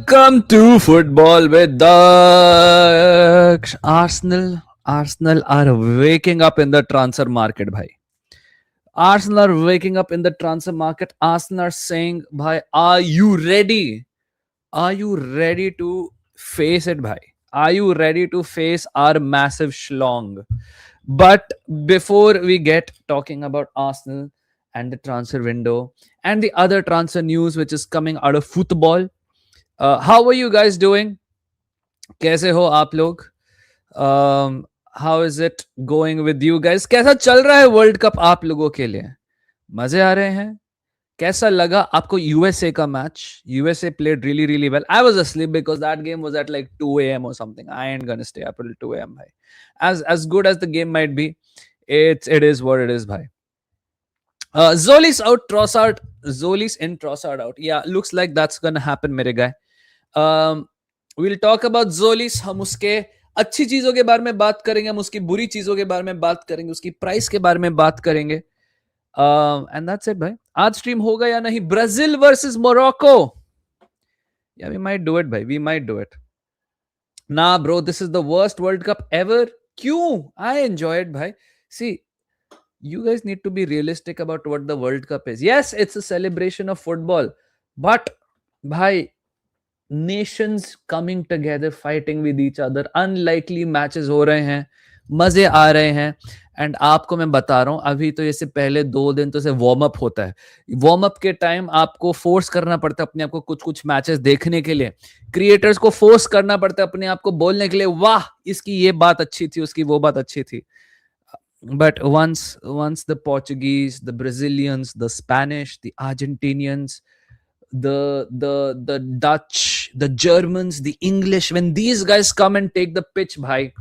Welcome to Football with Daksh. Arsenal are waking up in the transfer market, bhai. Arsenal are waking up in the transfer market. Arsenal are saying, bhai, are you ready? Are you ready to face it, bhai? Are you ready to face our massive schlong? But before we get talking about Arsenal and the transfer window and the other transfer news which is coming out of football, how are you guys doing? कैसे हो आप लोग? How is it going with you guys? कैसा चल रहा है world cup आप लोगों के लिए? मजे आ रहे हैं? कैसा लगा आपको यूएसए का match? USA played really well. I was asleep because that game was at like 2 a.m. or something. I ain't gonna stay up till 2 a.m. bhai. As good as the game might be, it is what it is, bhai. Tzolis out, Trossard. Tzolis in, Trossard out. Yeah, looks like that's gonna happen, मेरे guy. We'll talk about Tzolis. हम उसके अच्छी चीजों के बारे में बात करेंगे, हम उसकी बुरी चीजों के बारे में बात करेंगे, उसकी प्राइस के बारे में बात करेंगे. एंड दैट्स इट भाई. आज स्ट्रीम होगा या नहीं? Brazil versus Morocco. या वी माइट डू इट भाई, वी माइट डू इट. ना bro, this is the worst world cup ever. क्यों? आई एंजॉय इट भाई. सी, you guys need to be realistic about what the World Cup is. Yes, it's a celebration of football, but bhai, nations coming together, fighting with each other, unlikely matches हो रहे हैं, मजे आ रहे हैं. And आपको मैं बता रहा हूं, अभी तो इससे पहले 2 दिन तो से वार्म अप होता है. वार्म अप के टाइम आपको फोर्स करना पड़ता है अपने आप को कुछ मैचेस देखने के लिए. क्रिएटर्स को फोर्स करना पड़ता है अपने आप को बोलने के लिए, वाह इसकी ये बात अच्छी थी, उसकी वो बात अच्छी थी. But once the Portuguese, the Brazilians, the Spanish, the Argentinians, the Dutch, the Germans, the English, when these guys come and take the pitch, भाई,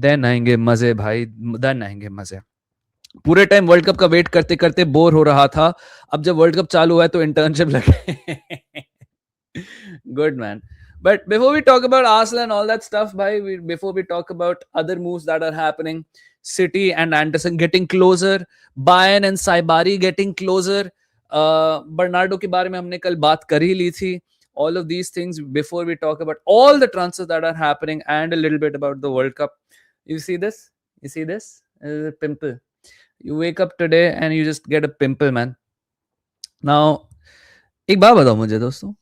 then आएंगे मजे भाई, then आएंगे मजे. पूरे टाइम वर्ल्ड कप का वेट करते करते बोर हो रहा था. अब जब वर्ल्ड कप चालू हुआ है तो इंटर्नशिप लगे. Good man. But before we talk about Arsenal and all that stuff, bhai, before we talk about other moves that are happening, City and Anderson getting closer, Bayern and Saibari getting closer, Bernardo के बारे में हमने कल बात कर ही ली थी. All of these things before we talk about all the transfers that are happening and a little bit about the World Cup. You see this? You see this? A pimple. You wake up today and you just get a pimple, man. Now, एक बात बताओ मुझे दोस्तों.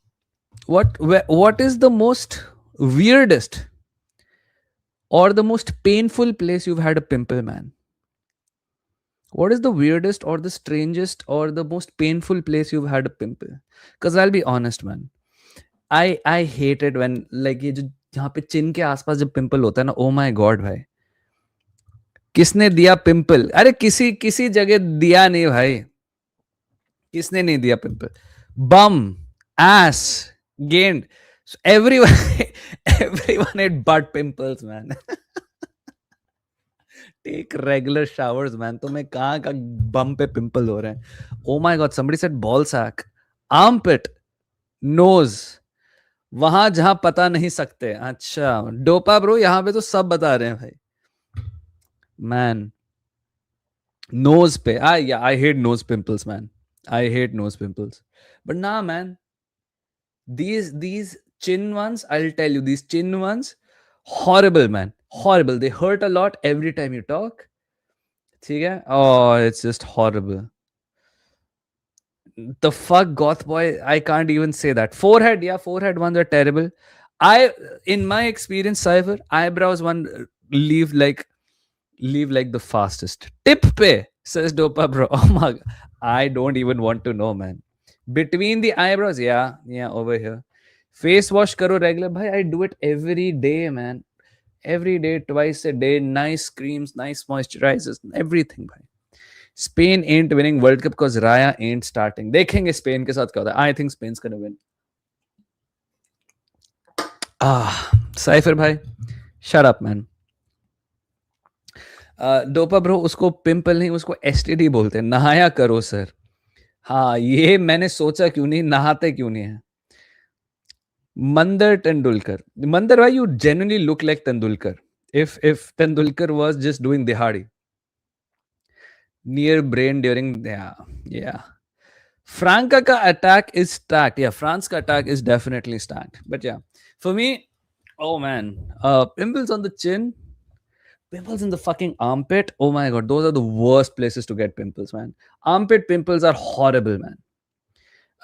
What is the most weirdest or the most painful place you've had a pimple, man? What is the weirdest or the strangest or the most painful place you've had a pimple? Because I'll be honest, man, I hate it when like ये जो जहाँ पे चिन के आसपास जब pimple होता है ना, oh my god भाई, किसने दिया पिंपल? अरे किसी जगह दिया नहीं भाई. किसने नहीं दिया pimple? Bum, ass, gained. So everyone had butt pimples, man. Take regular showers, man. तो मैं कहाँ का bum पे पिंपल हो रहे हैं? Oh my god, somebody said ball sack, armpit, nose. वहां जहां पता नहीं सकते. अच्छा डोपा ब्रो, यहाँ पे तो सब बता रहे हैं भाई. Man, nose पे. Yeah, I hate nose pimples, man. I hate nose pimples. But nah, man. These chin ones, I'll tell you, these chin ones, horrible, man. Horrible. They hurt a lot every time you talk. Oh, it's just horrible. The fuck, goth boy, I can't even say that. Forehead, yeah, forehead ones are terrible. In my experience, Cypher, eyebrows one leave like the fastest. Tip pe, says Dopa bro. Oh my god. I don't even want to know, man. Between the eyebrows, yeah, over here. Face wash karo regular, bhai. I do it every day, man. Every day, twice a day. Nice creams, nice moisturizers, everything, bhai. Spain ain't winning World Cup because Raya ain't starting. देखेंगे Spain के साथ क्या होता है. I think Spain's gonna win. Cypher भाई, shut up, man. Dopa bro, उसको pimple नहीं, उसको एसटीडी बोलते हैं. नहाया करो सर. हाँ, ये मैंने सोचा क्यों नहीं, नहाते क्यों नहीं है. Mandar Tendulkar. Mandar भाई, you genuinely look like Tendulkar. If Tendulkar was just doing dihadi. Near brain during, yeah. Franca ka attack is stacked. Yeah, France ka attack is definitely stacked. But yeah, for me, oh man, pimples on the chin, pimples in the fucking armpit. Oh my god, those are the worst places to get pimples, man. Armpit pimples are horrible, man.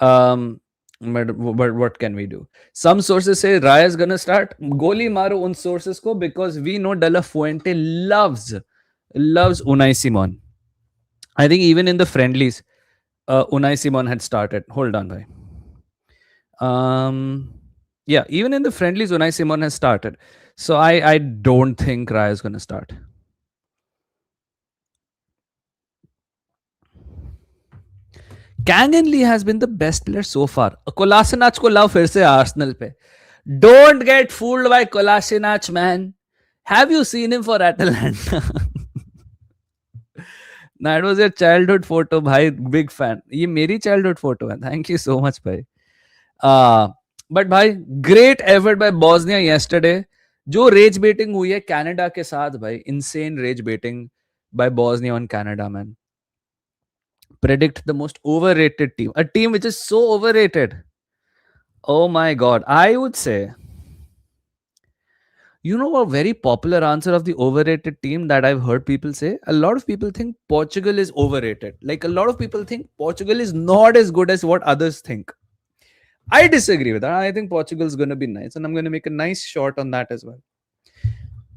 Um, but what can we do? Some sources say Raya is gonna start. Goli maro un sources ko because we know De La Fuente loves Unai Simon. I think even in the friendlies, Unai Simon had started. Hold on, bhai. Yeah, even in the friendlies, Unai Simon has started. So I don't think Raya is gonna start. Kang Lee has been the best player so far. Kolasinac को लाओ फिर से Arsenal पे. Don't get fooled by Kolasinac, man. Have you seen him for Atalanta? That was your childhood photo, भाई. Big fan. ये मेरी childhood photo है. Thank you so much, भाई. But भाई, great effort by Bosnia yesterday. जो rage baiting हुई है Canada के साथ भाई, insane rage baiting by Bosnia on Canada, man. Predict the most overrated team. A team which is so overrated. Oh my god. I would say, you know, a very popular answer of the overrated team that I've heard people say? A lot of people think Portugal is overrated. Like, a lot of people think Portugal is not as good as what others think. I disagree with that. I think Portugal is going to be nice, and I'm going to make a nice shot on that as well.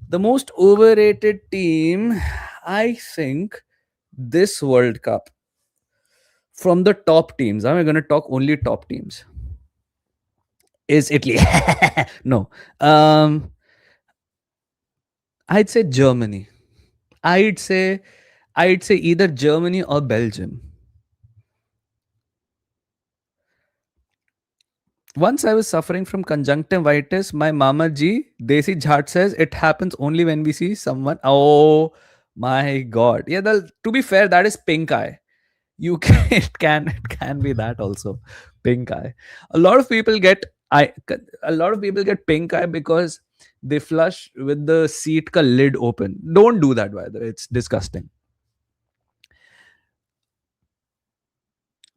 The most overrated team, I think, this World Cup, from the top teams, I'm going to talk only top teams, is Italy. No. I'd say Germany. I'd say either Germany or Belgium. Once I was suffering from conjunctivitis. My mama ji, Desi Jhat, says it happens only when we see someone. Oh my god. Yeah, to be fair, that is pink eye. It can be that also. Pink eye. A lot of people get pink eye because they flush with the seat ka lid open. Don't do that, by the way. It's disgusting.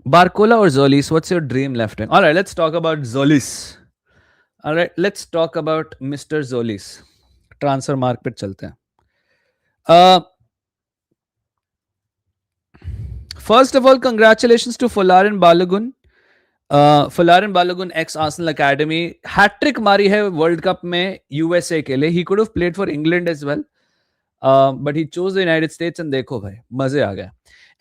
Barcola or Tzolis? What's your dream left wing? All right, let's talk about Tzolis. All right, let's talk about Mr. Tzolis. Transfer mark पे चलते हैं. First of all, congratulations to Folarin Balogun. Folarin Balogun, ex-Arsenal Academy. Hat-trick मारी है World Cup में USA के लिए. He could have played for England as well. But he chose the United States, and देखो भाई, मजे आ गए.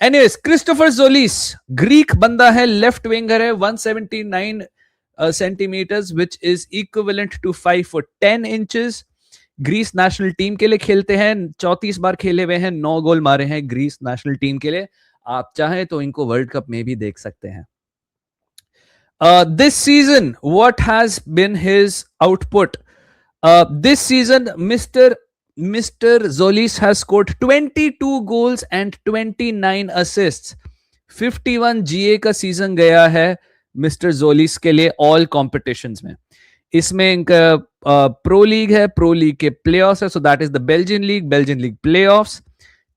Anyways, Christopher Tzolis, Greek बंदा है, left winger है, 179 centimeters, which is equivalent to 5 foot 10 inches. Greece national team के लिए खेलते हैं, 34 बार खेले हुए हैं, 9 गोल मारे हैं ग्रीस नेशनल टीम के लिए. आप चाहें तो इनको वर्ल्ड कप में भी देख सकते हैं. This season, what has been his output? This season, Mr. Tzolis has scored 22 goals and 29 assists. 51 GA का सीजन गया है मिस्टर Tzolis के लिए ऑल कॉम्पिटिशंस में. इसमें इनका प्रो लीग है, प्रो लीग के प्लेऑफ्स है, so that is the Belgian league playoffs.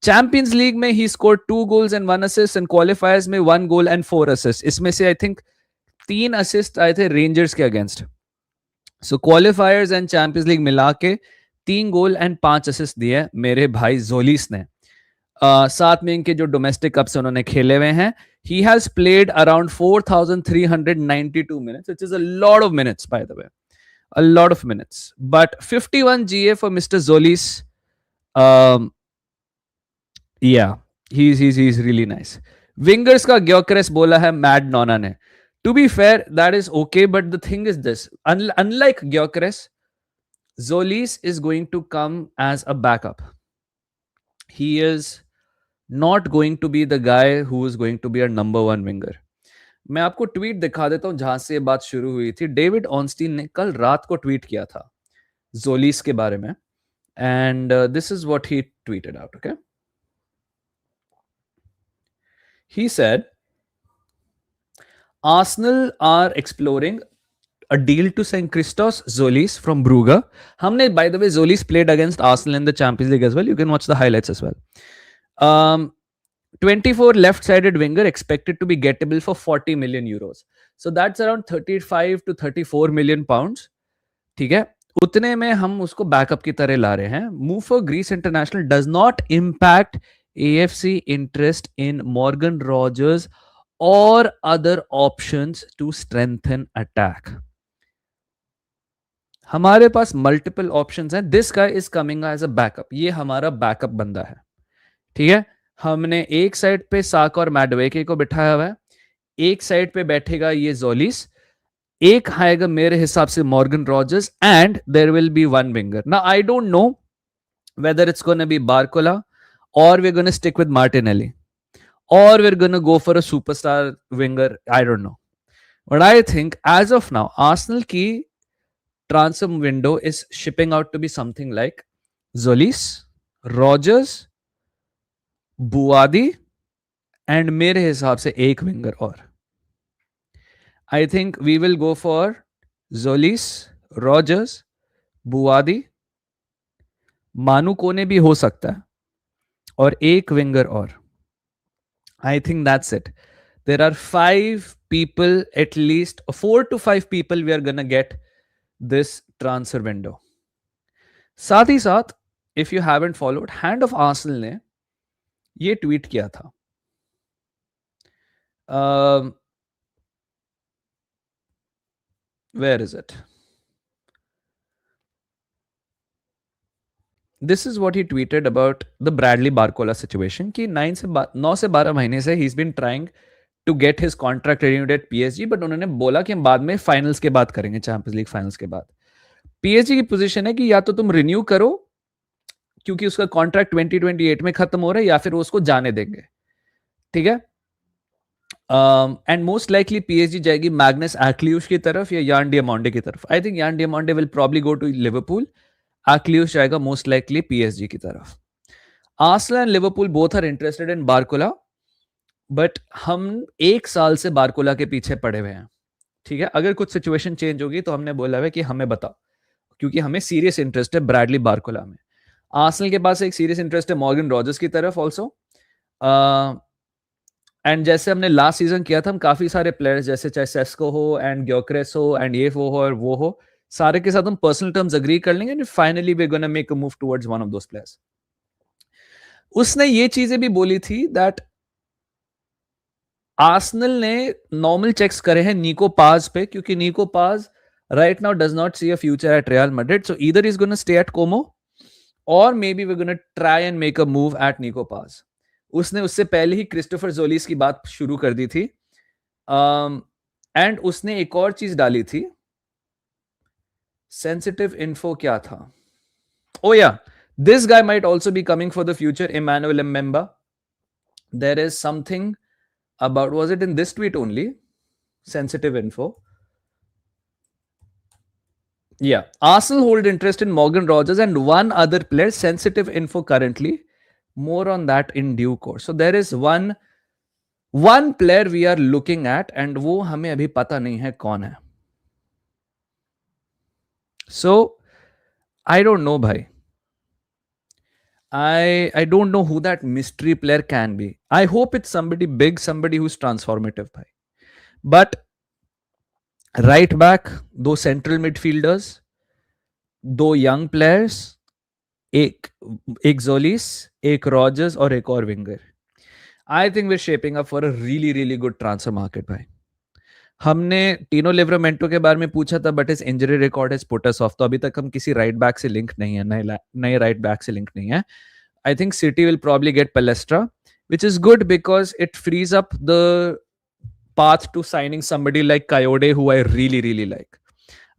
Champions league में ही scored 2 goals and 1 assist, and qualifiers में 1 goal and 4 assists. इसमें से आई थिंक 3 असिस्ट आए थे रेंजर्स के against. So क्वालिफायर्स and champions league मिला के 3 गोल एंड 5 असिस्ट दिए मेरे भाई Tzolis ने. साथ में इनके जो डोमेस्टिक कप्स उन्होंने खेले हुए हैं. He has played around 4,392 minutes, which is a lot of minutes, by the way. A lot of minutes. But 51 GA for Mr. Tzolis. Yeah, he's really nice. Wingers का Gyökeres बोला है Mad Nona ने. To be fair, that is okay, but the thing is this. Unlike Gyökeres, Tzolis is going to come as a backup. He is not going to be the guy who is going to be a number 1 winger. मैं आपको tweet दिखा देता हूं जहां से ये बात शुरू हुई थी. डेविड ऑनस्टीन ने कल रात को ट्वीट किया था Tzolis के बारे में, and this is what he tweeted out. Okay, he said Arsenal are exploring a deal to sign Christos Tzolis from Brugge. हमने, by the way, Tzolis played against Arsenal in the Champions League as well. You can watch the highlights as well. 24 left-sided winger expected to be gettable for 40 million euros. So that's around 35 to 34 million pounds. ठीक है, उतने में हम उसको backup की तरह ला रहे हैं. Move for Greece international does not impact AFC interest in Morgan Rogers और other options to strengthen attack. हमारे पास मल्टीपल ऑप्शंस हैं. This guy is coming as a backup. ये हमारा बैकअप बंदा है. ठीक है, हमने एक साइड पे साक और मैडवेके को बिठाया हुआ है, एक साइड पे बैठेगा ये जोलिस, एक आएगा मेरे हिसाब से Morgan Rogers, and there will be one winger. Now I don't know whether it's going to be Barcola or we're going to stick with Martinelli or we're going to go for a superstar winger. I don't know. But I think as of now, Arsenal ki transfer window is shipping out to be something like Tzolis, Rogers, Buadi and मेरे हिसाब से एक winger और. I think we will go for Tzolis, Rogers, Buadi, मानू कोने भी हो सकता है और एक विंगर और. I think that's it. There are 5 people, at least 4 to 5 people we are gonna get this transfer window. साथ ही साथ, if you haven't followed, Hand of Arsenal ने ये ट्वीट किया था. Where is it? This is what he tweeted about the Bradley Barcola situation कि 9 से 12 महीने से he's been trying to get his contract renewed at PSG, but उन्होंने बोला कि हम बाद में फाइनल्स के बाद करेंगे, चैंपियंस लीग फाइनल्स के बाद. PSG की पोजीशन है कि या तो तुम रिन्यू करो क्योंकि उसका कॉन्ट्रैक्ट 2028 में खत्म हो रहा है, या फिर वो उसको जाने देंगे. ठीक है, एंड मोस्ट लाइकली PSG जाएगी मैग्नस एक्लियूश की तरफ या यान डियामोंडे की तरफ. I think Yan Diomande will probably go to Liverpool. एक्लियूश जाएगा मोस्ट लाइकली PSG की तरफ. Arsenal and Liverpool both are interested in Barcola, but हम 1 साल से बारकोला के पीछे पड़े हुए हैं. ठीक है, अगर कुछ सिचुएशन चेंज होगी तो हमने बोला है कि हमें बताओ, क्योंकि हमें सीरियस इंटरेस्ट है ब्रैडली बारकोला में. आर्सेनल के पास एक सीरियस इंटरेस्ट है मॉर्गन रॉजर्स की तरफ ऑल्सो. एंड जैसे हमने लास्ट सीजन किया था, हम काफी सारे प्लेयर्स जैसे चाहे सेस्को हो एंड ग्योक्रेस हो एंड ये वो हो और वो हो, सारे के साथ हम पर्सनल टर्म्स अग्री कर लेंगे and finally we gonna make a move towards one of those players. उसने ये चीजें भी बोली थी दैट आर्सेनल ने नॉर्मल चेक्स करे हैं निको पाज पे, क्योंकि निको पाज right now does not see a future at Real Madrid, so either he's going to stay at Como or maybe we're going to try and make a move at Nico Paz. उसने उससे पहले ही Christopher जोलिस की बात शुरू कर दी थी. And उसने एक और चीज डाली थी. सेंसिटिव इन्फो क्या था? Oh yeah, this guy might also be coming for the future, Emmanuel Mbemba. There is something about, was it in this tweet only? Sensitive info. Yeah, Arsenal hold interest in Morgan Rogers and one other player. Sensitive info currently. More on that in due course. So there is one player we are looking at and वो हमें अभी पता नहीं है कौन है. So I don't know भाई. I don't know who that mystery player can be. I hope it's somebody big, somebody who's transformative भाई. But right back, 2 central midfielders, 2 young players, एक Tzolis, एक Rogers और एक और winger. I think we're shaping up for a really really good transfer market भाई. हमने टीनो लिवरामेंटो के बारे में पूछा था, बट इस injury record is put us of. तो अभी तक हम किसी राइट बैक से लिंक नहीं है, नए राइट बैक से लिंक नहीं है. I think City will probably get Palestra, which is good because it frees up the path to signing somebody like Coyote, who I really really like.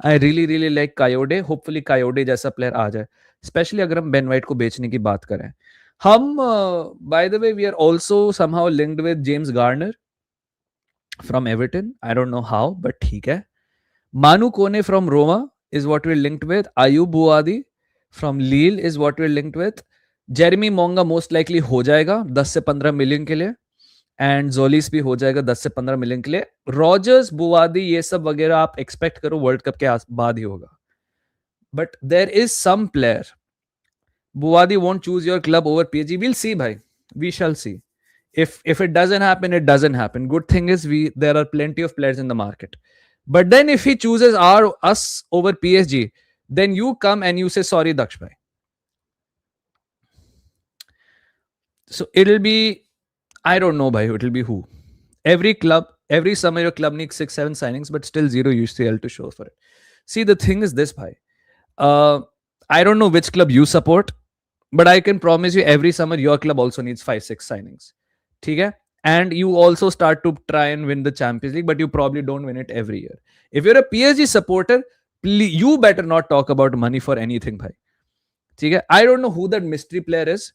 I really like Coyote. Hopefully Coyote जैसा player आ जाए, specially अगर हम Ben white को बेचने की बात करें. हम by the way we are also somehow linked with James Garner from Everton. I don't know how, but ठीक है. Manu Kone from Roma is what we're linked with. Ayub Buadi from Lille is what we're linked with. Jeremy Monga most likely हो जाएगा 10 से 15 million के लिए, and जोलिस भी हो जाएगा 10 से 15 मिलियन के लिए. रॉजर्स, बुवादी, ये सब वगैरह आप एक्सपेक्ट करो वर्ल्ड कप के बाद ही होगा. But there is some player. Bouaddi won't choose your club over PSG. Will see भाई, we shall see. If it doesn't happen, it doesn't happen. Good thing is there are plenty of players in the market. But then if he chooses us over PSG, then you come and you say sorry, Daksh bhai. So it'll be, I don't know, bhai. It'll be who? Every summer your club needs 6-7 signings, but still zero UCL to show for it. See, the thing is this, bhai. I don't know which club you support, but I can promise you every summer your club also needs 5-6 signings. Okay? And you also start to try and win the Champions League, but you probably don't win it every year. If you're a PSG supporter, you better not talk about money for anything, bhai. Okay? I don't know who that mystery player is.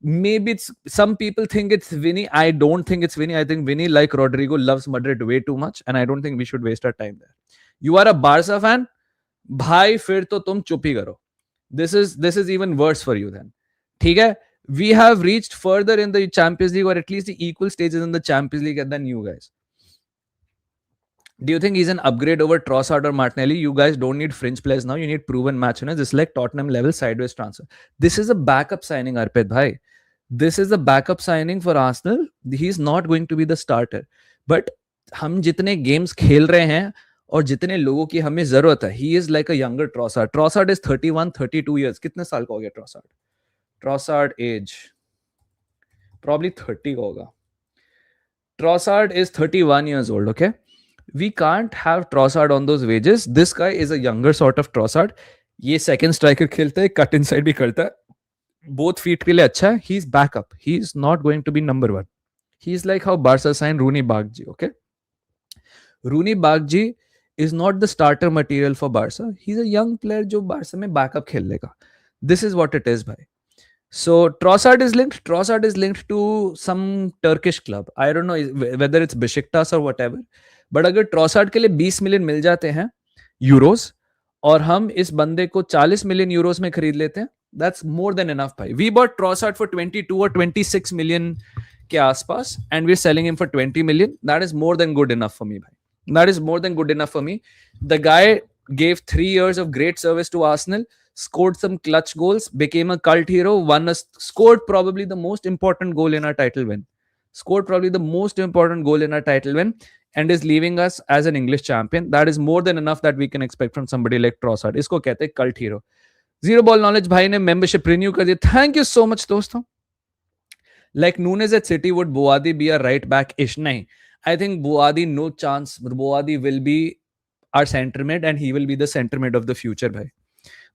Maybe it's some people think it's Vinny. I don't think it's Vinny. I think Vinny, like Rodrigo, loves Madrid way too much, and I don't think we should waste our time there. You are a Barca fan, bhai, फिर तो तुम चुप ही करो. This is even worse for you then. ठीक है? We have reached further in the Champions League, or at least the equal stages in the Champions League than you guys. Do you think he's an upgrade over Trossard or Martinelli? You guys don't need fringe players now. You need proven match winners. It's like Tottenham level sideways transfer. This is a backup signing, Arpit bhai. This is a backup signing for Arsenal. He's not going to be the starter. But हम जितने games खेल रहे हैं और जितने लोगों की हमें जरूरत है, he is like a younger Trossard. Trossard is 31, 32 years. कितने साल का हो गया Trossard? Trossard age probably 30 का होगा. Trossard is 31 years old. Okay. We can't have Trossard on those wages. This guy is a younger sort of Trossard. ये second striker खेलता है, cut inside भी करता है. Both feet के लिए अच्छा है. He's backup. He's not going to be number one. He's like how Barca signed Rooney Bagji. Okay. Rooney Bagji is not the starter material for Barca. He's a young player जो Barca में backup खेल लेगा. This is what it is, bhai. So Trossard is linked. Trossard is linked to some Turkish club. I don't know whether it's Besiktas or whatever. But अगर Trossard के लिए 20 million मिल जाते हैं Euros और हम इस बंदे को 40 मिलियन यूरोस में खरीद लेते हैं, that's more than enough, bhai. We bought Trossard for 22 or 26 million के आसपास and we're selling him for 20 million. That is more than good enough for me, bhai. That is more than good enough for me. The guy gave 3 years of great service to Arsenal, scored some clutch goals, became a cult hero, scored probably the most important goal in our title win. And is leaving us as an English champion. That is more than enough that we can expect from somebody like Trossard. इसको कहते हैं cult hero. Zero Ball Knowledge भाई ने membership renew कर दिया. Thank you so much दोस्तों. Like Nunes at City, would Boadi be a right back ish? नहीं. I think Boadi no chance. Boadi will be our center mid and he will be the center mid of the future भाई.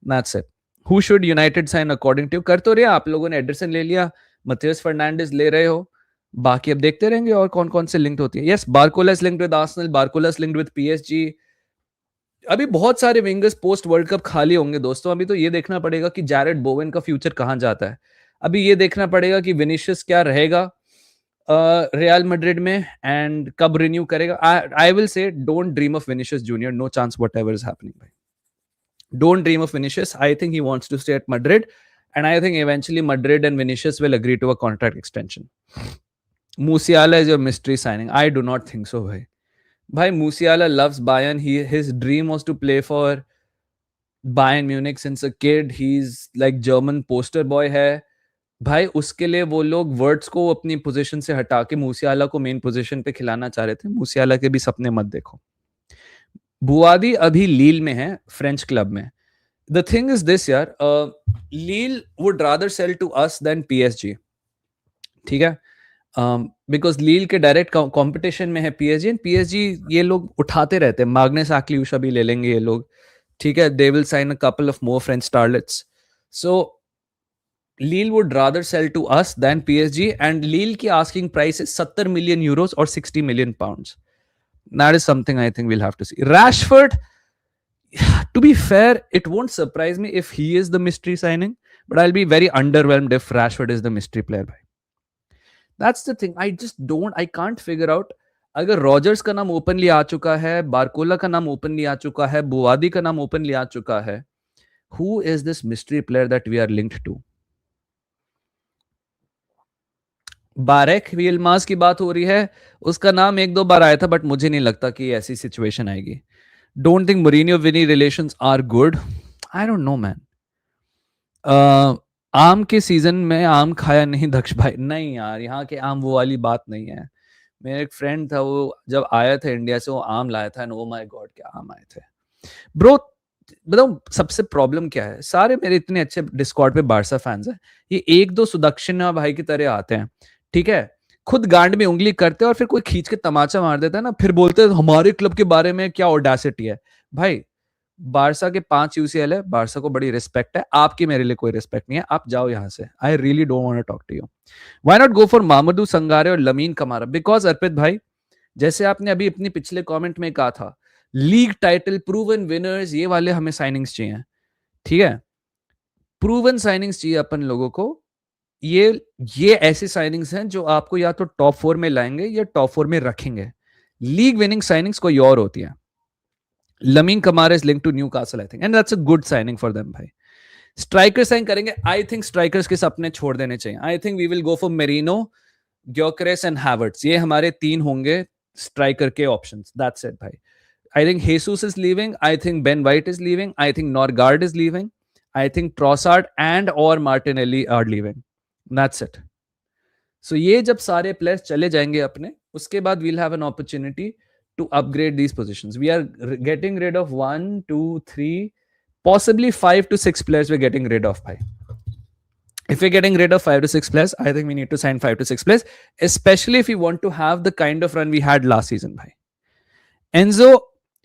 That's it. Who should United sign according to you? कर तो रहे आप लोगों ने Anderson ले लिया, मथियस फर्नांडिस ले रहे हो, बाकी अब देखते रहेंगे और कौन कौन से लिंक्ड होती है. Yes, Barcola is linked with Arsenal, Barcola is linked with PSG. अभी बहुत सारे विंगर्स पोस्ट वर्ल्ड कप खाली होंगे दोस्तों. अभी तो ये देखना पड़ेगा कि जैरेड बोवेन का फ्यूचर कहां जाता है. अभी ये देखना पड़ेगा कि विनिशियस क्या रहेगा रियल मैड्रिड में एंड कब रिन्यू करेगा. I will say don't dream of Vinicius Junior. No chance whatever is happening भाई. Don't dream of Vinicius. I think he wants to stay at Madrid. And I think eventually Madrid and Vinicius will agree to a contract extension. Musiala is your mystery signing. I do not think so, bhai. Bhai, Musiala loves Bayern. His dream was to play for Bayern Munich since a kid. He's like German poster boy है. भाई उसके लिए वो लोग words को अपनी position से हटा के मूसियाला को मेन पोजीशन पे खिलाना चाह रहे थे. मूसियाला के भी सपने मत देखो. बुआदी अभी लील में है, फ्रेंच क्लब में. द थिंग इज दिस यार, Lille would rather sell to us than PSG. ठीक है, बिकॉज लील के डायरेक्ट कंपटीशन में है पीएसजी. एंड पीएसजी ये लोग उठाते रहते हैं. माग्नेस आक्लियूशा भी ले लेंगे ये लोग. ठीक है, they will sign a couple of more French starlets. So Lille would rather sell to us than PSG, and Lille ki asking price is 70 million euros or 60 million pounds. That is something I think we'll have to see. Rashford, to be fair, it won't surprise me if he is the mystery signing, but I'll be very underwhelmed if Rashford is the mystery player. That's the thing. I can't figure out. अगर Rogers का नाम openly आ चुका है, Barcola का नाम openly आ चुका है, बुआदी का नाम ओपनली आ चुका है, who is this mystery player that we are linked to? बारेक वियलमास की बात हो रही है. उसका नाम 1-2 बार आया था, बट मुझे नहीं लगता कि ऐसी सिचुएशन आएगी. Don't think Mourinho Vini relations are good. I don't know man. आम के सीजन में आम खाया नहीं दक्ष भाई, नहीं यार, यहाँ के आम वो वाली बात नहीं है। मेरा एक फ्रेंड था, वो जब आया था इंडिया से, वो आम लाया था, एंड ओ माय गॉड क्या आम आए थे ब्रो। बताऊं सबसे प्रॉब्लम क्या है, सारे मेरे इतने अच्छे डिस्कॉर्ड पे बारसा फैंस हैं, ये एक दो सुदक्षिणा भाई की तरह आते हैं, ठीक है, खुद गांड में उंगली करते हैं और फिर कोई खींच के तमाचा मार देता है ना, फिर बोलते हैं हमारे क्लब के बारे में क्या ऑडेसिटी है। भाई बारसा के 5 यूसीएल है, बारसा को बड़ी रिस्पेक्ट है, आपकी मेरे लिए कोई रिस्पेक्ट नहीं है, आप जाओ यहां से, I really don't want to talk to you. Why not go for Mamadou Sangare और लमीन कमारा, बिकॉज अर्पित भाई, जैसे आपने अभी अपनी पिछले कमेंट में कहा था, लीग टाइटल, प्रूवन विनर्स, ये वाले हमें साइनिंग्स चाहिए, ठीक है, प्रूवन साइनिंग्स चाहिए अपन लोगों को। ये ऐसी साइनिंग्स हैं जो आपको या तो टॉप 4 में लाएंगे या टॉप 4 में रखेंगे। लीग विनिंग साइनिंग्स कोई और होती है। Lamine Camara is link to Newcastle I think, and that's a good signing for them भाई। स्ट्राइकर साइन करेंगे, आई थिंक स्ट्राइकर्स के सपने छोड़ देने चाहिए। I think we will go for Merino, Gyokeres and Havertz, ये हमारे 3 होंगे स्ट्राइकर के ऑप्शंस, दैट्स इट भाई। I think Jesus is leaving. I think Ben White is leaving. I think Norgard is leaving. I think Trossard and or Martinelli are leaving. That's it. So ये जब सारे players चले जाएंगे अपने, उसके बाद we'll have an opportunity to upgrade these positions. We are getting rid of 1, 2, 3, possibly 5 to 6 players we're getting rid of. Bhai. If we're getting rid of 5 to 6 players, I think we need to sign 5 to 6 players, especially if we want to have the kind of run we had last season. Bhai. Enzo,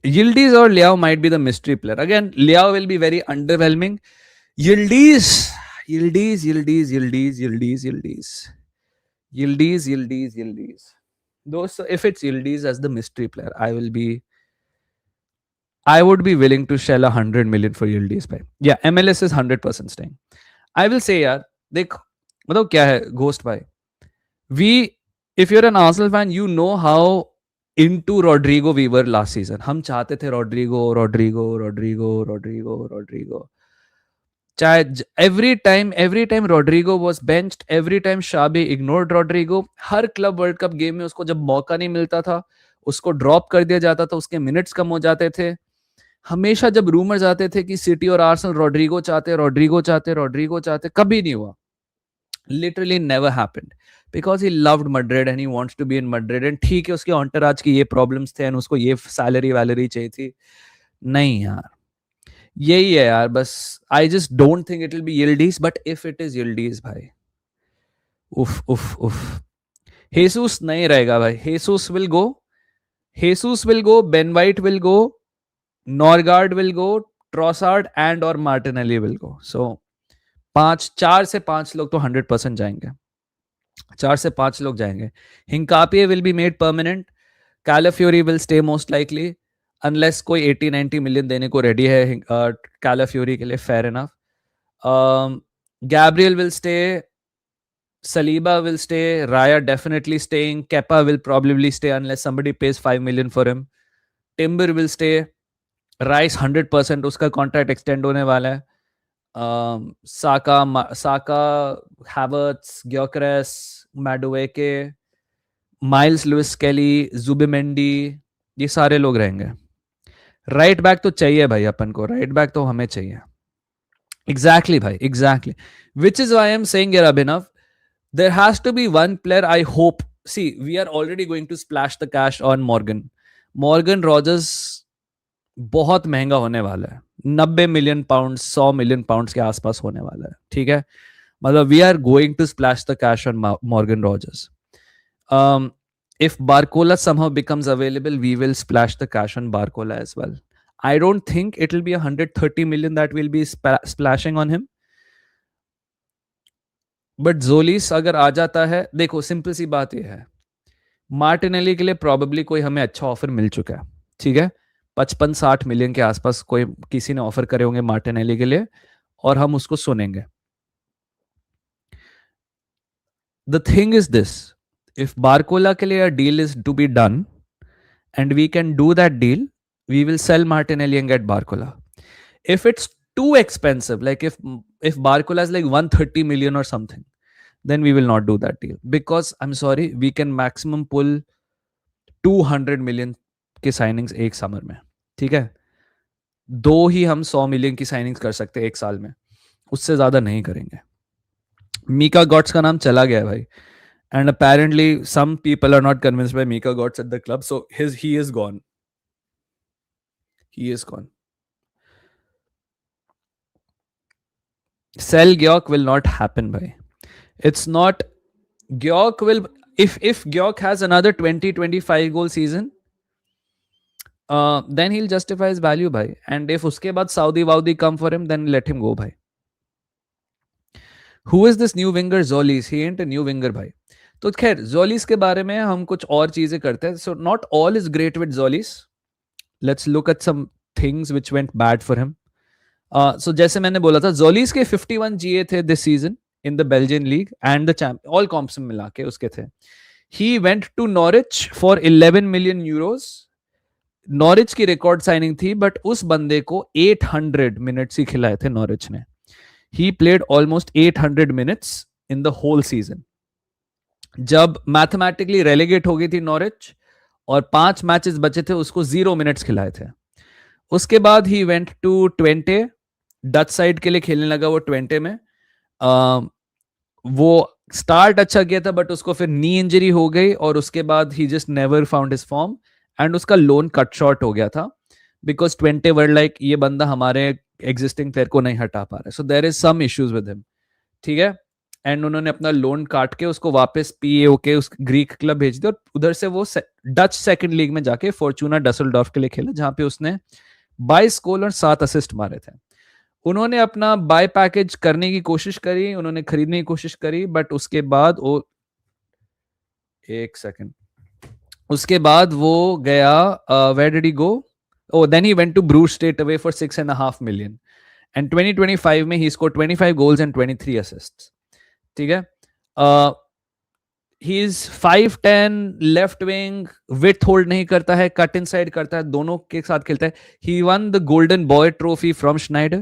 Yildiz or Liao might be the mystery player. Again, Liao will be very underwhelming. Yildiz, Yildiz, Yildiz, Yildiz, Yildiz, Yildiz, Yildiz, Yildiz, Yildiz. Those, if it's Yildiz as the mystery player, I would be willing to shell 100 million for Yildiz. Bhai. Yeah, MLS is 100% staying. I will say, यार, देख, मतलब क्या है, Ghost भाई. If you're an Arsenal fan, you know how into Rodrigo we were last season. हम चाहते थे Rodrigo. चाहे every time Rodrigo was benched, every time Xabi ignored Rodrigo. Her club world cup game में उसको जब मौका नहीं मिलता था, उसको ड्रॉप कर दिया जाता था, उसके मिनट्स कम हो जाते थे। हमेशा जब रूमर्स आते थे कि सिटी और आर्सेनल रोड्रिगो चाहते, कभी नहीं हुआ। Literally never happened because he loved Madrid and he wants to be in Madrid. And ठीक है, उसके entourage की ये problems थे and उसको ये salary चाहिए थी। नहीं यार, यही है यार बस। I just don't think it will be Yildiz, but if it is Yildiz भाई, उफ। Jesus नहीं रहेगा भाई। Jesus will go, Ben White will go, Norgard will go, Trossard and or Martinelli will go. So 4 से 5 लोग तो 100% जाएंगे, 4 से 5 लोग जाएंगे। Hincapie will be made permanent, Calafiori will stay most likely, unless कोई 80-90 मिलियन देने को रेडी है कैलाफ्यूरी के लिए, fair enough. Gabriel will stay, Saliba will stay, Raya definitely staying, Kepa will probably stay unless somebody pays 5 million for him, Timber will stay, Rice 100% उसका contract extend होने वाला है। साका, हैवर्ट्स, ग्योकरेस, मैडुएके, माइल्स लुइस केली, Zubimendi, ये सारे लोग रहेंगे। Right back तो चाहिए भाई अपन को, राइट बैक तो हमें चाहिए। एग्जैक्टली भाई, exactly, which is why I am saying यार Abhinav, there has to be one player I hope, see we are already going to splash the cash on Morgan Rogers बहुत महंगा होने वाला है, 90 मिलियन पाउंड, 100 मिलियन पाउंड के आसपास होने वाला है, ठीक है, मतलब we are going to splash the cash on Morgan Rogers. If Barcola somehow becomes available, we will splash the cash on Barcola as well. I don't think it will be 130 million that we'll be splashing on him. But Tzolis अगर आ जाता है, देखो simple सी बात यह है, Martinelli के लिए probably कोई हमें अच्छा ऑफर मिल चुका है, ठीक है, 55-60 मिलियन के आसपास कोई किसी ने ऑफर करे होंगे मार्टिनेली के लिए, और हम उसको सुनेंगे। The thing is this, if Barcola के लिए a deal is to be done and we can do that deal, we will sell Martinelli and get Barcola. If it's too expensive, like if Barcola is like 130 million or something, then we will not do that deal, because I'm sorry, we can maximum pull 200 million के signings एक summer में, ठीक है, 2 ही हम 100 million की signings कर सकते हैं एक साल में, उससे ज्यादा नहीं करेंगे। मीका गॉट्स का नाम चला गया है भाई. And apparently, some people are not convinced by Mika Gotts at the club. So he is gone. He is gone. Sell Gyok will not happen, bhai. It's not. Gyok will. If Gyok has another 20-25 goal season, then he'll justify his value, bhai. And if uske baad Saudi Waudi come for him, then let him go, bhai. Who is this new winger Tzolissss? He ain't a new winger, bhai. तो खैर Tzolissss के बारे में हम कुछ और चीजें करते हैं. So not all is great with Tzolissss. Let's look at some things which went bad for him. So जैसे मैंने बोला था Tzolissss के 51 GA थे this season in the Belgian league and the champ all comps में मिला के उसके थे. He went to Norwich for 11 million euros. Norwich की रिकॉर्ड साइनिंग थी बट उस बंदे को 800 मिनट्स ही खिलाए थे नॉरिच ने. He played almost 800 minutes in the whole season. जब मैथमेटिकली रेलीगेट हो गई थी नॉरिच और 5 मैचेस बचे थे उसको 0 मिनट्स खिलाए थे. उसके बाद ही went to Twente, Dutch side के लिए खेलने लगा वो ट्वेंटे में. वो स्टार्ट अच्छा किया था बट उसको फिर नी इंजरी हो गई और उसके बाद ही just never found his form and उसका लोन कट शॉर्ट हो गया था बिकॉज ट्वेंटे वर लाइक ये बंदा हमारे एग्जिस्टिंग प्लेयर को नहीं हटा पा रहा है. So there is some issues with him. ठीक है. एंड उन्होंने अपना लोन काट के उसको वापस पीएओ के उस ग्रीक क्लब भेज दिया और उधर से वो डच सेकंड लीग में जाके फॉर्चूना डसलडॉर्फ के लिए खेला जहां पे उसने 22 गोल और 7 असिस्ट मारे थे. उन्होंने अपना बाय पैकेज करने की कोशिश करी, उन्होंने खरीदने की कोशिश करी बट उसके बाद वो एक सेकंड उसके बाद वो गया where did he go. Oh, then he went to Bruges straight away for 6.5 million. And 2025 में he scored 25 goals and 23 assists. ठीक है. He is 5'10 left wing, with hold नहीं करता है, कट इन साइड करता है, दोनों के साथ खेलता है. He won the Golden Boy Trophy from Schneider.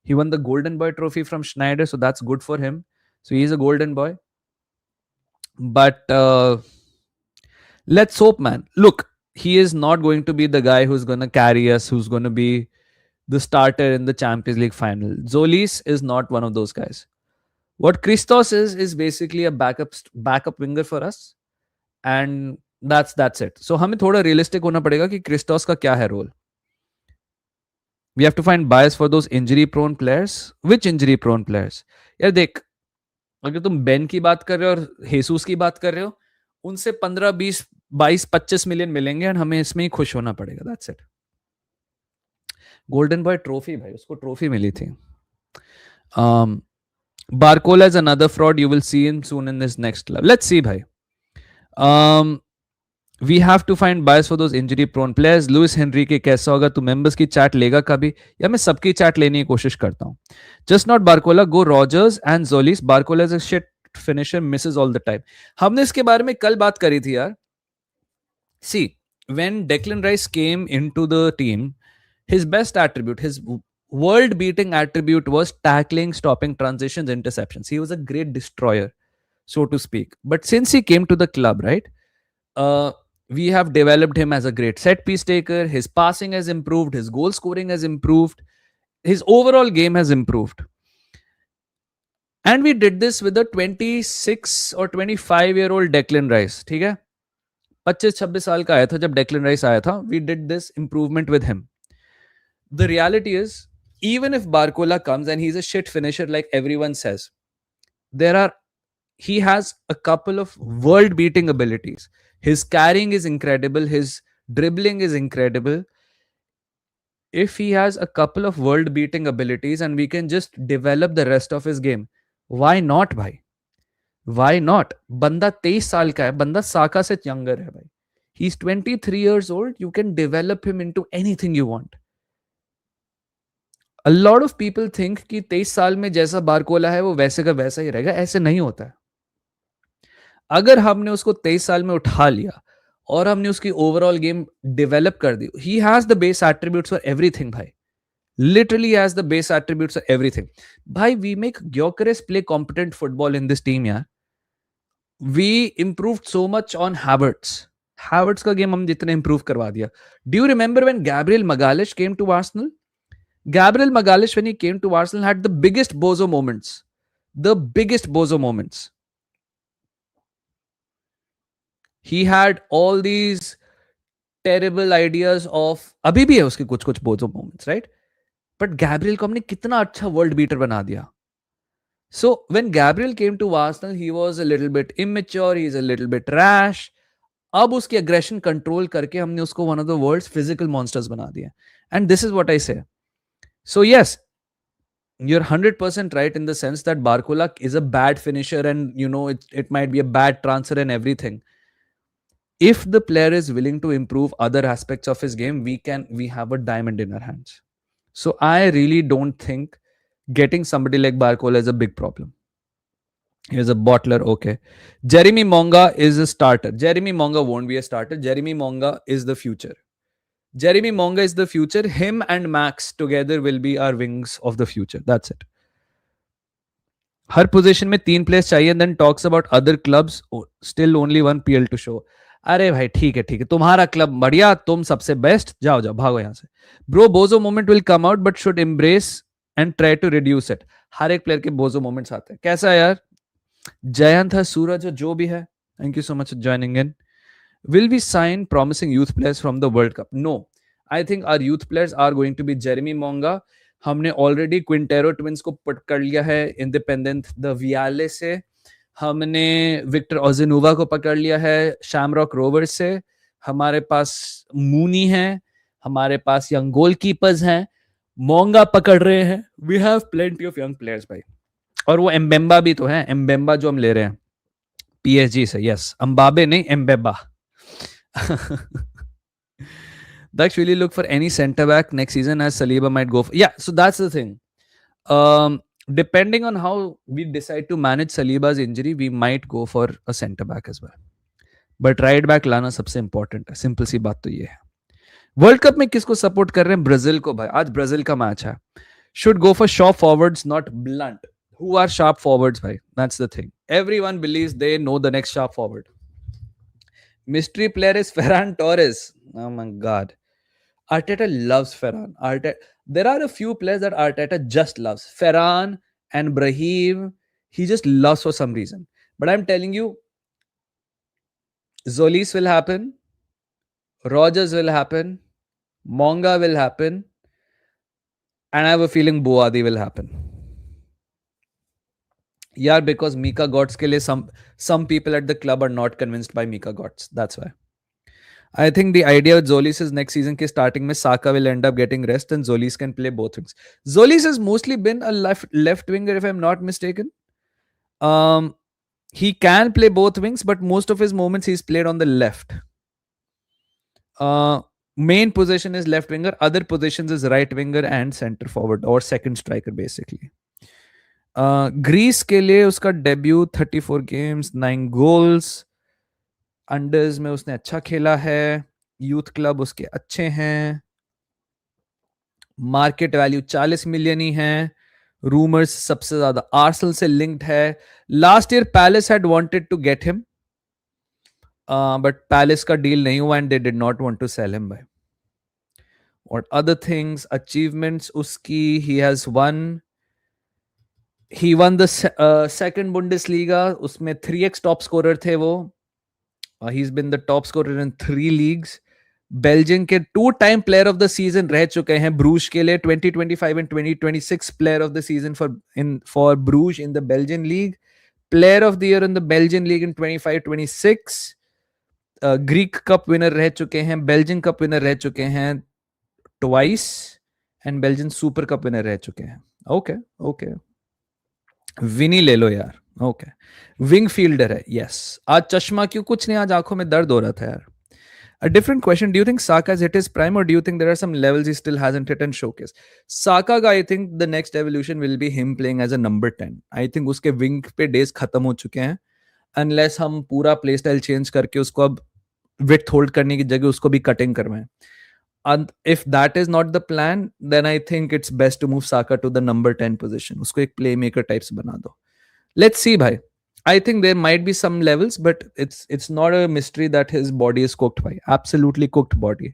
He won the Golden Boy Trophy from Schneider, so that's good for him. So he is a Golden Boy. But let's hope, man. Look, he is not going to be the guy who's going to carry us, who's going to be the starter in the Champions League final. Tzolis is not one of those guys. What Christos is basically a backup winger for us, and that's it. So हमें थोड़ा realistic होना पड़ेगा कि Christos का क्या है role. We have to find bias for those injury prone players. Which injury prone players? यार देख, अगर तुम बेन की बात कर रहे हो और हेसूस की बात कर रहे हो, उनसे 15, 20, 22, 25 मिलियन मिलेंगे और हमें इसमें ही खुश होना पड़ेगा. That's it. Golden boy trophy भाई, उसको ट्रॉफी मिली थी. Barcola is another fraud. You will see him soon in this next club. Let's see, bhai. We have to find bias for those injury prone players. Luis Henrique कैसा होगा? तू members की chat लेगा कभी? या मैं सबकी chat लेने की कोशिश करता हूँ. Just not Barcola. Go Rogers and Tzolis. Barcola is a shit finisher, misses all the time. हमने इसके बारे में कल बात करी थी यार. See, when Declan Rice came into the team, his best attribute, his world-beating attribute was tackling, stopping transitions, interceptions. He was a great destroyer, so to speak. But since he came to the club, right, we have developed him as a great set-piece taker. His passing has improved. His goal scoring has improved. His overall game has improved. And we did this with a 26 or 25-year-old Declan Rice. ठीक है? 25-26 साल का आया था जब Declan Rice आया था. We did this improvement with him. The reality is, even if Barcola comes and he's a shit finisher like everyone says, he has a couple of world-beating abilities. His carrying is incredible. His dribbling is incredible. If he has a couple of world-beating abilities and we can just develop the rest of his game, why not, bhai? Why not? Banda 23 साल का है. बंदा साका से younger है भाई. He's 23 years old. You can develop him into anything you want. A lot of people think कि 23 साल में जैसा बारकोला है वो वैसे का वैसा ही रहेगा. ऐसे नहीं होता है. अगर हमने उसको 23 साल में उठा लिया और हमने उसकी ओवरऑल गेम डेवलप कर दी, he has the base attributes for everything, भाई. Literally has the base attributes for everything. भाई, we make Gyökeres play competent football in this team, यार. We improved so much on Havertz. Havertz का game हम जितने improve करवा दिया. Do you remember when Gabriel Magalhaes came to Arsenal? Gabriel Magalhaes, when he came to Arsenal, had the biggest bozo moments. The biggest bozo moments. He had all these terrible ideas of, अभी भी है उसके कुछ कुछ bozo moments, right? But Gabriel को हमने कितना अच्छा world beater बना दिया. So when Gabriel came to Arsenal, he was a little bit immature, he's a little bit rash. अब उसकी aggression control करके हमने उसको one of the world's physical monsters बना दिया. And this is what I say. So yes, you're 100% right in the sense that Barcola is a bad finisher and it might be a bad transfer and everything. If the player is willing to improve other aspects of his game, we have a diamond in our hands. So I really don't think getting somebody like Barcola is a big problem. He's a bottler, okay. Jeremy Monga is a starter. Jeremy Monga won't be a starter. Jeremy Monga is the future. Jeremy Monga is the future. Him and Max together will be our wings of the future. That's it. हर position में 3 players चाहिए and then talks about other clubs still only 1 PL to show. अरे भाई ठीक है तुम्हारा club बढ़िया, तुम सबसे बेस्ट, जाओ भागो यहां से. Bro bozo moment will come out but should embrace and try to reduce it. हर एक प्लेयर के बोजो मोमेंट्स आते हैं. कैसा है यार? जयंत है, सूरज है, जो भी है, thank you so much joining in. Will we sign promising youth players from the world cup? No, I think our youth players are going to be Jeremy Monga. हमने ऑलरेडी क्विंटेरो ट्विंस को पट कर लिया है independent the वियाले से. हमने Victor ओजेनोवा को पकड़ लिया है शैमरॉक रोवर्स से. हमारे पास मूनी है, हमारे पास यंग गोलकीपर्स हैं, मोंगा पकड़ रहे हैं. We have plenty of young players भाई. और वो एम्बेम्बा भी तो है, एम्बेम्बा जो हम ले रहे हैं पीएसजी से. यस, अम्बाबे नहीं, एम्बेम्बा. Daksh, will you look for any center back next season as Saliba might go for? Yeah, so that's the thing. Depending on how we decide to manage Saliba's injury, we might go for a center back as well. But right back लाना सबसे important है. Simple सी बात तो ये है. World cup में किसको support कर रहे हैं? ब्राजील को भाई. आज ब्राजील का मैच है. Should go for sharp forwards, not blunt. Who are sharp forwards भाई? That's the thing. Everyone believes they know the next sharp forward. Mystery player is Ferran Torres. Oh my God. Arteta loves Ferran. There are a few players that Arteta just loves. Ferran and Brahim, he just loves for some reason. But I'm telling you, Tzolis will happen. Rogers will happen. Monga will happen. And I have a feeling Boadi will happen. Yeah, because Mika Götze ke liye some people at the club are not convinced by Mika Götze. That's why. I think the idea with Tzolis is next season ke starting mein Saka will end up getting rest and Tzolis can play both wings. Tzolis has mostly been a left winger if I'm not mistaken. He can play both wings, but most of his moments he's played on the left. Main position is left winger. Other positions is right winger and center forward or second striker basically. Greece के लिए उसका debut 34 games 9 goals. अंडर्स में उसने अच्छा खेला है. Youth club उसके अच्छे हैं. मार्केट वैल्यू 40 मिलियन ही है. रूमर्स सबसे ज्यादा आर्सेनल से लिंक्ड है. Last year Palace had wanted to get him but Palace का डील नहीं हुआ and they did not want to sell him by. और अदर थिंग्स अचीवमेंट्स उसकी, he won the second Bundesliga. उसमें 3x टॉप स्कोरर थे वो. He's been the top scorer in 3 leagues. Belgium के 2-time player of the season रह चुके हैं Bruges के लिए. 2025 and 2026 player of the season for Bruges in the Belgian league. Player of the year in the Belgian league in 25-26. Greek cup winner रह चुके हैं. Belgian cup winner रह चुके हैं twice and Belgian super cup winner रह चुके हैं. Okay. विनी ले लो यार. ओके. विंग फील्डर है. यस. आज चश्मा क्यों? कुछ नहीं, आज आंखों में दर्द हो रहा था यार. A different question. Do you think Saka has hit his prime or do you think there are some levels he still hasn't hit and showcase? Saka का I think the next evolution will be him playing as a number 10. I think उसके wing पे days खत्म हो चुके हैं. Unless हम पूरा play style change करके उसको अब विड्थ होल्ड करने की जगह उसको भी कटिंग करवाएं. And if that is not the plan, then I think it's best to move Saka to the number 10 position. उसको एक playmaker types बना दो. Let's see भाई. I think there might be some levels, but it's not a mystery that his body is cooked by. Absolutely cooked body.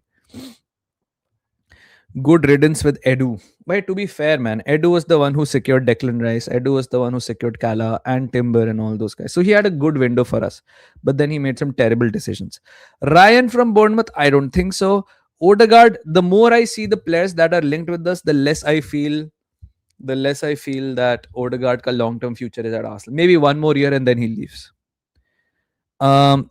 Good riddance with Edu. But to be fair, man, Edu was the one who secured Declan Rice. Edu was the one who secured Kala and Timber and all those guys. So he had a good window for us. But then he made some terrible decisions. Ryan from Bournemouth, I don't think so. Odegaard, the more I see the players that are linked with us, the less I feel that Odegaard ka long-term future is at Arsenal. Maybe one more year and then he leaves.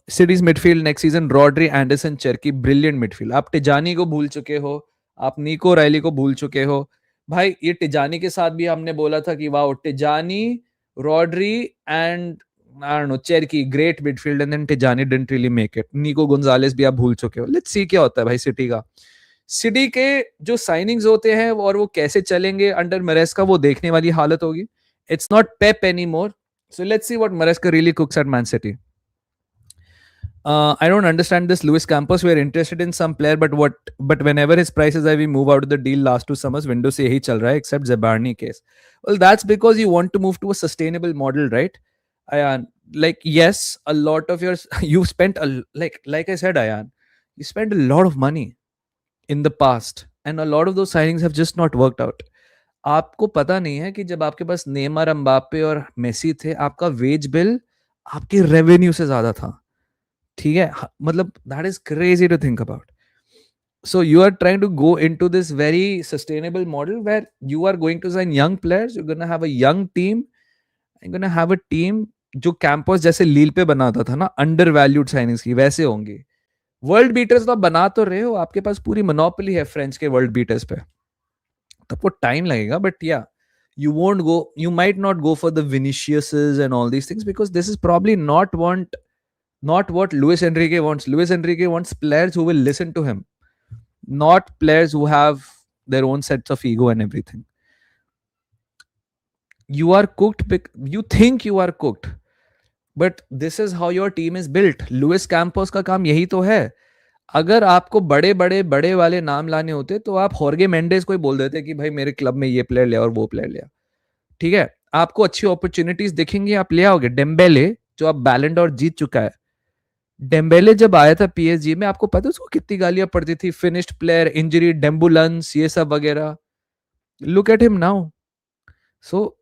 City's midfield next season, Rodri, Anderson, Cherky, brilliant midfield. आप टिजानी को भूल चुके हो, आप निको Rilee को भूल चुके हो. भाई ये टिजानी के साथ भी हमने बोला था कि wow Tijjani, Rodri and I don't know Cherki great midfield and then Tijjani didn't really make it. Nico Gonzalez भी आप भूल चुके हो. लेट्स सी क्या होता है भाई सिटी का. सिटी के जो साइनिंग्स होते हैं और वो कैसे चलेंगे अंडर मरेस्का वो देखने वाली हालत होगी. It's not Pep anymore. So let's see what Maresca really cooks at Man City. I don't understand this Luis Campos. We are interested in some player, but whenever his price is high, we move out of the deal. Last 2 summers window se yahi chal raha hai, except Zabarni case. Well, that's because you want to move to a sustainable model, right? Ayan, like yes, a lot of yours you spent like I said, Ayan, you spent a lot of money in the past, and a lot of those signings have just not worked out. आपको पता नहीं है कि जब आपके पास Neymar, Mbappe और Messi थे, आपका वेज बिल आपके रेवेन्यू से ज्यादा था. ठीक है, मतलब that is crazy to think about. So you are trying to go into this very sustainable model where you are going to sign young players. You're going to have a young team. You're going to have a team जो campus जैसे लील पे बनाता था ना, under valued signings की वैसे होंगे. World beaters तो आप बना तो रहे हो, आपके पास पूरी मोनोपोली है फ्रेंच के वर्ल्ड बीटर्स पे. तो आपको टाइम लगेगा, बट या you might not go for the Viniciuses and all these things because this is probably not what Luis Enrique wants. Luis Enrique wants players who will listen to him, not players who have their own sets of ego and everything. You are cooked, you think you are cooked, but this is how your team is built. Luis Campos का काम यही तो है. अगर आपको बड़े बड़े बड़े वाले नाम लाने होते तो आप हॉर्गे मेंडेस को ही बोल देते कि भाई मेरे क्लब में ये प्लेयर लिया और वो प्लेयर लिया. ठीक है, आपको अच्छी अपॉर्चुनिटीज दिखेंगी, आप ले आओगे. डेम्बेले जो आप बैलेंड और जीत चुका है, डेम्बेले जब आया था पीएसजी में, आपको पता है उसको कितनी गालियां पड़ती थी, फिनिश्ड प्लेयर, इंजरी, डेम्बुलेंस, ये सब वगैरह. Look at him now. So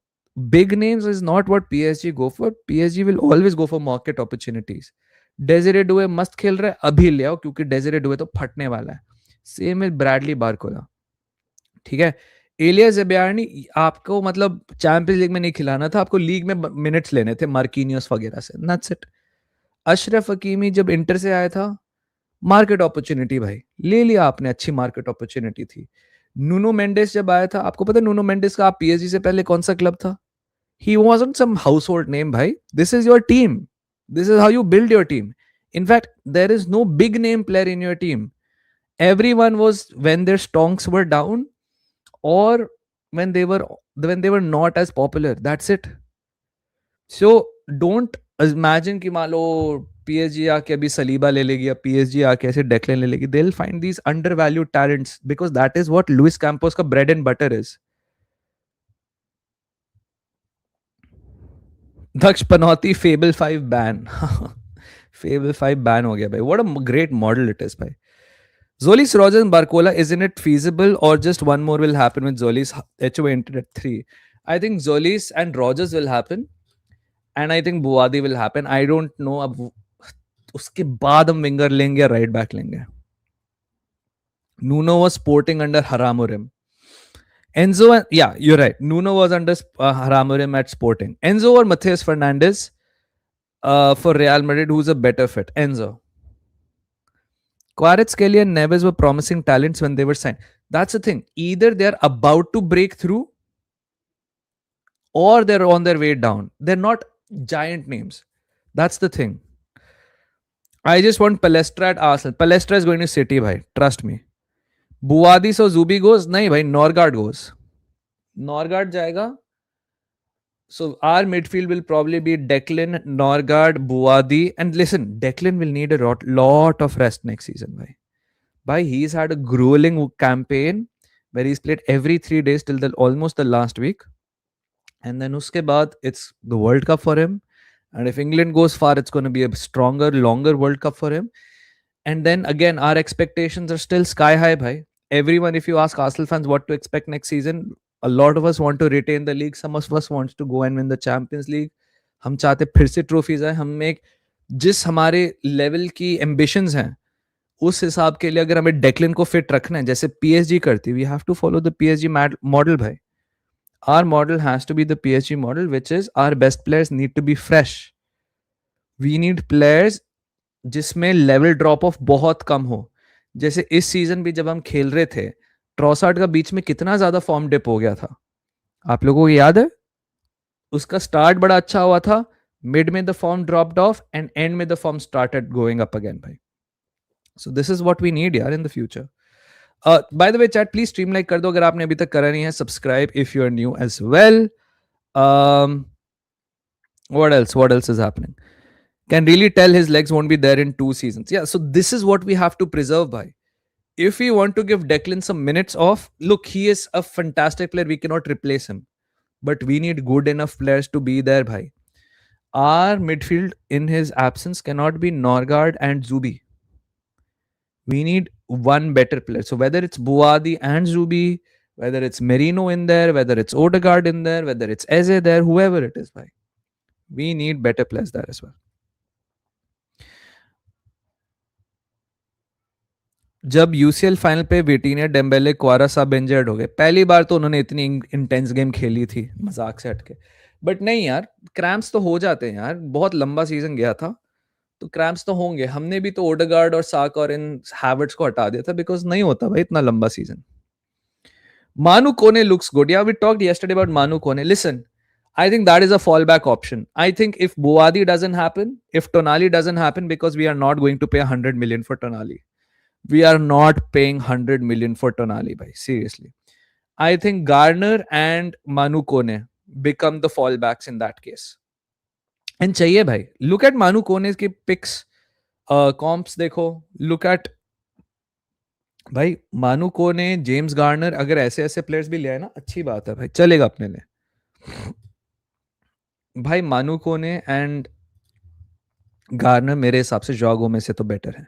big names is not what PSG go for. PSG will always go for market opportunities. Desire Doue मस्त खेल रहा है, अभी ले आओ क्योंकि डेजेरे डुए तो फटने वाला है. Same with Bradley Barcola. ठीक है, एलिया ज़ेबायानी आपको मतलब चैंपियंस लीग में नहीं खिलाना था, आपको लीग में मिनट्स लेने थे मार्किनियोस वगैरह से. That's it. अशरफ हकीमी जब इंटर से आया था, मार्केट अपॉर्चुनिटी भाई ले लिया आपने, अच्छी मार्केट अपॉर्चुनिटी थी. नूनो मेंडेस जब आया था, आपको पता है नूनो मेंडेस का आप पीएसजी से पहले कौन सा क्लब था? He wasn't some household name, bhai. This is your team. This is how you build your team. In fact, there is no big name player in your team. Everyone was when their stonks were down or when they were not as popular. That's it. So don't imagine कि मान लो PSG आके अभी Saliba ले लेगी या PSG आके ऐसे डेक्लेन ले लेगी. They'll find these undervalued talents because that is what Luis Campos का bread and butter is. Daksha Panauti fable 5 ban. Fable 5 ban हो गया भाई. What a great model it is भाई. Tzolis, Rogers and Barcola, isn't it feasible or just one more will happen with Tzolis? HO entered at 3. I think Tzolis and Rogers will happen and I think Buwadi will happen. I don't know अब उसके बाद हम winger लेंगे या right back लेंगे. Nuno was sporting under Haramurim. Enzo, yeah, you're right. Nuno was under Haramurim at Sporting. Enzo or Matheus Fernandes for Real Madrid, who's a better fit? Enzo. Quaritz, Kelly and Neves were promising talents when they were signed. That's the thing. Either they're about to break through or they're on their way down. They're not giant names. That's the thing. I just want Palestra at Arsenal. Palestra is going to City, bhai. Trust me. Buwadi so Zubi goes? नहीं भाई, Norgard goes. Norgard जाएगा. So our midfield will probably be Declan, Norgard, Buwadi. And listen, Declan will need a lot of rest next season. Bhai, he's had a grueling campaign where he's played every 3 days till almost the last week. And then uske baad, it's the World Cup for him. And if England goes far, it's going to be a stronger, longer World Cup for him. And then again, our expectations are still sky high, bhai. everyone, if you ask Arsenal fans what to expect next season, a lot of us want to retain the league. Some of us wants to go and win the Champions League. हम चाहते फिर से trophies है. हम एक जिस हमारे level की एम्बिशंस हैं उस हिसाब के लिए अगर हमें डेक्लिन को फिट रखना है जैसे पीएसजी करती, we have to follow the PSG model भाई. Our model has to be the PSG model, which is our best players need to be fresh. We need players जिसमें लेवल ड्रॉप ऑफ बहुत कम हो. जैसे इस season भी जब हम खेल रहे थे, ट्रॉसार्ड का बीच में कितना ज्यादा फॉर्म डिप हो गया था, आप लोगों को याद है? उसका स्टार्ट बड़ा अच्छा हुआ था, मिड में the form dropped off and end में the form started going up again भाई. So this is what we need यार in the future. By the way chat please stream like कर दो अगर आपने अभी तक करा नहीं है, subscribe if you are new as well. What else is happening? Can really tell his legs won't be there in 2 seasons. Yeah, so this is what we have to preserve by. If we want to give Declan some minutes off, look, he is a fantastic player. We cannot replace him. But we need good enough players to be there, bhai. Our midfield in his absence cannot be Norgard and Zubi. We need one better player. So whether it's Buadi and Zubi, whether it's Merino in there, whether it's Odegaard in there, whether it's Eze there, whoever it is, bhai. We need better players there as well. जब UCL final पे विटीनिया, Dembélé, क्वारा सब injured हो गए, पहली बार तो उन्होंने इतनी intense game खेली थी, मजाक से हटके. बट नहीं यार, क्रैम्प्स तो हो जाते हैं यार. बहुत लंबा सीजन गया था तो क्रैम्प्स तो होंगे. हमने भी तो ओडेगार्ड और साक और इन हैवर्ट्स को हटा दिया था बिकॉज नहीं होता भाई इतना लंबा season. Manu Kone looks good. Yeah, we talked yesterday about Manu Kone. Listen, I think that is a fallback option. I think if Buadi doesn't happen, if Tonali doesn't happen, because we are not going to pay 100 million for Tonali. We are not paying 100 million for Tonali, bhai. Seriously. I think Garner and Manu Kone become the fallbacks in that case. And chahiye bhai. Look at Manu Kone's ki picks, comps dekho. Look at भाई मानू को ने, James Garner, अगर ऐसे ऐसे players भी ले आए ना, अच्छी बात है भाई, चलेगा अपने लिए. भाई मानू को ने एंड गार्नर मेरे हिसाब से जॉगो में से तो बेटर है.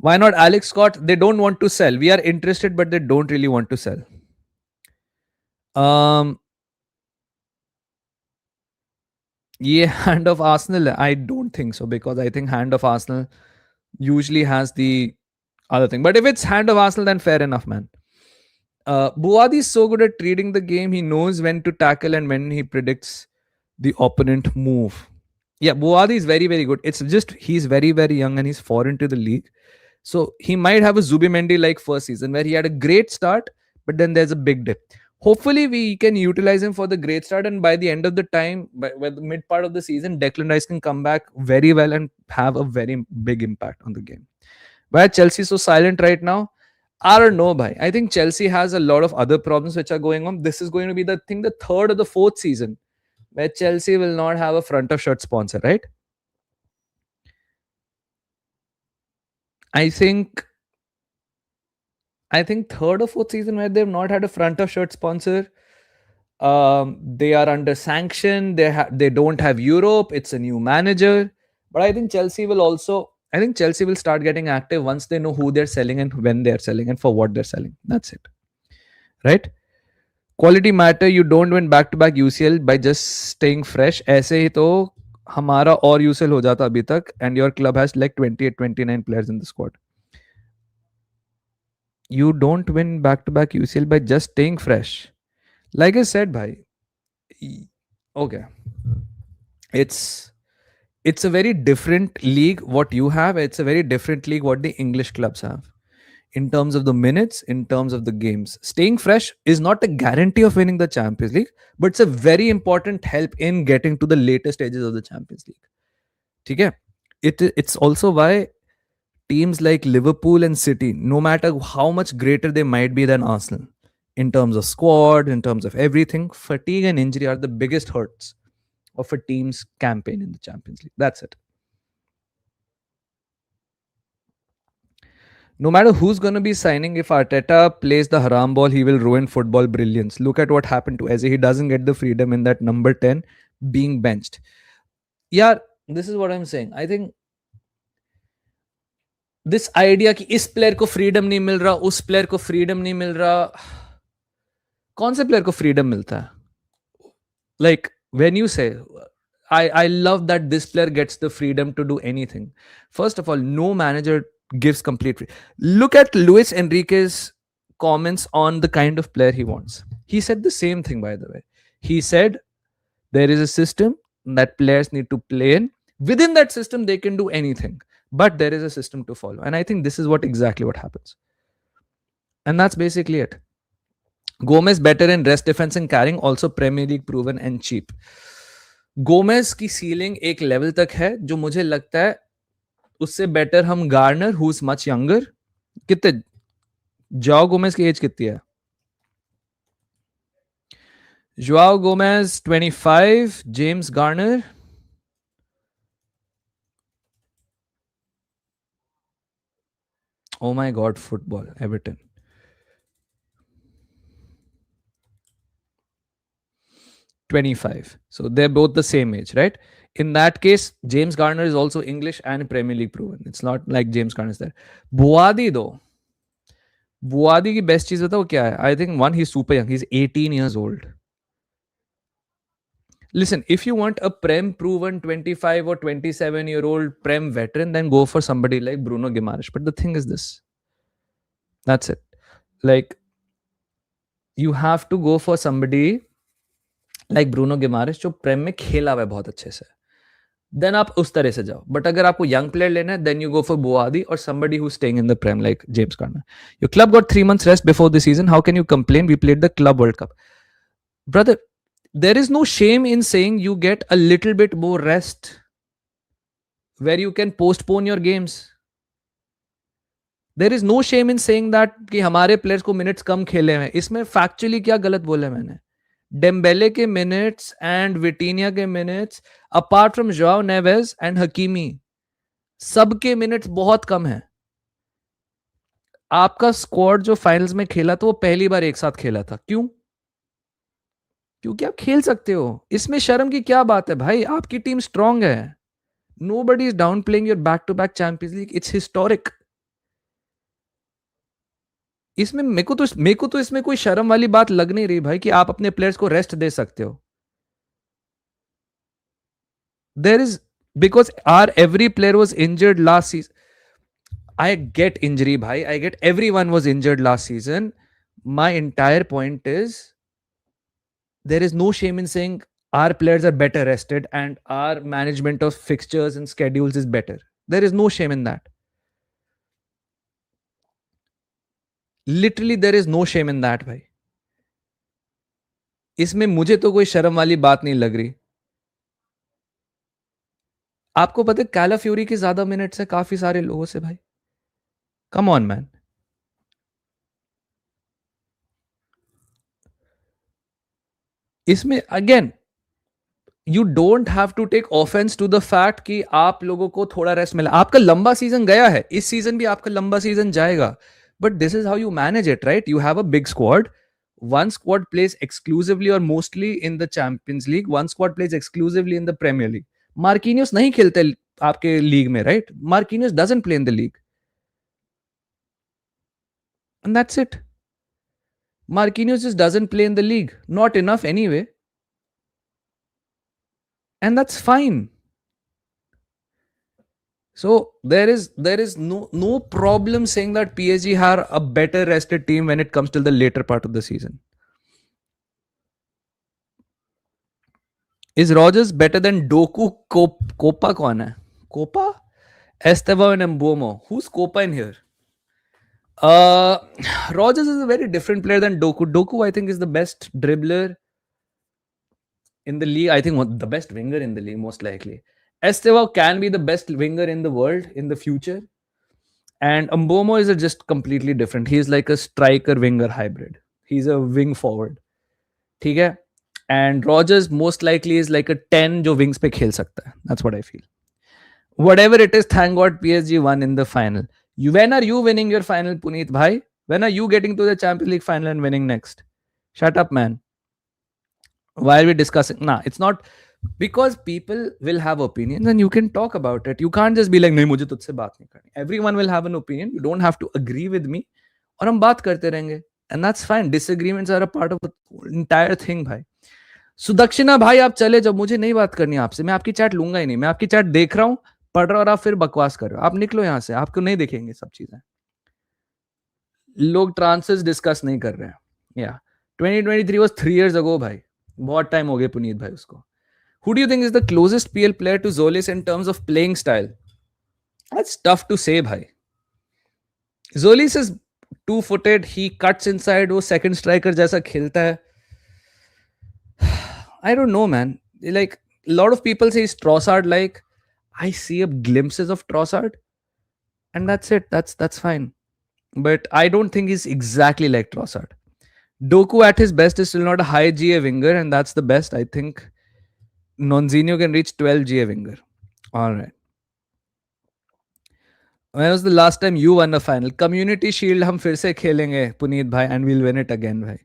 Why not Alex Scott? They don't want to sell. We are interested, but they don't really want to sell. ये hand of Arsenal, I don't think so, because I think hand of Arsenal usually has the other thing. But if it's hand of Arsenal, then fair enough, man. Buadi is so good at reading the game. He knows when to tackle and when he predicts the opponent move. Yeah, Buadi is very, very good. It's just he's very, very young and he's foreign to the league. So he might have a Zubimendi-like first season where he had a great start, but then there's a big dip. Hopefully, we can utilize him for the great start, and by the end of the time, by the mid part of the season, Declan Rice can come back very well and have a very big impact on the game. Why are Chelsea so silent right now? I don't know, bhai. I think Chelsea has a lot of other problems which are going on. This is going to be the third or the fourth season where Chelsea will not have a front of shirt sponsor, right? I think third or fourth season where they've not had a front of shirt sponsor. They are under sanction. They don't have Europe. It's a new manager. But I think Chelsea will start getting active once they know who they're selling and when they're selling and for what they're selling. That's it. Right? Quality matter. You don't win back-to-back UCL by just staying fresh. ऐसे ही तो हमारा और UCL हो जाता अभी तक, and your club has like 28, 29 players in the squad. You don't win back-to-back UCL by just staying fresh. Like I said, bhai. Okay. It's a very different league what you have. It's a very different league what the English clubs have. In terms of the minutes, in terms of the games. Staying fresh is not a guarantee of winning the Champions League, but it's a very important help in getting to the later stages of the Champions League. Okay? It's also why teams like Liverpool and City, no matter how much greater they might be than Arsenal, in terms of squad, in terms of everything, fatigue and injury are the biggest hurts of a team's campaign in the Champions League. That's it. No matter who's going to be signing, if Arteta plays the haram ball, he will ruin football brilliance. Look at what happened to Eze. He doesn't get the freedom in that number 10 being benched. Yeah, this is what I'm saying. I think this idea कि इस player को freedom नहीं मिल रहा, उस player को freedom नहीं मिल रहा, कौन से प्लेयर को फ्रीडम मिलता है? Like when you say, I love that this player gets the freedom to do anything. First of all, no manager gives complete look at Luis Enrique's comments on the kind of player he wants. He said the same thing, by the way. He said there is a system that players need to play in. Within that system, they can do anything, but there is a system to follow. And I think this is what exactly what happens. And that's basically it. Gomez better in rest defense and carrying, also Premier League proven and cheap. Gomez की ceiling एक level तक है जो मुझे लगता है उससे better हम Garner who is much younger. कितने जाओ गोमेज की एज कितनी है? Joao Gomez 25, James Garner oh my god, football, Everton. $25. So they're both the same age, right? In that case, James Garner is also English and Premier League proven. It's not like James Garner is there. Buadi though. Buadi की best चीज बताओ क्या है? I think one, he's super young. He's 18 years old. Listen, if you want a Prem proven 25 or 27-year-old Prem veteran, then go for somebody like Bruno Guimaraes. But the thing is this. That's it. Like, you have to go for somebody like Bruno Guimaraes जो प्रेम में खेला हुआ है बहुत अच्छे से. Then आप उस तरह से जाओ. But अगर आपको young player लेना है, then you go for Boadi or somebody who's staying in the Prem like James Garner. Your club got 3 months rest before the season. How can you complain? We played the Club World Cup. Brother, there is no shame in saying you get a little bit more rest where you can postpone your games. There is no shame in saying that कि हमारे players को minutes कम खेले हैं. इसमें factually क्या गलत बोला मैंने? डेम्बेले के मिनट्स एंड विटीनिया के minutes apart from Joao नेवेज and Hakimi सबके मिनट्स बहुत कम है. आपका स्क्वाड जो फाइनल्स में खेला तो वो पहली बार एक साथ खेला था. क्यों? क्योंकि आप खेल सकते हो. इसमें शर्म की क्या बात है भाई? आपकी टीम स्ट्रांग है. Nobody is down playing your back to back Champions League. It's historic. इसमें मेरे को तो इसमें कोई शर्म वाली बात लग नहीं रही भाई कि आप अपने प्लेयर्स को रेस्ट दे सकते हो. There is, because our every player was injured last season. I get injury, bhai. I get everyone was injured last season. My entire point is there is no shame in saying our players are better rested and our management of fixtures and schedules is better. There is no shame in that. Literally, there is no shame in that, bhai. इसमें मुझे तो कोई शर्म वाली बात नहीं लग रही. आपको पता है कैलाफ्यूरी की ज्यादा मिनट्स है काफी सारे लोगों से भाई. Come on man. इसमें again you don't have to take offense to the fact कि आप लोगों को थोड़ा रेस्ट मिला. आपका लंबा सीजन गया है. इस सीजन भी आपका लंबा सीजन जाएगा. But this is how you manage it, right? You have a big squad. One squad plays exclusively or mostly in the Champions League. One squad plays exclusively in the Premier League. Marquinhos नहीं खेलते आपके league में, right? Marquinhos doesn't play in the league. And that's it. Marquinhos just doesn't play in the league. Not enough anyway. And that's fine. So there is no problem saying that PSG are a better rested team when it comes to the later part of the season. Is Rogers better than Doku? Copa कौन है? Copa? Estevao and Mbomo. Who's Copa in here? Rogers is a very different player than Doku. Doku, I think, is the best dribbler in the league. I think the best winger in the league, most likely. Estevao can be the best winger in the world in the future. And Mbomo is just completely different. He's like a striker-winger hybrid. He's a wing forward. ठीक है? And Rogers most likely is like a 10 जो wings पे खेल सकता है. That's what I feel. Whatever it is, thank God PSG won in the final. When are you winning your final, Puneet bhai? When are you getting to the Champions League final and winning next? Shut up, man. Why are we discussing? Nah, it's not. Because people will have opinions and you can talk about it. You can't just be like, नहीं मुझे तुझसे बात नहीं करनी. Everyone will have an opinion. You don't have to agree with me. और हम बात करते रहेंगे. And that's fine. Disagreements are a part of the entire thing, भाई. सुदक्षिणा भाई आप चले जाओ, मुझे नहीं बात करनी आपसे. मैं आपकी चैट लूंगा ही नहीं. मैं आपकी चैट देख रहा हूं, पढ़ रहा हूं और आप फिर बकवास कर रहे हो. आप निकलो यहां से. आपको नहीं देखेंगे सब चीजें. लोग ट्रांसेस डिस्कस नहीं कर रहे हैं. या 2023 वाज 3 years ago भाई. बहुत टाइम हो गया पुनीत भाई उसको. Who do you think is the closest PL player to Tzolis in terms of playing style? That's tough to say, bhai. Tzolis is two-footed. He cuts inside. वो second striker जैसा खेलता है. I don't know, man. Like a lot of people say he's Trossard. Like I see a glimpses of Trossard, and that's it. That's fine. But I don't think he's exactly like Trossard. Doku at his best is still not a high GA winger, and that's the best. I think Nonzinho can reach 12 GA winger. All right. When was the last time you won a final? Community Shield हम फिर से खेलेंगे पुनीत भाई, and we'll win it again भाई.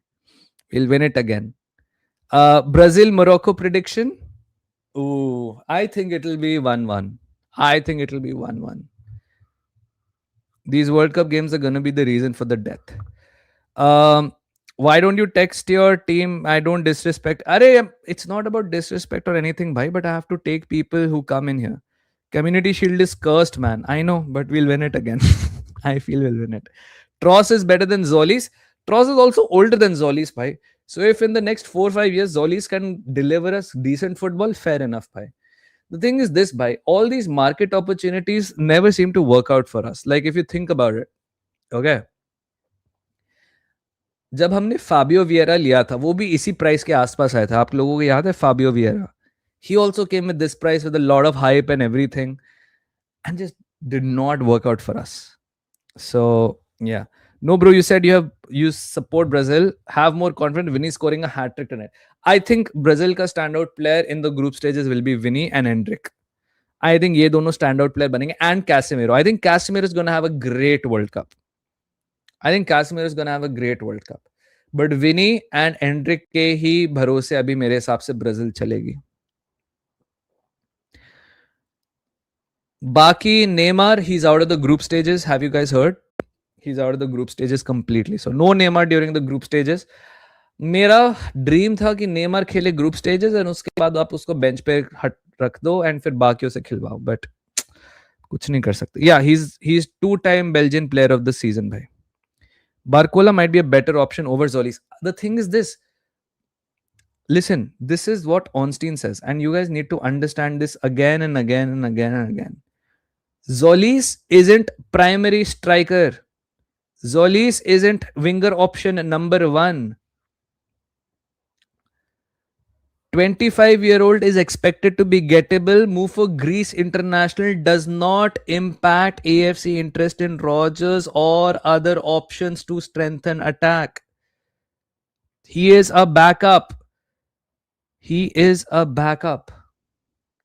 We'll win it again. Brazil Morocco prediction. Ooh, I think it'll be 1-1. I think it'll be 1-1. These World Cup games are gonna be the reason for the death. Why don't you text your team? I don't disrespect. Arey, it's not about disrespect or anything, bhai, but I have to take people who come in here. Community Shield is cursed, man. I know, but we'll win it again. I feel we'll win it. Tross is better than Tzolis. Tross is also older than Tzolis, bhai. So if in the next 4 or 5 years Tzolis can deliver us decent football, fair enough, bhai. The thing is this, bhai. All these market opportunities never seem to work out for us. Like if you think about it, okay. जब हमने Fabio Vieira लिया था वो भी इसी price के आसपास आया था. आप लोगों को याद है Fabio Vieira? He also came with this price with a lot of hype and everything and just did not work out for us. So yeah. No bro, you said you support Brazil. Have more confidence. Vinny scoring a hat trick tonight. I think Brazil का standout player in the group stages will be Vinny and Hendrick. I think ये दोनों standout player बनेंगे and Casemiro. I think Casemiro is going to have a great World Cup. I think Casemiro is going to have a great World Cup. But Vinny and Hendrick के ही भरोसे अभी मेरे हिसाब से Brazil चलेगी. Baki Neymar, he's out of the group stages. Have you guys heard? He's out of the group stages completely. So no Neymar during the group stages. मेरा dream था कि नेमार खेले ग्रुप स्टेजेस और उसके बाद आप उसको बेंच पे रख दो एंड फिर बाकियों से खिलवाओ. बट कुछ नहीं कर सकते. या he is 2-time Belgian player of the season भाई. Barcola might be a better option over Tzolis. The thing is this. Listen, this is what Ornstein says, and you guys need to understand this again and again and again and again. Tzolis isn't primary striker. Tzolis isn't winger option number 1. 25-year-old is expected to be gettable. Move for Greece international does not impact AFC interest in Rodgers or other options to strengthen attack. He is a backup. He is a backup.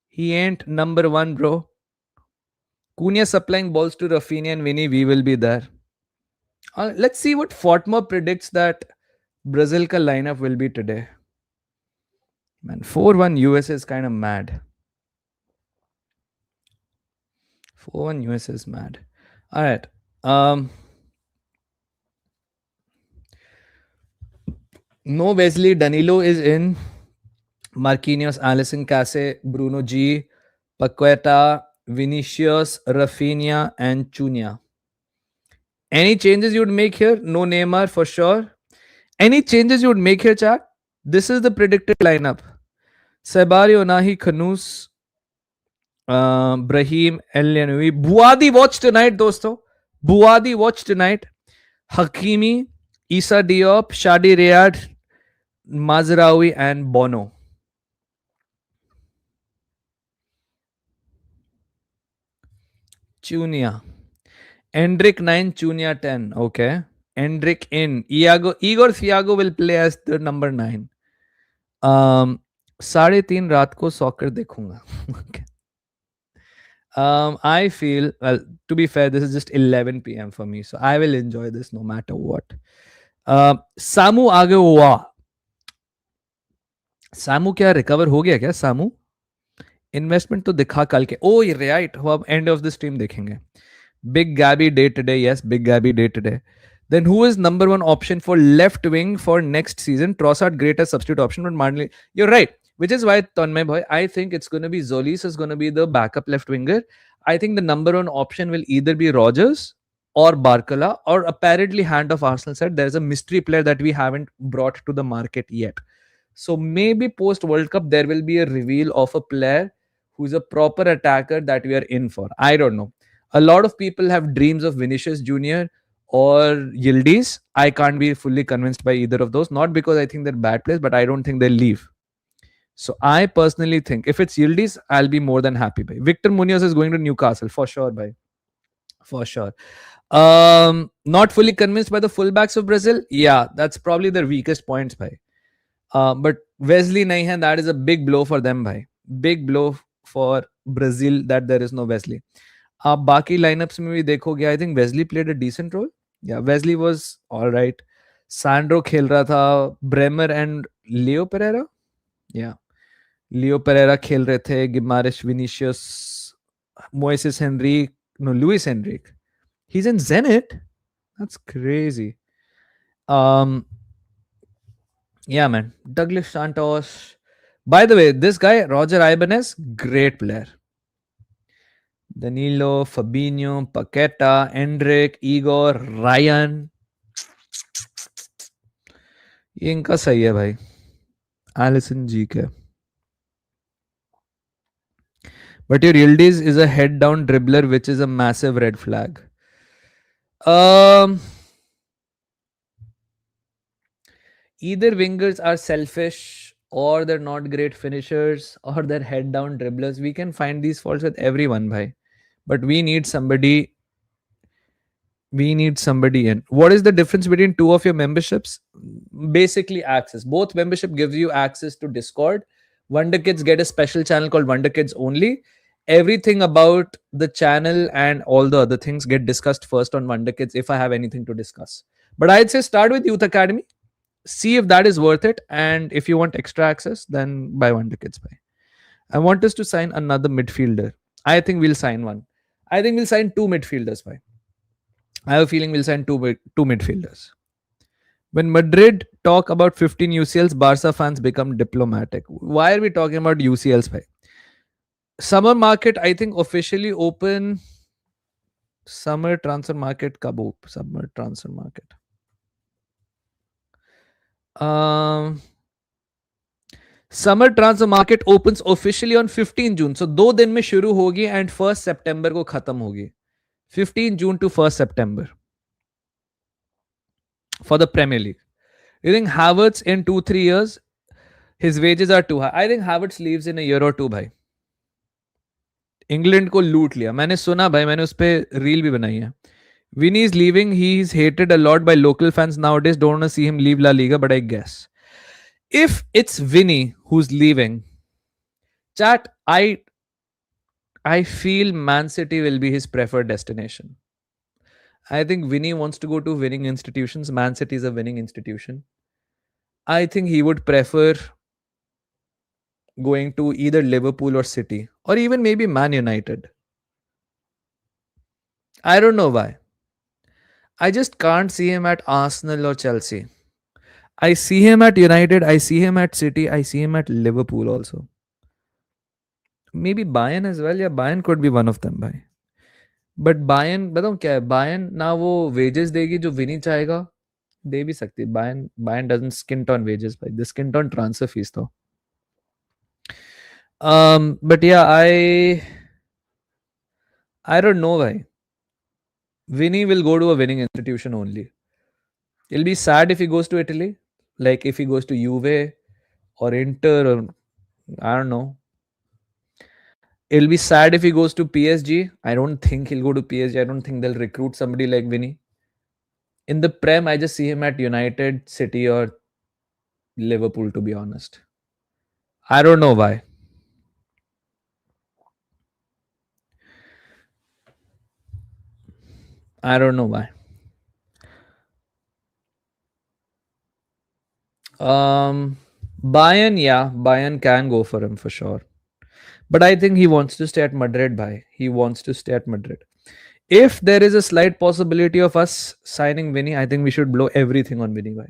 He ain't number 1, bro. Cunha supplying balls to Rafinha and Vinny. We will be there. Let's see what Fortmore predicts that Brazil ka lineup will be today. Man, 4-1 USA is kind of mad. 4-1 USA is mad. All right. No Wesley. Danilo is in. Marquinhos, Alisson, Casse, Bruno G, Paqueta, Vinicius, Rafinha, and Cunha. Any changes you would make here? No Neymar for sure. Any changes you would make here, chat? This is the predicted lineup. Sebario, Nahi, Khanous, Brahim, El-Yanui. Buadi watch tonight, dosto. Buadi watch tonight. Hakimi, Issa Diop, Shadi Riyad, Mazraoui, and Bono. Cunha. Hendrick 9, Cunha 10. Okay. Hendrick in. Igor Thiago will play as the number 9. 3:30 रात को soccer देखूंगा. Okay. I feel, well, to be fair, this is just 11 p.m. for me, so I will enjoy this no matter what. Samu आगे हुआ. Samu क्या recover हो गया क्या? Samu? Investment तो दिखा कल के, ओ ये राइट, वो अब एंड ऑफ द स्ट्रीम देखेंगे. Big Gabby day today. Yes, Big Gabby day today. Then who is number one option for left wing for next season? Trossard great as substitute option, but Martinelli. You're right. Which is why Tonmay boy, I think it's going to be Tzolis is going to be the backup left winger. I think the number one option will either be Rogers or Barcola, or apparently hand of Arsenal said there's a mystery player that we haven't brought to the market yet. So maybe post World Cup there will be a reveal of a player who's a proper attacker that we are in for. I don't know. A lot of people have dreams of Vinicius Jr. or Yildiz. I can't be fully convinced by either of those. Not because I think they're bad players, but I don't think they'll leave. So I personally think if it's Yildiz, I'll be more than happy. By Victor Munoz is going to Newcastle for sure. By for sure. Not fully convinced by the fullbacks of Brazil. Yeah, that's probably their weakest points. By but Wesley nahi hai, that is a big blow for them. By big blow for Brazil that there is no Wesley. आप बाकी line-ups में भी देखोगे, I think Wesley played a decent role. Yeah Wesley was alright. Sandro खेल रहा था, Bremer and लियो पेरेरा, या लियो पेरेरा खेल रहे थे, Guimaraes, Vinicius, Moises Henrique, no Luis Henrique. He is in Zenit. That's crazy. Yeah, man. Douglas Santos. By the way, this guy, Roger Ibanez, great player. Danilo, Fabinho, Paqueta, Endrick, Igor, Ryan. ये इनका सही है भाई. Allison जी के. But your Yildiz is a head down dribbler, which is a massive red flag. Either wingers are selfish, or they're not great finishers, or they're head down dribblers. We can find these faults with everyone, bhai. But we need somebody. We need somebody in. What is the difference between two of your memberships? Basically, access. Both membership gives you access to Discord. Wonder Kids get a special channel called Wonder Kids Only. Everything about the channel and all the other things get discussed first on Wonder Kids if I have anything to discuss. But I'd say start with Youth Academy. See if that is worth it. And if you want extra access, then buy Wonder Kids. Buy. I want us to sign another midfielder. I think we'll sign one. I think we'll sign two midfielders. Buy. I have a feeling we'll sign two midfielders. When Madrid talk about 15 UCLs, Barca fans become diplomatic. Why are we talking about UCLs? Bhai? Summer market, I think officially open. Summer transfer market kab op? Summer transfer market. Summer transfer market opens officially on 15 June. So 2 दिन में शुरू होगी and 1st September को खत्म होगी. 15 June to 1st September for the Premier League. You think Havertz in 2-3 years, his wages are too high? I think Havertz leaves in a year or two. भाई England को लूट लिया. मैंने सुना भाई, मैंने उस पर रील भी बनाई है. Vinny is leaving. He is hated a lot by local fans nowadays. Don't want to see him leave La Liga, but I guess if it's Vinny who's leaving, chat, I feel Man City will be his preferred destination. I think Vinny wants to go to winning institutions. Man City is a winning institution. I think he would prefer going to either Liverpool or City, or even maybe Man United. I don't know why. I just can't see him at Arsenal or Chelsea. I see him at United. I see him at City. I see him at Liverpool also. Maybe Bayern as well. Yeah, Bayern could be one of them. Bhai. But Bayern, बताऊँ क्या है? Bayern ना वो wages देगी जो Vinny चाहेगा, दे भी सकती है. Bayern doesn't skint on wages. Bhai. They skint on transfer fees though. But yeah, I don't know why. Vinny will go to a winning institution only. It'll be sad if he goes to Italy, like if he goes to Juve or Inter, or I don't know. It'll be sad if he goes to PSG. I don't think he'll go to PSG. I don't think they'll recruit somebody like Vinny. In the Prem, I just see him at United, City, or Liverpool, to be honest. I don't know why. I don't know why. Bayern, yeah, Bayern can go for him for sure. But I think he wants to stay at Madrid, bhai. He wants to stay at Madrid. If there is a slight possibility of us signing Vinny, I think we should blow everything on Vinny, bhai.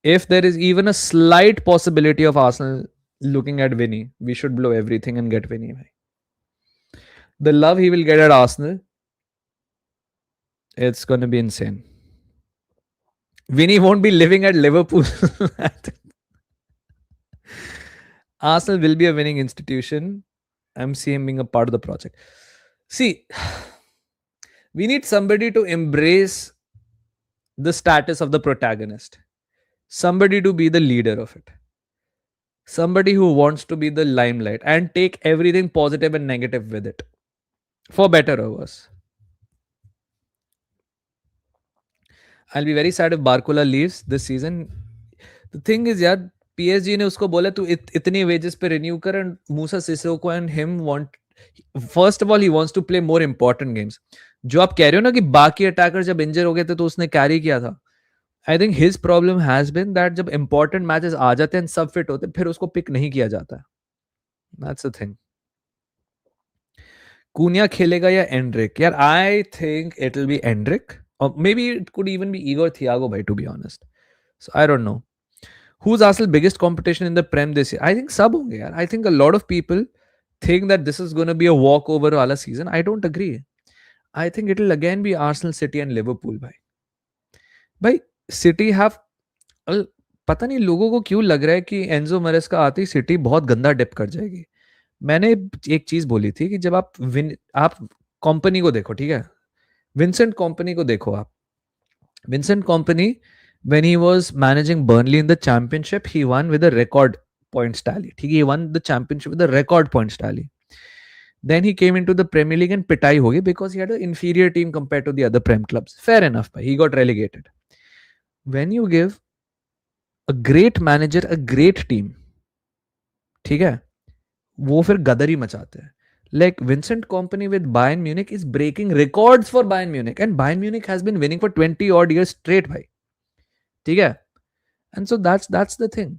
If there is even a slight possibility of Arsenal looking at Vinny, we should blow everything and get Vinny, bhai. The love he will get at Arsenal, it's going to be insane. Vinny won't be living at Liverpool. Arsenal will be a winning institution. I'm seeing being a part of the project. See, we need somebody to embrace the status of the protagonist, somebody to be the leader of it, somebody who wants to be the limelight and take everything positive and negative with it, for better or worse. I'll be very sad if Barcola leaves this season. The thing is, यार, PSG ने उसको बोला तू इतनी wages पे renew कर, and Musa Sissoko and him want, first of all he wants to play more important games. जो आप कह रहे हो ना कि बाकी अटैकर जब इंजर हो गए थे तो उसने कैरी किया था. I think his problem has been that जब important matches आ जाते हैं सब फिट होते फिर उसको पिक नहीं किया जाता. That's the thing. Cunha खेलेगा या Endrick? यार, I think it'll be Endrick. Or maybe it could even be Igor Thiago, by, to be honest. So I don't know. Who's Arsenal's biggest competition in the Prem this year? I think sub honge, yaar. I think a lot of people think that this is going to be a walkover wala season. I don't agree. I think it'll again be Arsenal, City and Liverpool, bhai. Bhai, City have... पता नहीं लोगों को क्यों लग रहा है कि Enzo Marais का आते ही सिटी बहुत गंदा डिप कर जाएगी. मैंने एक चीज बोली थी कि जब आप कंपनी को देखो, ठीक है, विंसेंट कंपनी को देखो आप. Vincent company, when he was managing Burnley in the championship, he won with a record points tally. He won the championship with a record points tally. Then he came into the Premier League and pitai ho gayi because he had an inferior team compared to the other Prem clubs. Fair enough, bhai. He got relegated. When you give a great manager a great team, ठीक है, वो फिर गदरी मचाते हैं. Like Vincent Kompany with Bayern Munich is breaking records for Bayern Munich, and Bayern Munich has been winning for 20 odd years straight, bhai. ठीक है. And so that's the thing.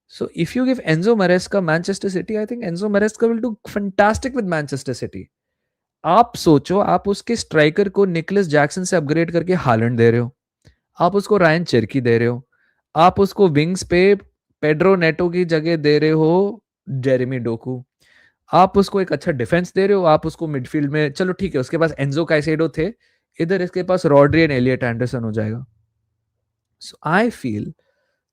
So if you give Enzo Maresca Manchester City, I think Enzo Maresca will do fantastic with Manchester City. आप सोचो, आप उसके striker को Nicholas Jackson से upgrade करके Holland दे रहे हो, आप उसको रायन चेरकी दे रहे हो, आप उसको विंग्स पे पेड्रो नेटो की जगह दे रहे हो जेरेमी डोकू, आप उसको एक अच्छा डिफेंस दे रहे हो, आप उसको मिडफील्ड में, चलो ठीक है, उसके पास एंजो काइसेडो थे, इधर इसके पास रॉड्री एंड एलियट एंडरसन हो जाएगा. So I feel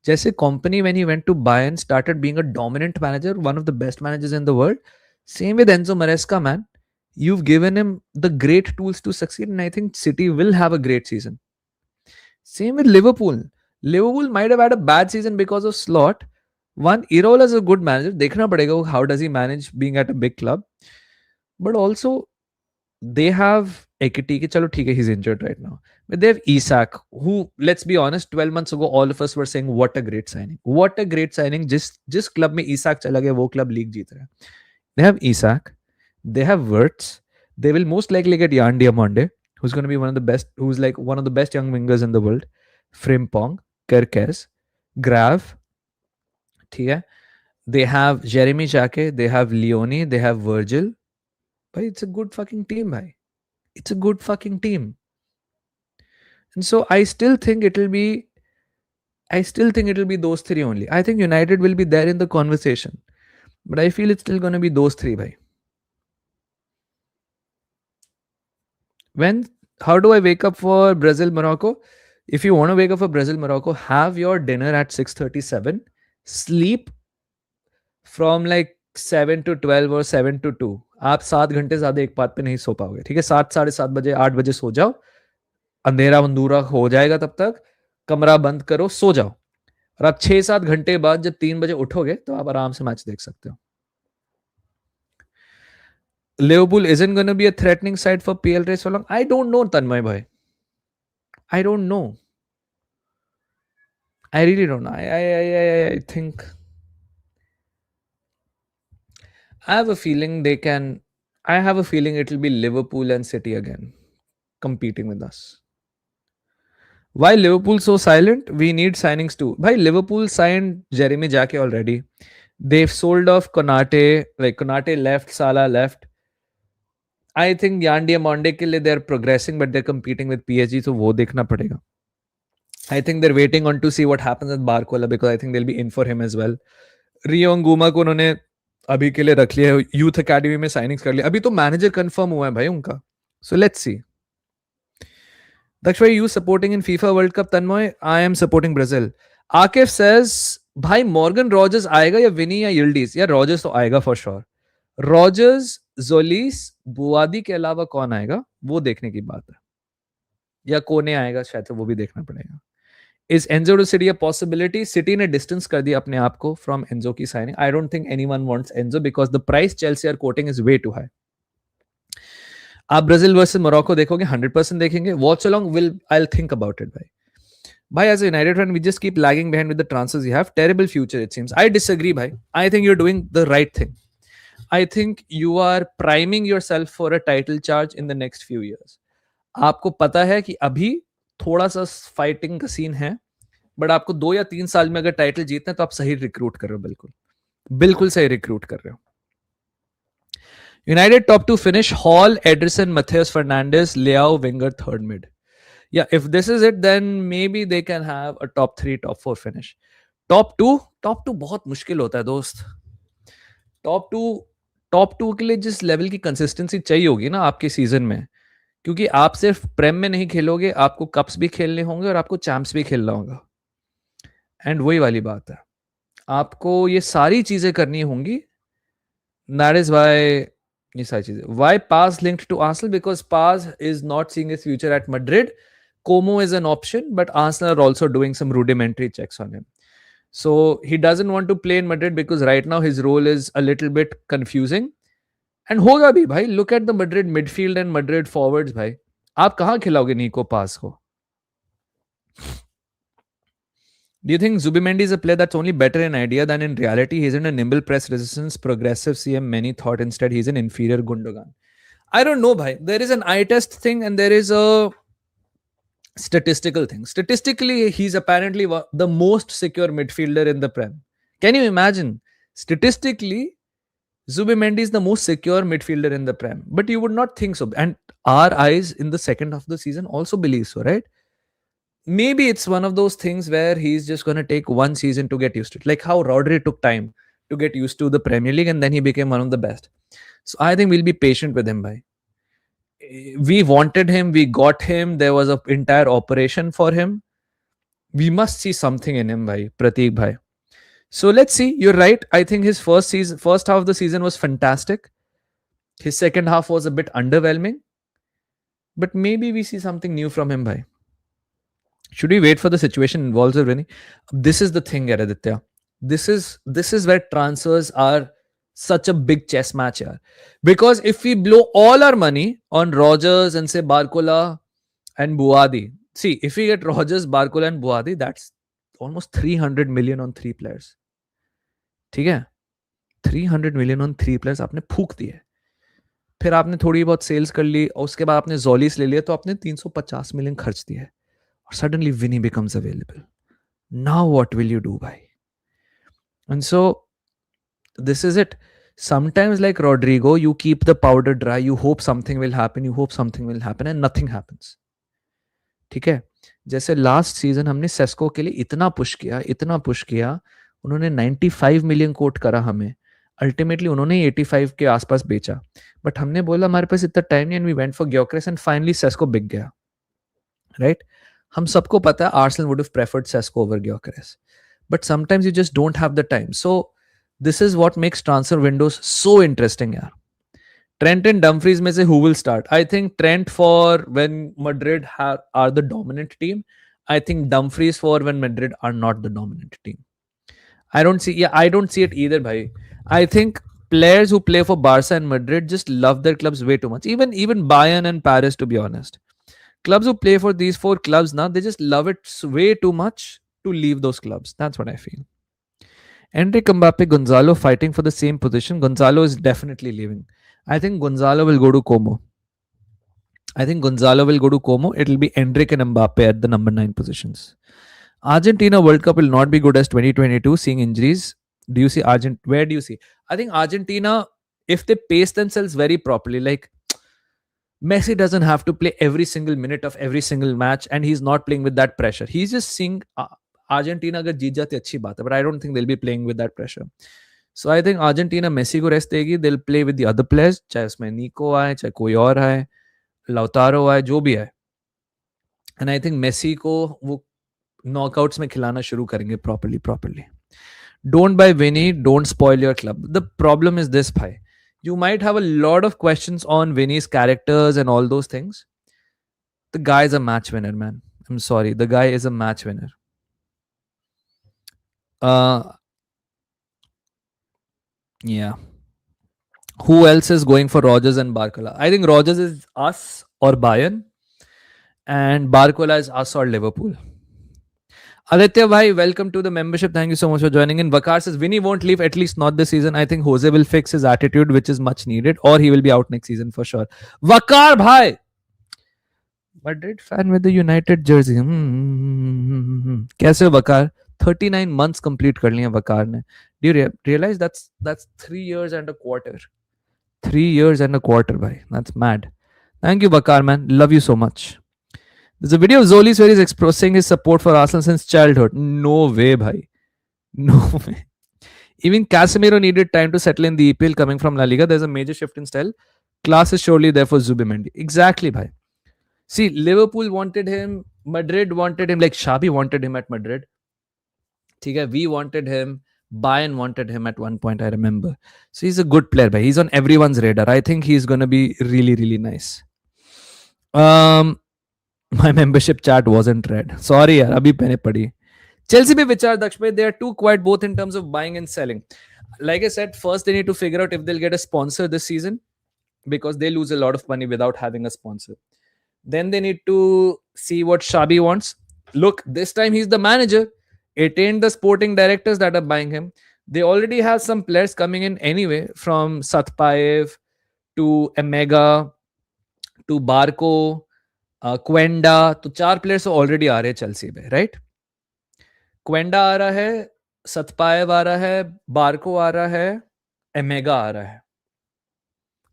जैसे Kompany when he went to Bayern started being a dominant manager, one of the best managers in the world. Same with Enzo Maresca, man. You've given him the great tools to succeed, and I think City will have a great season. Same with Liverpool. Liverpool might have had a bad season because of Slot. One, Iraola is a good manager. देखना पड़ेगा how does he manage being at a big club. But also they have Ekiti, chalo theek hai, he's injured right now. But they have Isak, who, let's be honest, 12 months ago, all of us were saying, what a great signing. What a great signing. Jis club mein Isak chala gaya, wo club league jeet raha hai. They have Isak. They have Wirtz. They will most likely get Yan Diamonde, who's going to be one of the best, who's like one of the best young wingers in the world. Frimpong, Kerkez, Grav. They have Jeremy Jake. They have Leone. They have Virgil. But it's a good fucking team, bhai. It's a good fucking team. And so I still think it'll be those three only. I think United will be there in the conversation. But I feel it's still going to be those three, bhai. How do I wake up for Brazil-Morocco? If you want to wake up for Brazil-Morocco, have your dinner at 6:37. Sleep from like 7 to 12 or 7 to 2. आप 7 घंटे ज्यादा एक बात पे नहीं सो पाओगे, ठीक है. 7 साढ़े 7 बजे 8 बजे सो जाओ, अंधेरा अंधूरा हो जाएगा, तब तक कमरा बंद करो, सो जाओ, और आप 6-7 घंटे बाद जब 3 बजे उठोगे तो आप आराम से मैच देख सकते हो. Liverpool isn't going to be a threatening side for PL race for long. I don't know, Tanmay bhai. I don't know. I really don't know. I think I have a feeling it'll be Liverpool and City again competing with us. Why Liverpool so silent? We need signings too. Bhai, Liverpool signed Jeremy Jake already. They've sold off Konate, like Konate left, Salah left. I think Yandi Monde के लिए they're progressing, but they're competing with PSG, so वो देखना पड़ेगा. I think they're waiting on to see what happens with Barcola because I think they'll be in for him as well. रियोंग गुमा को उन्होंने अभी के लिए रख लिया है, यूथ अकेडमी में साइनिंग्स कर लिया. अभी तो मैनेजर कंफर्म हुआ है भाई उनका. So let's see. Daksh, you supporting in FIFA World Cup? Tanmoy, I am supporting Brazil. Akif says, भाई मॉर्गन रॉजर्स आएगा या विनी या यिल्डीज? यार रॉजर्स तो आएगा फॉर श्योर. रॉजर्स, जोलिस, बुआदी के अलावा कौन आएगा वो देखने की बात है. या कोने आएगा शायद, वो भी देखना पड़ेगा. Is Enzo to City a possibility? City ने distance कर दिया अपने आप को from Enzo की signing. I don't think anyone wants Enzo because the price Chelsea are quoting is way too high. आप ब्राजील वर्सेस मोरक्को देखोगे, 100% देखेंगे. Watch along I'll think about it, bhai. As a United fan, we just keep lagging behind with the transfers you have. Terrible future, it seems. I disagree, bhai. I think you're doing the right thing. I think you are priming yourself for a title charge in the next few years. आपको पता है कि अभी थोड़ा सा fighting का scene है, but आपको 2 या 3 साल में अगर टाइटल जीतना है तो आप सही रिक्रूट कर रहे हो. बिल्कुल बिल्कुल सही रिक्रूट कर रहे हो. United top 2 finish: Hall, Ederson, Matheus Fernandes, Leao, Wenger, third mid. Yeah, if this is it, then maybe they can have a top 3, top 4 finish. Top 2 बहुत मुश्किल होता है दोस्त. टॉप टू के लिए जिस लेवल की कंसिस्टेंसी चाहिए होगी ना आपके सीजन में, क्योंकि आप सिर्फ प्रेम में नहीं खेलोगे, आपको कप्स भी खेलने होंगे और आपको चैंप्स भी खेलना होगा. एंड वही वाली बात है, आपको ये सारी चीजें करनी होंगी. दैट इज वाई ये सारी चीजें. Why Paz linked to Arsenal? Because Paz is not seeing his future at Madrid. Como is an option, but Arsenal are also doing some rudimentary checks on him. So he doesn't want to play in Madrid because right now his role is a little bit confusing. And होगा भी भाई. Look at the Madrid midfield and Madrid forwards भाई. आप कहाँ खिलाओगे निको पास को? Do you think Zubimendi is a player that's only better in idea than in reality? He isn't a nimble press resistance progressive CM. Many thought instead he's an inferior Gundogan. I don't know bhai. There is an eye test thing and there is a statistical thing. Statistically, he's apparently the most secure midfielder in the Prem. Can you imagine? Statistically, Zubimendi is the most secure midfielder in the Prem. But you would not think so. And our eyes in the second half of the season also believe so, right? Maybe it's one of those things where he's just going to take one season to get used to it. Like how Rodri took time to get used to the Premier League and then he became one of the best. So I think we'll be patient with him, bhai. We wanted him, we got him, there was an entire operation for him. We must see something in him, bhai, Prateek bhai. So let's see. You're right. I think his first half of the season was fantastic. His second half was a bit underwhelming. But maybe we see something new from him, bhai. Should we wait for the situation involves or winning? This is the thing, Aditya. This is where transfers are such a big chess match here. Because if we blow all our money on Rodgers and say Barcola and Buadi, see, if we get Rodgers, Barcola and Buadi, that's almost 300 million on 3 players. ठीक है? 300 million on 3 players आपने फूक दिए. फिर आपने थोड़ी बहुत sales कर ली और उसके बाद आपने जोलिस ले लिया तो आपने 350 million खर्च दिए. और suddenly Vinny becomes available. Now what will you do, bhai? And so this is it. Sometimes like Rodrigo, you keep the powder dry, you hope something will happen, and nothing happens. ठीक है? जैसे last season हमने Sesko के लिए इतना push किया, उन्होंने 95 million quote करा हमें, अल्टीमेटली उन्होंने 85 के आसपास बेचा, बट हमने बोला हमारे पास इतना टाइम नहीं, and we went for Gyokeres and finally Sesko बिक गया, राइट? हम सबको पता है Arsenal would have preferred Sesko over Gyokeres, but sometimes you just don't have the time. So this is what makes transfer windows so interesting, yaar. Trent and Dumfries में से who will start? I think Trent for when Madrid are the dominant team. I think Dumfries for when Madrid are not the dominant team. I don't see it either, bhai. I think players who play for Barca and Madrid just love their clubs way too much. Even Bayern and Paris, to be honest. Clubs who play for these 4 clubs now, they just love it way too much to leave those clubs. That's what I feel. Enrique Mbappe, Gonzalo fighting for the same position. Gonzalo is definitely leaving. I think Gonzalo will go to Como. It'll be Enrique and Mbappe at the number 9 positions. Argentina World Cup will not be good as 2022, seeing injuries. Do you see where do you see? I think Argentina, if they pace themselves very properly, like Messi doesn't have to play every single minute of every single match, and he's not playing with that pressure. He's just seeing Argentina अगर जीत जाती अच्छी बात है, but I don't think they'll be playing with that pressure. So I think Argentina Messi को rest देगी, they'll play with the other players, चाहे उसमें निको आए, चाहे कोई और आए, लाउतारो आए, जो भी आए. And I think Messi को वो knockouts में खिलाना शुरू करेंगे properly. Don't buy Vinny, don't spoil your club. The problem is this, bhai. You might have a lot of questions on Vinny's characters and all those things. The guy is a match winner, man. I'm sorry. The guy is a match winner. Yeah. Who else is going for Rogers and Barcola? I think Rogers is us or Bayern, and Barcola is us or Liverpool. Aditya bhai, welcome to the membership. Thank you so much for joining in. Vakar says Vinny won't leave, at least not this season. I think Jose will fix his attitude, which is much needed, or he will be out next season for sure. Vakar bhai, Madrid fan with the United jersey. कैसे हो Vakar? 39 months complete कर लिए Vakar ने. Do you realize that's 3 years and a quarter? 3 years and a quarter, bhai. That's mad. Thank you, Vakar, man. Love you so much. There's a video of Tzolis where he's expressing his support for Arsenal since childhood. No way, bhai. No way. Even Casemiro needed time to settle in the EPL coming from La Liga. There's a major shift in style. Class is surely there for Zubimendi. Exactly, bhai. See, Liverpool wanted him. Madrid wanted him. Like Xabi wanted him at Madrid. We wanted him. Bayern wanted him at one point, I remember. So he's a good player, bhai. He's on everyone's radar. I think he's going to be really, really nice. My membership chat wasn't read. Sorry, yaar. Abhi मैंने पढ़ी. Chelsea पे विचार दक्ष पे, they are too quiet both in terms of buying and selling. Like I said, first they need to figure out if they'll get a sponsor this season, because they lose a lot of money without having a sponsor. Then they need to see what Xabi wants. Look, this time he's the manager. It ain't the sporting directors that are buying him. They already have some players coming in anyway, from Satpaev to Emega to Barco, क्वेंडा. तो 4 players already आ रहे हैं Chelsea पे, right? क्वेंडा आ रहा है, सतपाएव आ रहा है, बार्को आ रहा है, एमेगा आ रहा है.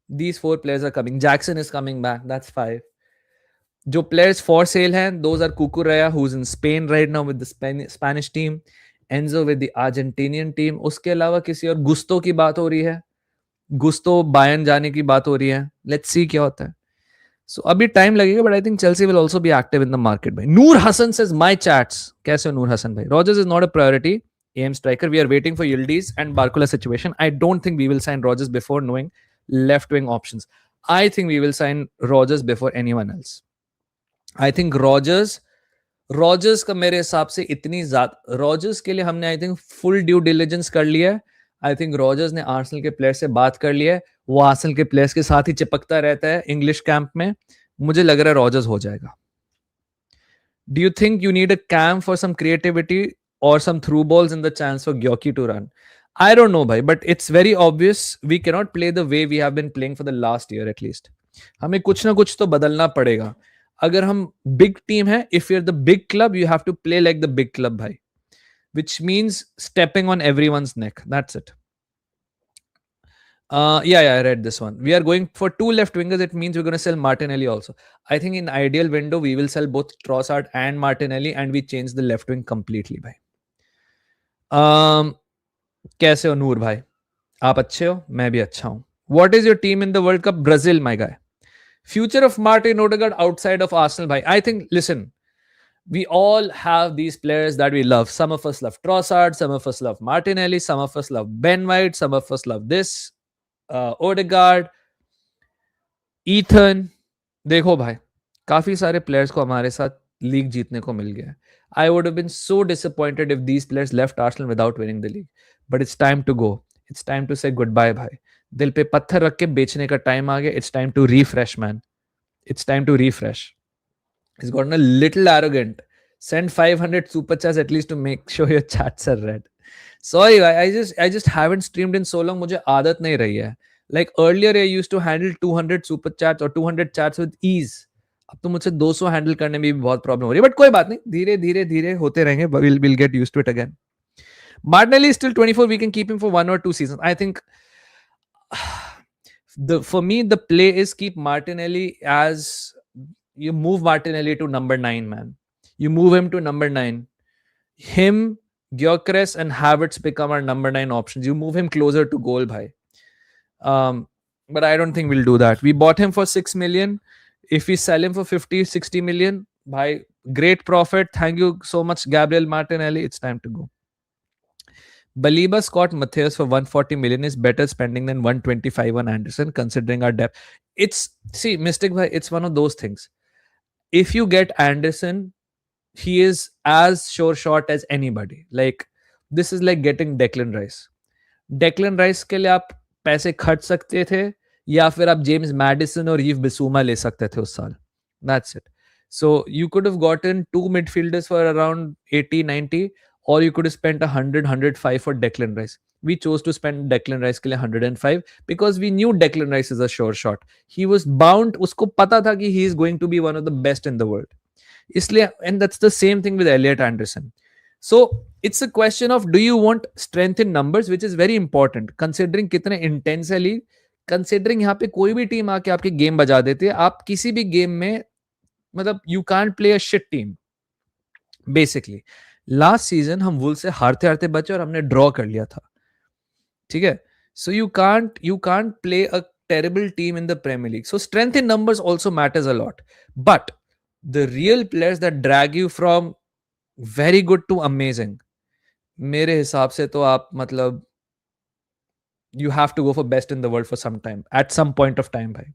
These 4 players are coming. Jackson is coming back. That's 5. जो players for sale हैं, those are Cucurella, who's in Spain right now with the Spanish team. Enzo with the Argentinian team. उसके अलावा किसी और गुस्तो की बात हो रही है. गुस्तो बायर्न जाने की बात हो रही है. Let's see क्या होता है. So abhi time lagega, but I think Chelsea will also be active in the market. Bhai. Noor Hassan says, my chats. Kaise ho Noor Hassan bhai? Rogers is not a priority. AM striker. We are waiting for Yildiz and Barcola situation. I don't think we will sign Rogers before knowing left wing options. I think we will sign Rogers before anyone else. I think Rogers का मेरे हिसाब से इतनी ज्यादा, Rogers के लिए हमने I think full due diligence कर लिया है. I think Rogers ने आर्सेनल के प्लेयर से बात कर लिया है. वो आर्सेनल के प्लेयर्स के साथ ही चिपकता रहता है इंग्लिश कैंप में. मुझे लग रहा है रॉजर्स हो जाएगा. Do you think you need a cam for some creativity or some through balls in the chance for Gyoki to run? I don't know, bhai, but it's very obvious we cannot play the way we have been playing for the last year at least. हमें कुछ ना कुछ तो बदलना पड़ेगा. अगर हम big team है, if you're the big club, you have to play like the big club, bhai. Which means stepping on everyone's neck. That's it. Yeah, I read this one. We are going for 2 left wingers. It means we're going to sell Martinelli also. I think in ideal window, we will sell both Trossard and Martinelli, and we change the left wing completely, bhai. कैसे हो नूर भाई? आप अच्छे हो? मैं भी अच्छा हूं. What is your team in the World Cup? Brazil, my guy. Future of Martin Odegaard outside of Arsenal, bhai. I think, listen, we all have these players that we love. Some of us love Trossard, some of us love Martinelli, some of us love Ben White, some of us love this, Odegaard, Ethan. देखो भाई, काफी सारे players को हमारे साथ league जीतने को मिल गया. I would have been so disappointed if these players left Arsenal without winning the league. But it's time to go. It's time to say goodbye, भाई. दिल पे पत्थर रख के बेचने का टाइम आ गया. It's time to refresh, man. It's time to refresh. He's gotten a little arrogant. Send 500 super chats at least to make sure your chats are read. Sorry, I just haven't streamed in so long. मुझे आदत नहीं रही है. Like earlier, I used to handle 200 super chats or 200 chats with ease. अब तो मुझसे 200 handle करने में भी बहुत प्रॉब्लम हो रही है. बट कोई बात नहीं, धीरे धीरे धीरे होते रहेंगे. We'll get used to it again. Martinelli is still 24. We can keep him for 1 or 2 seasons. I think for me the play is keep Martinelli as you move Martinelli to number 9, man. You move him to number 9. Him, Gyökeres, and Havertz become our number 9 options. You move him closer to goal, bhai. But I don't think we'll do that. We bought him for 6 million. If we sell him for 50, 60 million, bhai, great profit. Thank you so much, Gabriel Martinelli. It's time to go. Baliba, Scott, Matthias for 140 million is better spending than 125 on Anderson, considering our depth. Mystic bhai, it's one of those things. If you get Anderson, he is as sure shot as anybody. Like, this is like getting Declan Rice. Declan Rice के लिए आप पैसे खर्च सकते थे या फिर आप जेम्स मैडिसन और ईव बिसूमा ले सकते थे उस साल. That's it. So you could have gotten 2 midfielders for around 80, 90, or you could have spent 100, 105 for Declan Rice. We chose to spend Declan Rice के लिए 105 because we knew Declan Rice is a sure shot. He was bound, उसको पता था कि he is going to be one of the best in the world. इसलिए, and that's the same thing with Elliot Anderson. So it's a question of, do you want strength in numbers, which is very important considering कितने intense है league, considering यहाँ पे कोई भी team आके आपकी game बजा देती है. आप किसी भी गेम में मतलब you can't play a shit team basically. Last season हम वुल से हारते हारते बचे और हमने ड्रॉ कर लिया था, ठीक है. So you can't play a terrible team in the Premier League. So strength in numbers also matters a lot, but the real players that drag you from very good to amazing, मेरे हिसाब से तो आप मतलब you have to go for best in the world for some time, at some point of time भाई.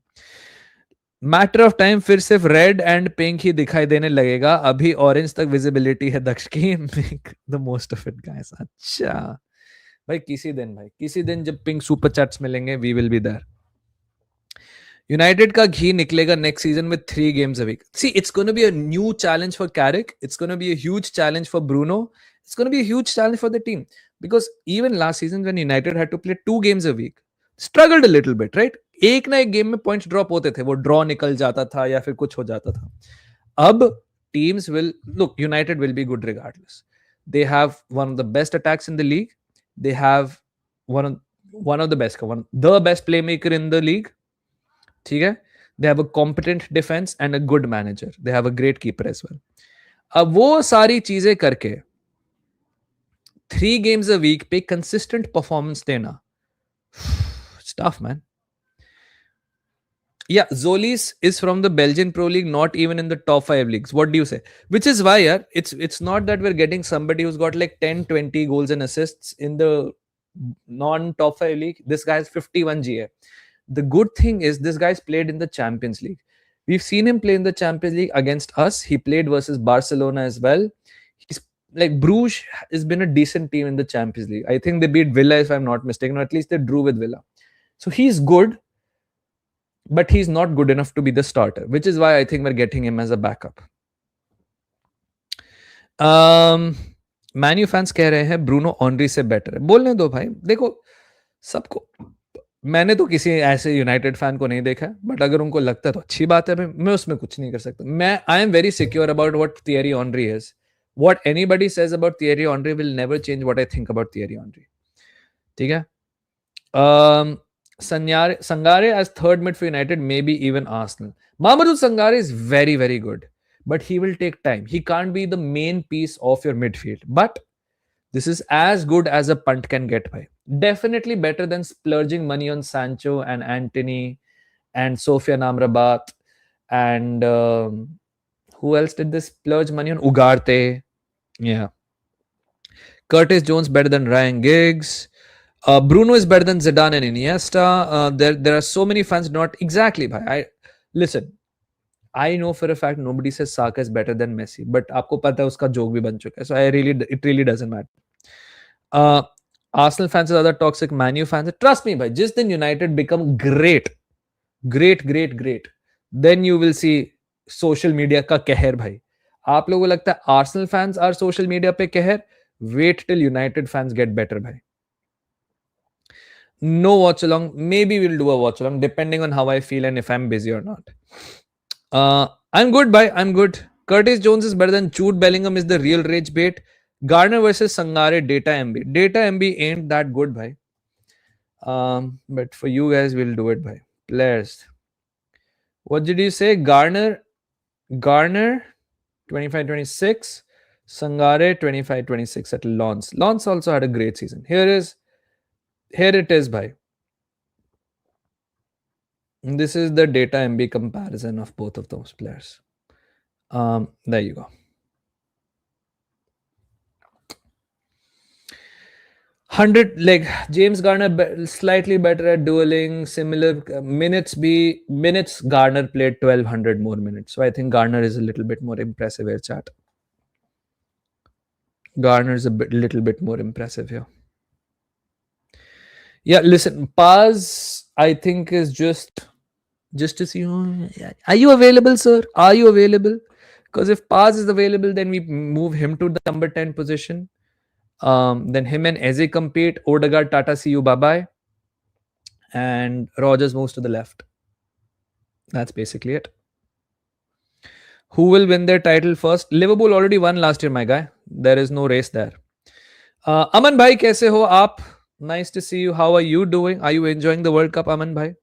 Matter of time फिर सिर्फ red and pink ही दिखाई देने लगेगा. अभी ऑरेंज तक विजिबिलिटी है दक्ष की. Make the most of it guys. अच्छा भाई, किसी दिन जब पिंक सुपर चैट्स मिलेंगे, we will be there. United का घी निकलेगा नेक्स्ट सीजन में 3 games a week. See, it's going to be a new challenge for Carrick. It's going to be a huge challenge for Bruno. It's going to be a huge challenge for the team. Because even last season when United had to play 2 games a week, struggled a little bit, right? एक ना एक game में points drop होते थे, वो draw निकल जाता था या फिर कुछ हो जाता था. अब teams will look, United will be good regardless. They have one of the best attacks in the league. They have one of the best, the best playmaker in the league. ठीक है. They have a competent defense and a good manager. They have a great keeper as well. अब वो सारी चीजें करके 3 games a week पे consistent performance देना, it's tough, man. Yeah, Tzolis is from the Belgian Pro League, not even in the top 5 leagues. What do you say? Which is why, yeah, it's not that we're getting somebody who's got like 10, 20 goals and assists in the non-top 5 league. This guy has 51 GA. The good thing is this guy's played in the Champions League. We've seen him play in the Champions League against us. He played versus Barcelona as well. He's like, Bruges has been a decent team in the Champions League. I think they beat Villa, if I'm not mistaken, or at least they drew with Villa. So he's good, but he's not good enough to be the starter, which is why I think we're getting him as a backup. Menu fans कह रहे हैं Bruno honorary से better है. बोलने दो भाई, देखो सबको. मैंने तो किसी ऐसे यूनाइटेड फैन को नहीं देखा है, बट अगर उनको लगता है तो अच्छी बात है. मैं उसमें कुछ नहीं कर सकता. I am very secure about what Thierry Henry is. What anybody says about Thierry Henry will never change what I think about Thierry Henry. ठीक है. Sangare as third mid for United, maybe even Arsenal. Mamadou Sangare is very, very good, but he will take time. He can't be the main piece of your midfield, but this is as good as a punt can get by. Definitely better than splurging money on Sancho and Antony and Sofiane Amrabat and who else did this splurge money on? Ugarte. Yeah. Curtis Jones better than Ryan Giggs. Bruno is better than Zidane and Iniesta. There are so many fans not exactly. Bhai, listen. I know for a fact nobody says Saka is better than Messi, but आपको पता है उसका joke भी बन चुका है. So it really doesn't matter. Arsenal fans are other toxic. Man U fans, trust me, bhai. Just then United become great, then you will see social media का कहर भाई. आप लोगों को लगता है Arsenal fans are social media पे कहर? Wait till United fans get better, bhai. No watch along. Maybe we'll do a watch along depending on how I feel and if I'm busy or not. I'm good, bye. I'm good. Curtis Jones is better than Jude Bellingham is the real rage bait. Garner versus Sangare, Data MB. Data MB ain't that good, bhai. But for you guys, we'll do it, bhai. Players. What did you say? Garner 25-26. Sangare 25-26 at Lance. Lance also had a great season. Here it is, bhai. This is the Data MB comparison of both of those players. There you go. 100, like James Garner slightly better at dueling, similar minutes. Garner played 1200 more minutes, so I think Garner is a little bit more impressive here, chat. Garner is little bit more impressive here. Yeah, listen, Paz I think is just to see. Are you available, sir? Are you available? Because if Paz is available, then we move him to the number 10 position. Then him and Eze compete. Odegaard, Tata, see you, bye-bye. And Rogers moves to the left. That's basically it. Who will win their title first? Liverpool already won last year, my guy. There is no race there. Aman bhai, kaise ho aap? Nice to see you. How are you doing? Are you enjoying the World Cup, Aman bhai?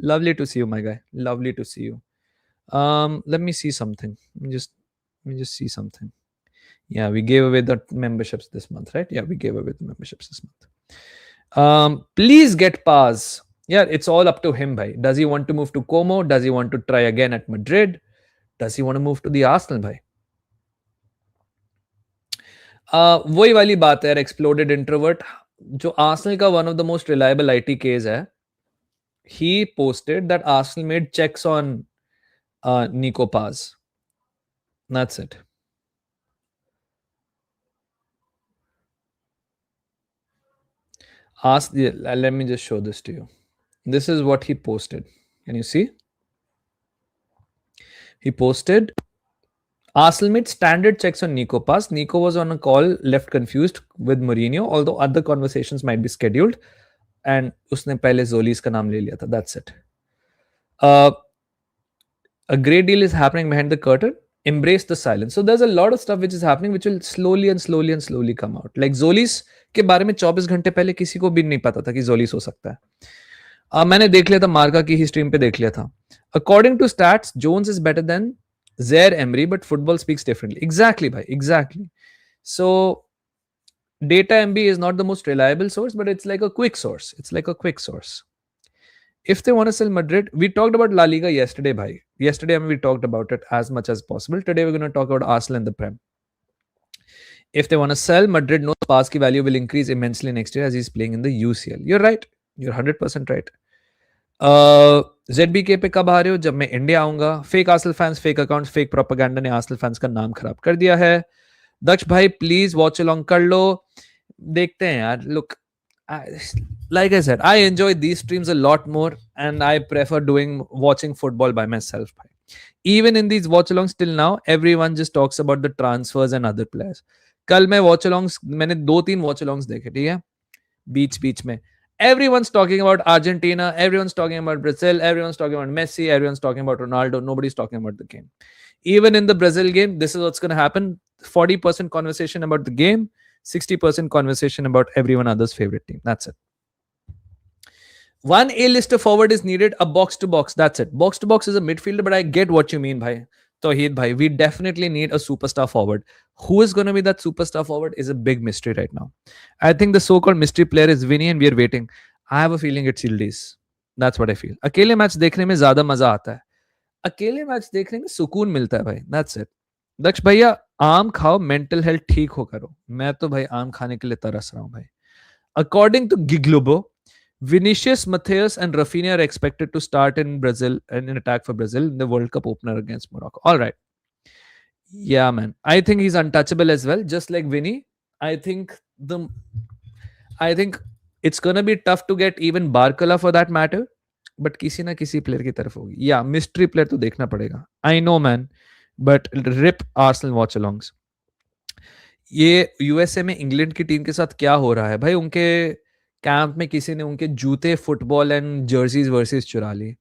Lovely to see you, my guy. Lovely to see you. Let me see something. Let me just see something. Yeah, we gave away the memberships this month, right? Yeah, we gave away the memberships this month. Please get Paz. Yeah, it's all up to him, bhai. Does he want to move to Como? Does he want to try again at Madrid? Does he want to move to the Arsenal, bhai? वही वाली बात है, exploded introvert. जो Arsenal का one of the most reliable IT case है, he posted that Arsenal made checks on Nico Paz. That's it. Let me just show this to you. This is what he posted. Can you see? He posted, Arsenal made standard checks on Nico Paz. Nico was on a call, left confused with Mourinho, although other conversations might be scheduled. And उसने पहले Tzolis का नाम ले लिया था. That's it. A great deal is happening behind the curtain. Embrace the silence. So there's a lot of stuff which is happening which will slowly come out. Like Tzolis के बारे में 24 घंटे पहले किसी को भी नहीं पता था कि Tzolis हो सकता है. मैंने देख लिया था, मार्का की ही स्ट्रीम पे देख लिया था. According to stats, Jones is better than Zaire Emery, but football speaks differently. Exactly, bhai. Exactly. So Data MB is not the most reliable source, but it's like a quick source. If they want to sell Madrid, we talked about La Liga yesterday, bhai. Yesterday, we talked about it as much as possible. Today, we're going to talk about Arsenal and the Prem. If they want to sell Madrid, no, Paz ki value will increase immensely next year as he's playing in the UCL. You're right. You're 100% right. ZBK पे कब आ रहे हो? जब मैं India आऊंगा. Fake Arsenal fans, fake accounts, fake propaganda ने Arsenal fans का नाम खराब कर दिया है. दक्ष भाई प्लीज वॉच अलोंग कर लो. देखते हैं यार. Look, like I said, I enjoy these streams a lot more and I prefer watching football by myself. Even in these watch alongs till now, everyone just talks about the transfers and other players. कल मैं watch alongs, मैंने 2-3 watch alongs देखे, ठीक है, बीच में. Everyone's talking about Argentina, everyone's talking about Brazil, everyone's talking about Messi, everyone's talking about Ronaldo, nobody's talking about the game. Even in the Brazil game, this is what's going to happen. 40% conversation about the game, 60% conversation about everyone other's favorite team. That's it. One A-lister forward is needed, a box-to-box. That's it. Box-to-box is a midfielder, but I get what you mean, bhai. Tawheed bhai, we definitely need a superstar forward. Who is going to be that superstar forward is a big mystery right now. I think the so-called mystery player is Vinny and we are waiting. I have a feeling it's Yildiz. That's what I feel. अकेले match देखने में ज्यादा मजा आता है. अकेले match देखने में सुकून मिलता है भाई. That's it. दक्ष भैया आम खाओ, मेंटल हेल्थ ठीक हो करो. मैं तो भाई आम खाने के लिए तरस रहा हूं भाई. According to Giglobo, Vinicius, Matheus and Rafinha are expected to start in Brazil and in attack for Brazil in the World Cup opener against Morocco. All right. Yeah, man. I think he's untouchable as well, just like Vinny. I think it's going to be tough to get even Barcola for that matter. But किसी ना किसी player की तरफ होगी. Yeah, mystery player तो देखना पड़ेगा. I know, man. But rip Arsenal watch alongs. ये USA में इंग्लैंड की टीम के साथ क्या हो रहा है भाई? उनके कैंप में किसी ने उनके जूते, फुटबॉल एंड जर्सीज वर्सेस चुरा ली.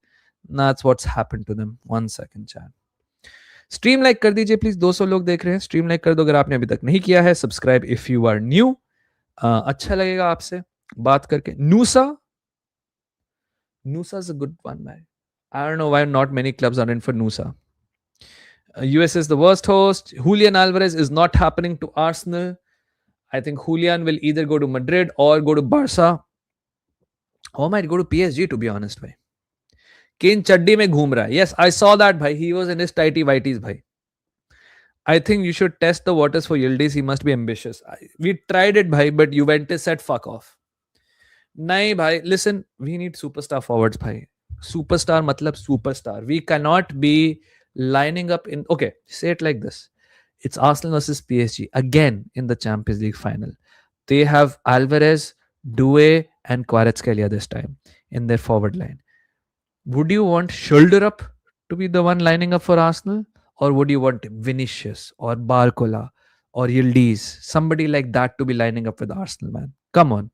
That's what's happened to them. 1 second, chat. Stream like कर दीजिए प्लीज, 200 लोग देख रहे हैं, स्ट्रीम लाइक कर दो अगर आपने अभी तक नहीं किया है, subscribe if you are new. अच्छा लगेगा आपसे बात करके। नूसा, Nusa is a good one, man. I don't know why not many clubs are in for Nusa. US is the worst host. Julian Alvarez is not happening to Arsenal. I think Julian will either go to Madrid or go to Barca, or might go to PSG, to be honest, bhai. Kane चड्डी में घूम रहा है. Yes, I saw that, bhai. He was in his tighty whities, bhai. I think you should test the waters for Yildiz. He must be ambitious. We tried it, bhai, but Juventus said fuck off. नहीं भाई, listen, we need superstar forwards भाई. Superstar मतलब superstar. We cannot be lining up in, okay, say it like this. It's Arsenal versus PSG again in the Champions League final. They have Alvarez, Doué and Kvaratskhelia this time in their forward line. Would you want shoulder up to be the one lining up for Arsenal, or would you want Vinicius or Barcola or Yildiz, somebody like that to be lining up with Arsenal, man? Come on.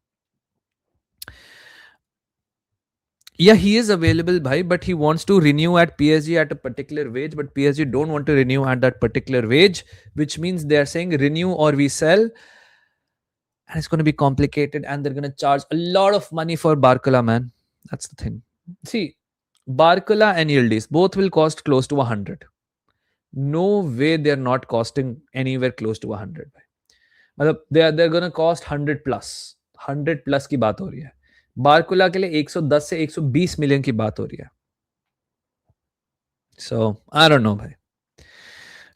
Yeah, he is available, bhai, but he wants to renew at PSG at a particular wage, but PSG don't want to renew at that particular wage, which means they're saying renew or we sell, and it's going to be complicated, and they're going to charge a lot of money for Barcola, man. That's the thing. See, Barcola and Yildiz both will cost close to 100. No way they're not costing anywhere close to 100. They're going to cost 100 plus. 100 plus की बात हो रही है. बारकुला के लिए 110 से 120 million की बात हो रही है. So, I don't know, bhai.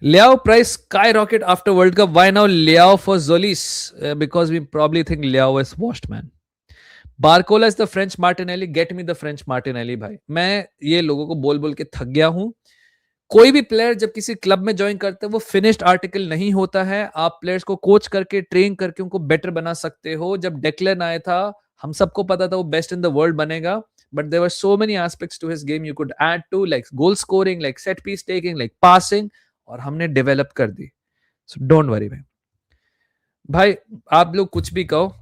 Liao price skyrocket after World Cup. Why now Liao for Tzolis? Because we probably think Liao is washed, man. Barcola is the French Martinelli. Get me the French Martinelli, भाई. मैं ये लोगों को बोल बोल के थक गया हूं. कोई भी प्लेयर जब किसी क्लब में ज्वाइन करते हैं वो फिनिश्ड आर्टिकल नहीं होता है. आप प्लेयर्स को कोच करके ट्रेन करके उनको बेटर बना सकते हो. जब डेक्लेन आया था हम सबको पता था वो बेस्ट इन द वर्ल्ड बनेगा, but there were so many aspects to his game you could add to, like goal scoring, like set piece taking, like passing, और हमने डेवलप कर दी. सो डोंट वरी भाई. भाई आप लोग कुछ भी कहो,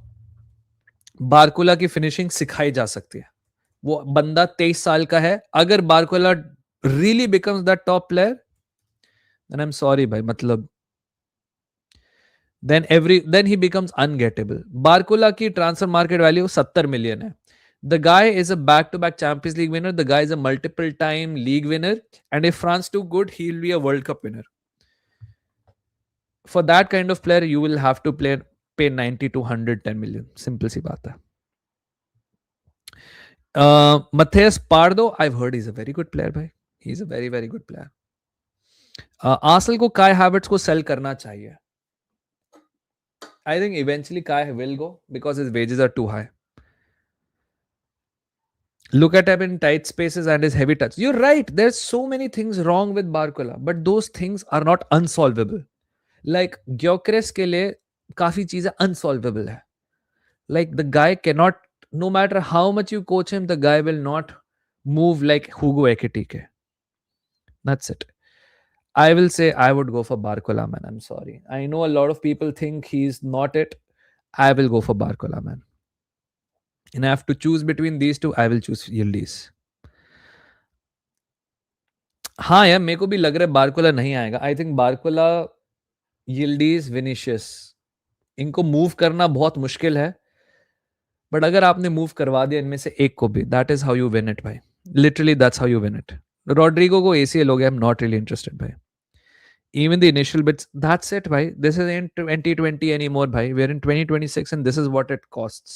बारकुला की फिनिशिंग सिखाई जा सकती है. वो बंदा 23 साल का है. अगर बारकुला really becomes that top player, then I'm sorry bhai, matlab then he becomes ungettable. Barcola ki transfer market value 70 million hai. The guy is a back-to-back Champions League winner. The guy is a multiple-time league winner, and if France do good, he'll be a World Cup winner. For that kind of player, you will have to pay 90 to 110 million. Simple si baat hai. Matthias Pardo, I've heard he's a very good player, bhai. He's a very, very good player. Arsenal को Kai Havertz को sell करना चाहिए. I think eventually Kai will go because his wages are too high. Look at him in tight spaces and his heavy touch. You're right. There's so many things wrong with Barcola, but those things are not unsolvable. Like Gyökeres के लिए काफी चीजें unsolvable है. Like the guy cannot, no matter how much you coach him, the guy will not move like Hugo Ekitike. That's it. I will say I would go for Barcola, man. I'm sorry. I know a lot of people think he's not it. I will go for Barcola, man. And I have to choose between these two. I will choose Yildiz. हाँ यार, मेरे को भी लग रहा है Barcola नहीं आएगा. आई थिंक बारकोला, यिल्डीज, विनीशियस, इनको मूव करना बहुत मुश्किल है. बट अगर आपने मूव करवा दिया इनमें से एक को भी, that is how you win it भाई. Literally that's how you win it. Rodrygo को ACL हो गया. I am not really interested भाई. Even the initial bits, that's it bhai. This is in 2020 anymore bhai. We're in 2026 and this is what it costs.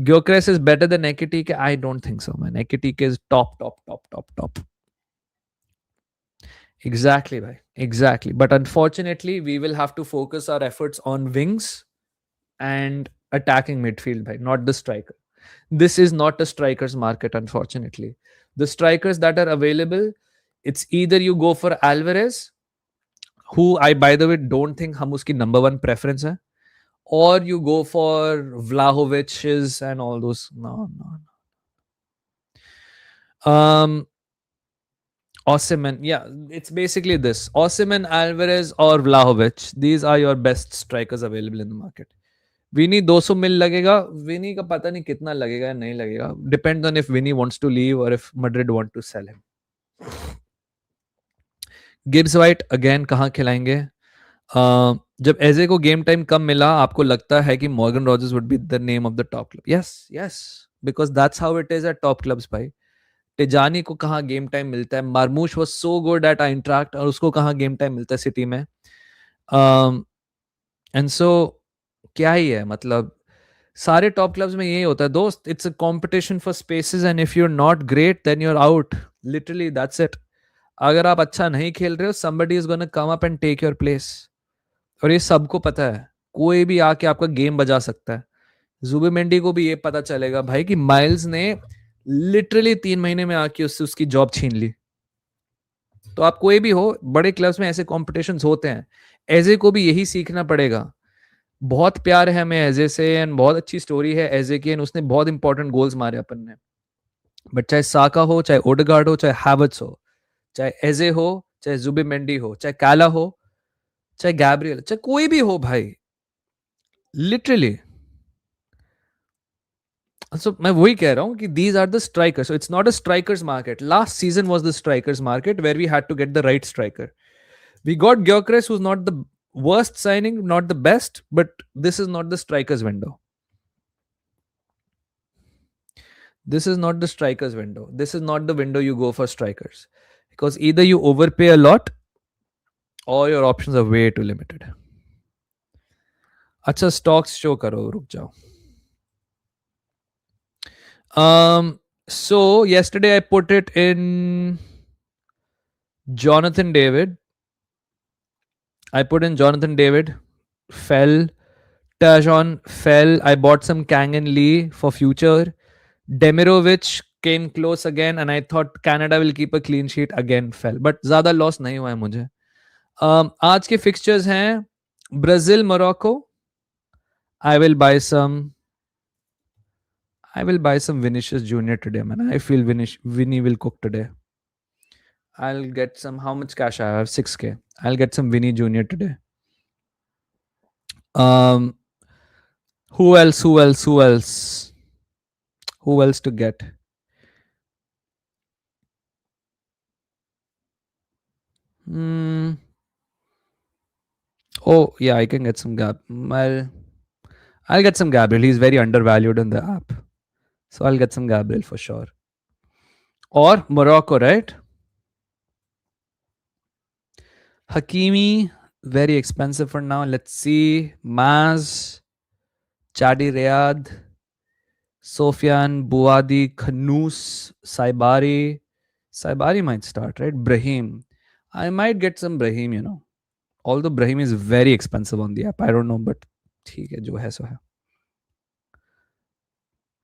Gyökeres is better than Ekitike? I don't think so, man. Ekitike is top. Exactly bhai. Exactly. But unfortunately, we will have to focus our efforts on wings and attacking midfield bhai, not the striker. This is not a strikers market, unfortunately. The strikers that are available, it's either you go for Alvarez, who I, by the way, don't think hum uski number one preference hai, or you go for Vlahovic's and all those. No. Osimhen, yeah, it's basically this. Osimhen, Alvarez or Vlahovic. These are your best strikers available in the market. Vinny 200 mil लगेगा. Vinny का पता नहीं कितना लगेगा या नहीं लगेगा. Depends on if Vinny wants to leave or if Madrid want to sell him. Gibbs white again कहाँ खिलाएंगे? जब एजे को गेम टाइम कम मिला, आपको लगता है कि Morgan Rogers would be the name of the top club? Yes, yes, because that's how it is at top clubs भाई. टिजानी को कहाँ गेम टाइम मिलता है? Marmoush was so good at Eintracht, और उसको कहाँ गेम टाइम मिलता है सिटी में? एंड सो क्या ही है मतलब, सारे टॉप क्लब्स में यही होता है दोस्त. It's a competition for spaces, and if you are not great then you are out. Literally that's it. अगर आप अच्छा नहीं खेल रहे हो, somebody is gonna come up and take your place. और ये सबको पता है. कोई भी आके आपका गेम बजा सकता है. जुबिमेंडी को भी ये पता चलेगा भाई कि माइल्स ने लिटरली 3 महीने में आके उससे उसकी जॉब छीन ली. तो आप कोई भी हो, बड़े क्लब्स में ऐसे कॉम्पिटिशन होते हैं. एजे को भी यही सीखना पड़ेगा. बहुत प्यार है हमें एजे से, एंड बहुत अच्छी स्टोरी है एजे की, एंड उसने बहुत इंपॉर्टेंट गोल्स मारे अपन ने. बट चाहे साका हो, चाहे ओडेगार्ड हो, चाहे हैवर्ट्स हो, चाहे एजे हो, चाहे जुबिमेंडी हो, चाहे काला हो, चाहे गैब्रियल, चाहे कोई भी हो भाई, लिटरली. सो मैं वही कह रहा हूं कि these are the strikers. So it's not a strikers market. Last season was the strikers market where we had to get the right striker. We got Gyokeres, who is not the worst signing, not the best, but this is not the strikers window. This is not the strikers window. This is not the window you go for strikers, because either you overpay a lot or your options are way too limited. अच्छा, stocks show करो, रुक जाओ. So yesterday I put it in Jonathan David. I put in Jonathan David, fell. Tajon fell. I bought some Kang and Lee for future. Demirovic came close again, and I thought Canada will keep a clean sheet, again fell. But ज़्यादा loss नहीं हुआ है मुझे. आज के fixtures हैं Brazil, Morocco. I will buy some Vinicius Junior today, man. I feel Vinny will cook today. I'll get some. How much cash I have? 6K. I'll get some Vinny Junior today. Who else? Who else? Who else? Who else to get? Oh yeah, I can get some I'll get some Gabriel. He's very undervalued in the app, so I'll get some Gabriel for sure. Or Morocco, right? Hakimi, very expensive for now. Let's see. Maz, Chadi Riyad, Sofian, Buadi, Khanous, Saibari. Saibari might start, right? Brahim. I might get some Brahim, you know. Although Brahim is very expensive on the app. I don't know, but ठीक है, जो है सो है.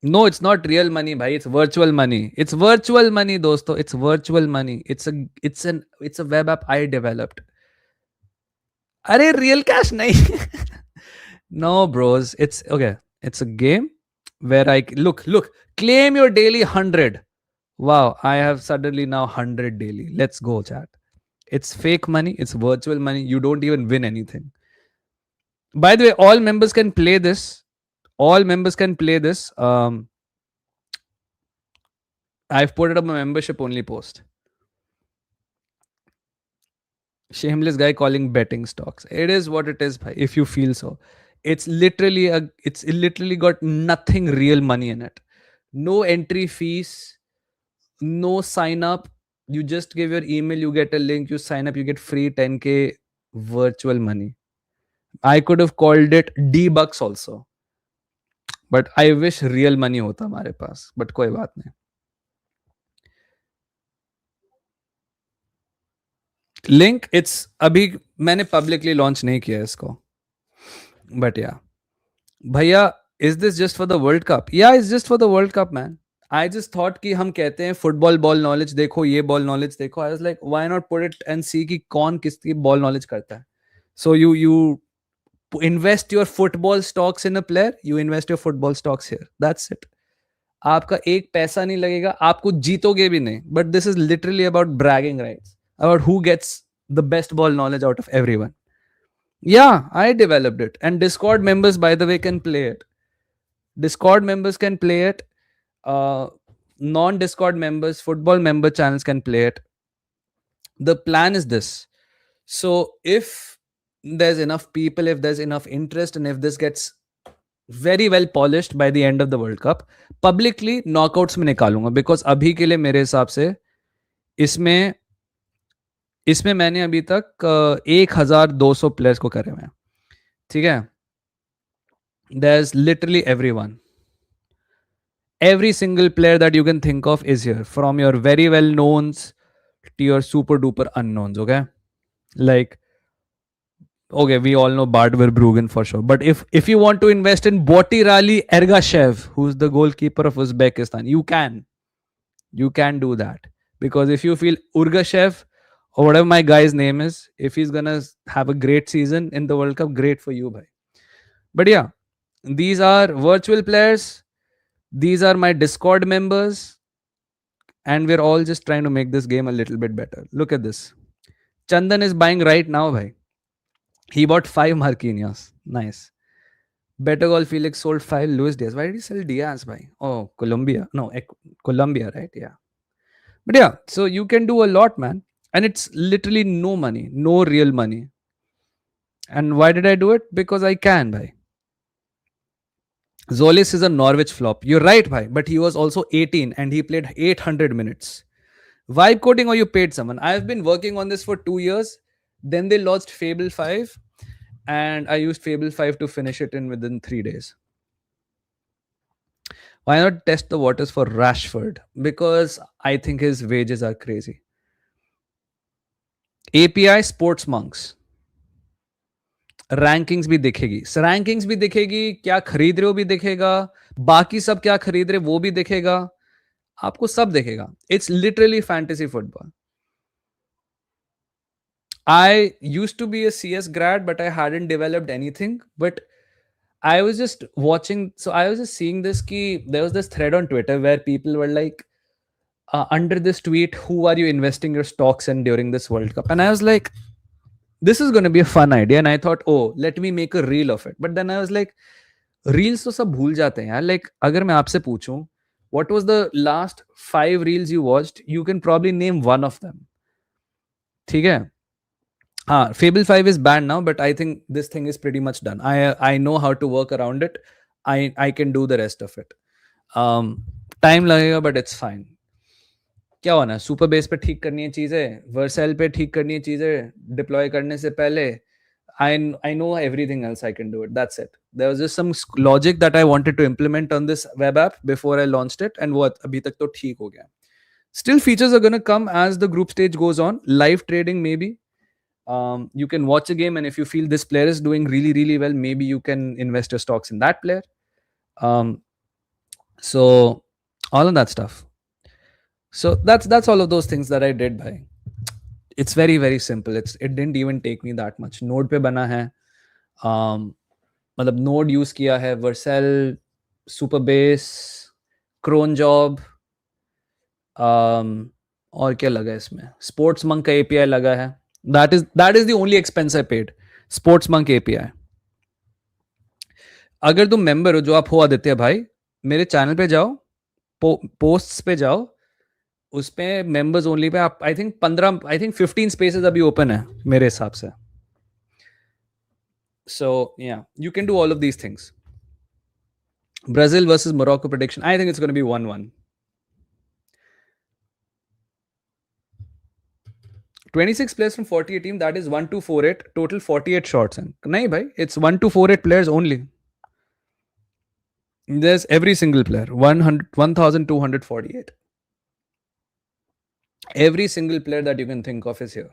No, it's not real money, bhai. It's virtual money. It's virtual money, dosto. It's virtual money. It's a web app I developed. Arey, real cash nahi. No, bros. It's okay. It's a game where I look. Claim your daily 100. Wow, I have suddenly now 100 daily. Let's go, chat. It's fake money. It's virtual money. You don't even win anything. By the way, all members can play this. All members can play this. I've put it up a membership only post. Shameless guy calling betting stocks. It is what it is, bhai, if you feel so. It's literally got nothing real money in it. No entry fees, no sign up. You just give your email, you get a link, you sign up, you get free 10K virtual money. I could have called it D-Bucks also. But I wish real money hota हमारे पास. But कोई बात नहीं. Link it's अभी मैंने publicly launch नहीं किया इसको, but या भैया, is this just for the world cup? या is just for the world cup, man. I just thought कि हम कहते हैं फुटबॉल बॉल नॉलेज देखो, ये बॉल नॉलेज देखो. I was like, why not put it and see कि कौन किसकी बॉल नॉलेज करता है. So you invest your football stocks in a player, you invest your football stocks here, that's it. आपका एक पैसा नहीं लगेगा, आपको जीतोगे भी नहीं. But this is literally about bragging rights, about who gets the best ball knowledge out of everyone. Yeah, I developed it. And Discord members, by the way, can play it. Discord members can play it. Non-Discord members, football member channels can play it. The plan is this. So if there's enough people, if there's enough interest, and if this gets very well polished by the end of the World Cup, publicly knockouts में निकालूंगा, because अभी के लिए मेरे हिसाब से इसमें इसमें मैंने अभी तक 1200 प्लेयर्स को करे हुए हैं. ठीक है. There's literally everyone. Every single player that you can think of is here, from your very well knowns to your super duper unknowns. Okay, like, okay, we all know Bart Verbruggen for sure, but if you want to invest in Botirali Ergashev, who's the goalkeeper of Uzbekistan, you can do that, because if you feel Urgashev or whatever my guy's name is, if he's gonna have a great season in the World Cup, great for you, bhai. But yeah, these are virtual players. These are my Discord members, and we're all just trying to make this game a little bit better. Look at this. Chandan is buying right now, bhai. He bought 5 Marquinhos. Nice. Better Call Felix sold 5 Luis Diaz. Why did he sell Diaz, bhai? Oh, Colombia. No, Colombia, right? Yeah. But yeah, so you can do a lot, man. And it's literally no money, no real money. And why did I do it? Because I can, bhai. Tzolis is a Norwich flop. You're right, bhai. But he was also 18 and he played 800 minutes. Vibe coding or you paid someone? I've been working on this for 2 years. Then they launched Fable 5. And I used Fable 5 to finish it in within 3 days. Why not test the waters for Rashford? Because I think his wages are crazy. API Sports Monks. Rankings भी दिखेगी, rankings भी दिखेगी, क्या खरीद रहे हो भी दिखेगा, बाकी सब क्या खरीद रहे वो भी दिखेगा, आपको सब दिखेगा. It's literally fantasy football. I used to be a CS grad, but I hadn't developed anything. But I was just watching, so I was just seeing this key. There was this thread on Twitter where people were like, under this tweet, who are you investing your stocks in during this World Cup? And I was like, this is going to be a fun idea. And I thought, oh, let me make a reel of it. But then I was like, reels तो सब भूल जाते हैं यार. Like, अगर मैं आपसे पूछूं, what was the last 5 reels you watched? You can probably name one of them. ठीक है. Fable 5 is banned now, but I think this thing is pretty much done. I know how to work around it. I can do the rest of it. Time लगेगा, but it's fine. क्या होना है, super base पे ठीक करनी है चीजें, Vercel पे ठीक करनी है चीजें, डिप्लॉय करने से पहले. I know everything else I can do it. That's it. There was just some logic that I wanted to implement on this web app before I launched it, and वो अभी तक तो ठीक हो गया. Still, features are gonna come as the group stage goes on. Live trading maybe. You can watch a game, and if you feel this player is doing really, really well, maybe you can invest your stocks in that player. So all of that stuff. So that's all of those things that I did, bhai. It's very, very simple. It didn't even take me that much. Node पे बना है, मतलब Node use किया है, Vercel, Superbase, Cron Job, और क्या लगा है इसमें, Sports Monk का API लगा है. That is the only expense I paid. Sports Monk API. अगर तुम मेंबर हो, जो आप हो आदित्य भाई, मेरे चैनल पे जाओ, पोस्ट्स पे जाओ, उस पे मेंबर्स ओनली पे आप, आई थिंक 15 स्पेसेस अभी ओपन है मेरे हिसाब से. सो या, you can do all of these things. Brazil versus Morocco prediction, I think it's gonna be 1-1. 26 players from 48 team, that is 1248, total 48 shots. Nahi bhai, it's 1248 players only. There's every single player, 1248. Every single player that you can think of is here.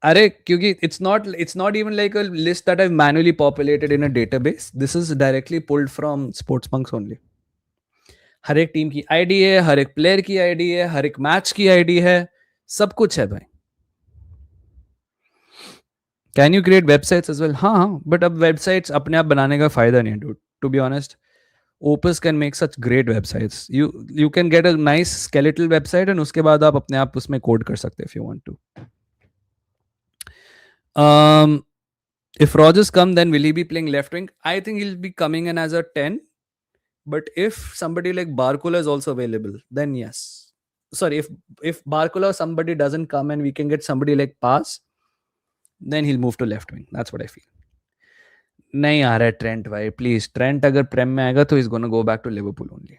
Arey, kyunki it's not even like a list that I've manually populated in a database. This is directly pulled from Sportsmonks only. हर एक team की ID है, हर एक player की ID है, हर एक match की ID है, सब कुछ है भाई. Can you create websites as well? हाँ, बट अब वेबसाइट्स अपने आप बनाने का फायदा नहीं है, dude. To be honest, Opus can make such great websites. You can get a nice skeletal website, and उसके बाद आप अपने आप उसमें कोड कर सकते हैं if you want to. If Rogers come, then will he be playing left wing? I think he'll be coming in as a 10. But if somebody like Barcola is also available, then yes. sorry, if Barcola or somebody doesn't come and we can get somebody like Pass, then he'll move to left wing. That's what I feel. नहीं आ रहा है Trent भाई, please Trent अगर प्रेम में आएगा तो is gonna go back to Liverpool only.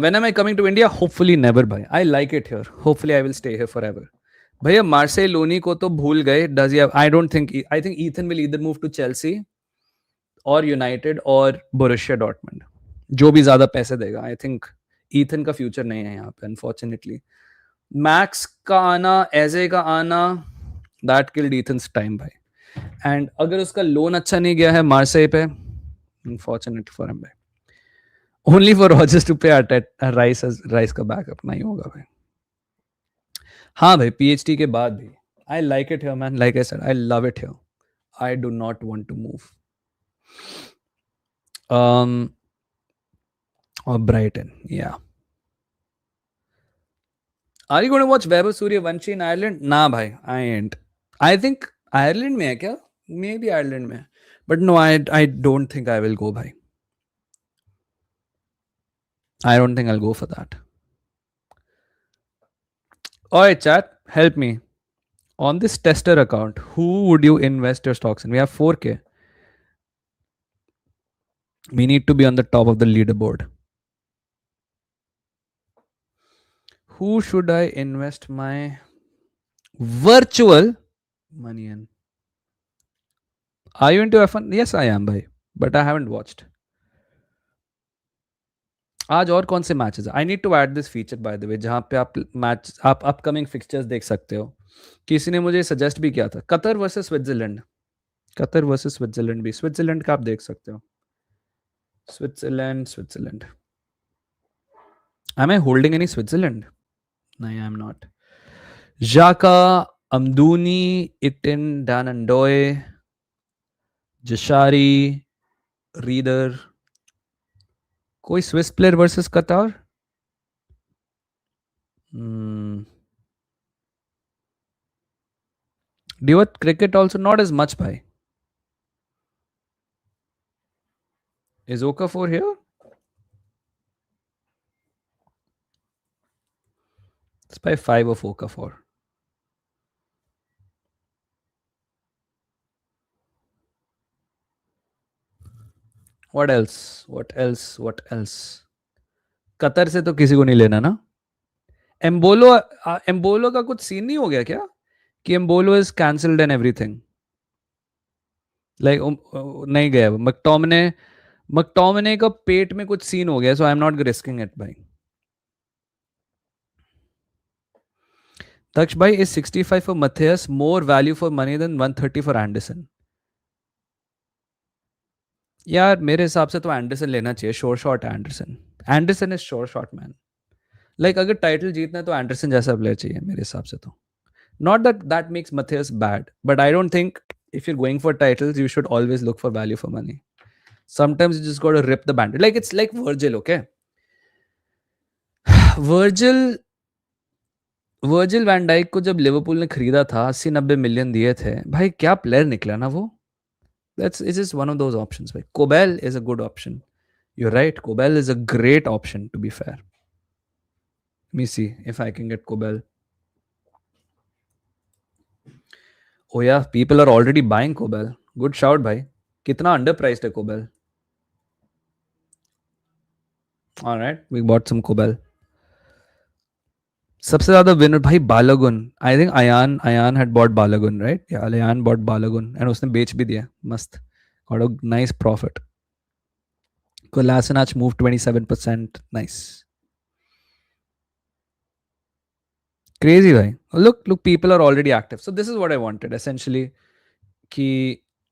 When am I coming to India? Hopefully never भाई. I like it here. Hopefully I will stay here forever. भैया मार्से लोनी को तो भूल गए. Does he have? I think Ethan will either move to Chelsea और United और Borussia Dortmund, जो भी ज्यादा पैसे देगा. आई थिंक ईथन का फ्यूचर नहीं है यहाँ पे अनफॉर्चुनेटली. मैक्स का आना, एजे का आना, दैट किल्ड ईथन्स टाइम भाई. एंड अगर उसका लोन अच्छा नहीं गया है मार्से पे, अनफॉर्चुनेट फॉर हिम भाई. Only for Rogers to be Rice का बैकअप नहीं होगा भाई. हाँ भाई, पीएचडी के बाद भी I like it here man. Like I said, I love it here. I do not want to move. Or Brighton, yeah. Are you going to watch Vaibhav Suryavanshi in Ireland? Nah, bhai, I ain't. I think Ireland में है क्या? Maybe Ireland में. But no, I don't think I will go, bhai. I don't think I'll go for that. Alright, chat, help me. On this tester account, who would you invest your stocks in? We have 4K. We need to be on the top of the leaderboard. Who should I invest my virtual money in? Are you into F1? Yes, I am, bhai. But I haven't watched. आज और कौन से matches? I need to add this feature by the way, जहाँ पे आप upcoming fixtures देख सकते हो. किसी ने मुझे सजेस्ट भी किया था Qatar versus Switzerland. Qatar versus Switzerland भी, स्विट्जरलैंड का आप देख सकते हो. Switzerland. Am I holding any Switzerland? No, I am not. Xhaka, Amdouni, Itin, Danandoy, Jashari, Reader. कोई स्विस प्लेयर वर्सेस कतार? Do you watch cricket also? Not as much, bhai. Is Okafor here? It's by 5 of Okafor. What else? Qatar से तो किसी को नहीं लेना ना. Embolo का कुछ सीन नहीं हो गया क्या कि Embolo is cancelled and everything? Like नहीं गया. मकटोमने का पेट में कुछ सीन हो गया, so I am not risking it भाई. Daksh bhai, is 65 for Matthias more value for money than 130 for Anderson? यार मेरे हिसाब से तो एंडरसन लेना चाहिए. Sure shot Anderson. Anderson is sure shot man. Like अगर टाइटल जीतना है तो एंडरसन जैसा प्लेयर चाहिए मेरे हिसाब से तो. Not that that makes Matthias bad, but I don't think if you're going for titles, you should always look for value for money. Sometimes you just got to rip the band. Like it's like Virgil, okay? Virgil van Dijk को जब Liverpool ने खरीदा था 80-90 million दिए थे भाई, क्या player निकला ना वो. That's it's just one of those options. Like Kobel is a good option. You're right. Kobel is a great option, to be fair. Let me see if I can get Kobel. Oh yeah, people are already buying Kobel. Good shout, bhai. Kitna underpriced hai Kobel? All right, we bought some Kobel. सबसे ज्यादा winner भाई Balogun. I think Ayan had bought Balogun, right? या Ayan bot बालागुन and उसने बेच भी दिया. मस्त. Got a nice profit. Kolasinac moved 27%. Nice. Crazy भाई. Look, people are already active. So this is what I wanted essentially, कि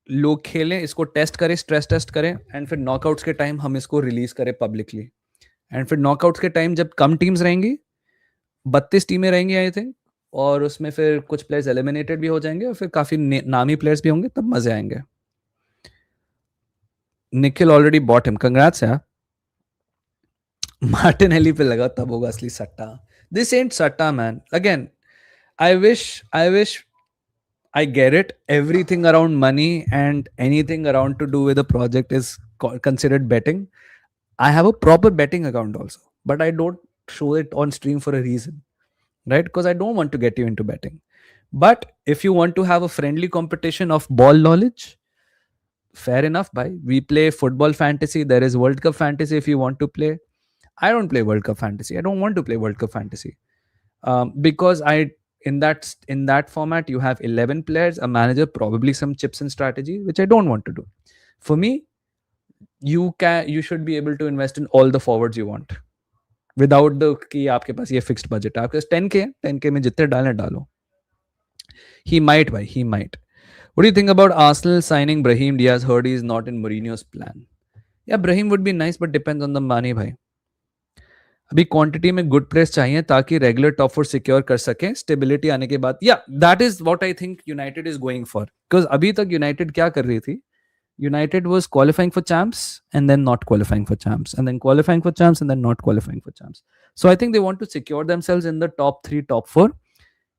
लोग खेलें इसको, टेस्ट करें, स्ट्रेस टेस्ट करें, एंड फिर नॉकआउट्स के टाइम हम इसको रिलीज करें पब्लिकली. एंड फिर नॉकआउट्स के टाइम जब कम टीम्स रहेंगी, 32 टीमें रहेंगी आई थिंक, और उसमें फिर कुछ प्लेयर्स एलिमिनेटेड भी हो जाएंगे और फिर काफी नामी प्लेयर्स भी होंगे, तब मजे आएंगे. Nikhil already bought him. Congrats यार. मार्टिनेली पे लगा तब होगा असली सट्टा. दिस एंट सट्टा man. Again I wish I get it. Everything around money and anything around to do with the project is considered betting. I have a proper betting account also, but I don't show it on stream for a reason, right? Because I don't want to get you into betting. But if you want to have a friendly competition of ball knowledge, fair enough, bhai. We play football fantasy. There is World Cup fantasy if you want to play. I don't play World Cup fantasy. I don't want to play World Cup fantasy because I in that format you have 11 players, a manager, probably some chips and strategy, which I don't want to do. For me, you should be able to invest in all the forwards you want without the कि आपके पास ये fixed budget है. आपके पास 10k है, 10k में जितने डालने डालो. He might, bhai. He might. What do you think about Arsenal signing Brahim Diaz? Heard he is not in Mourinho's plan. Yeah, Brahim would be nice, but depends on the money, bhai. अभी quantity में good players चाहिए ताकि regular top four secure कर सकें stability आने के बाद. Yeah that is what I think United is going for. Because अभी तक यूनाइटेड क्या कर रही थी? United was qualifying for champs and then not qualifying for champs and then qualifying for champs and then not qualifying for champs. So I think they want to secure themselves in the top 3 top 4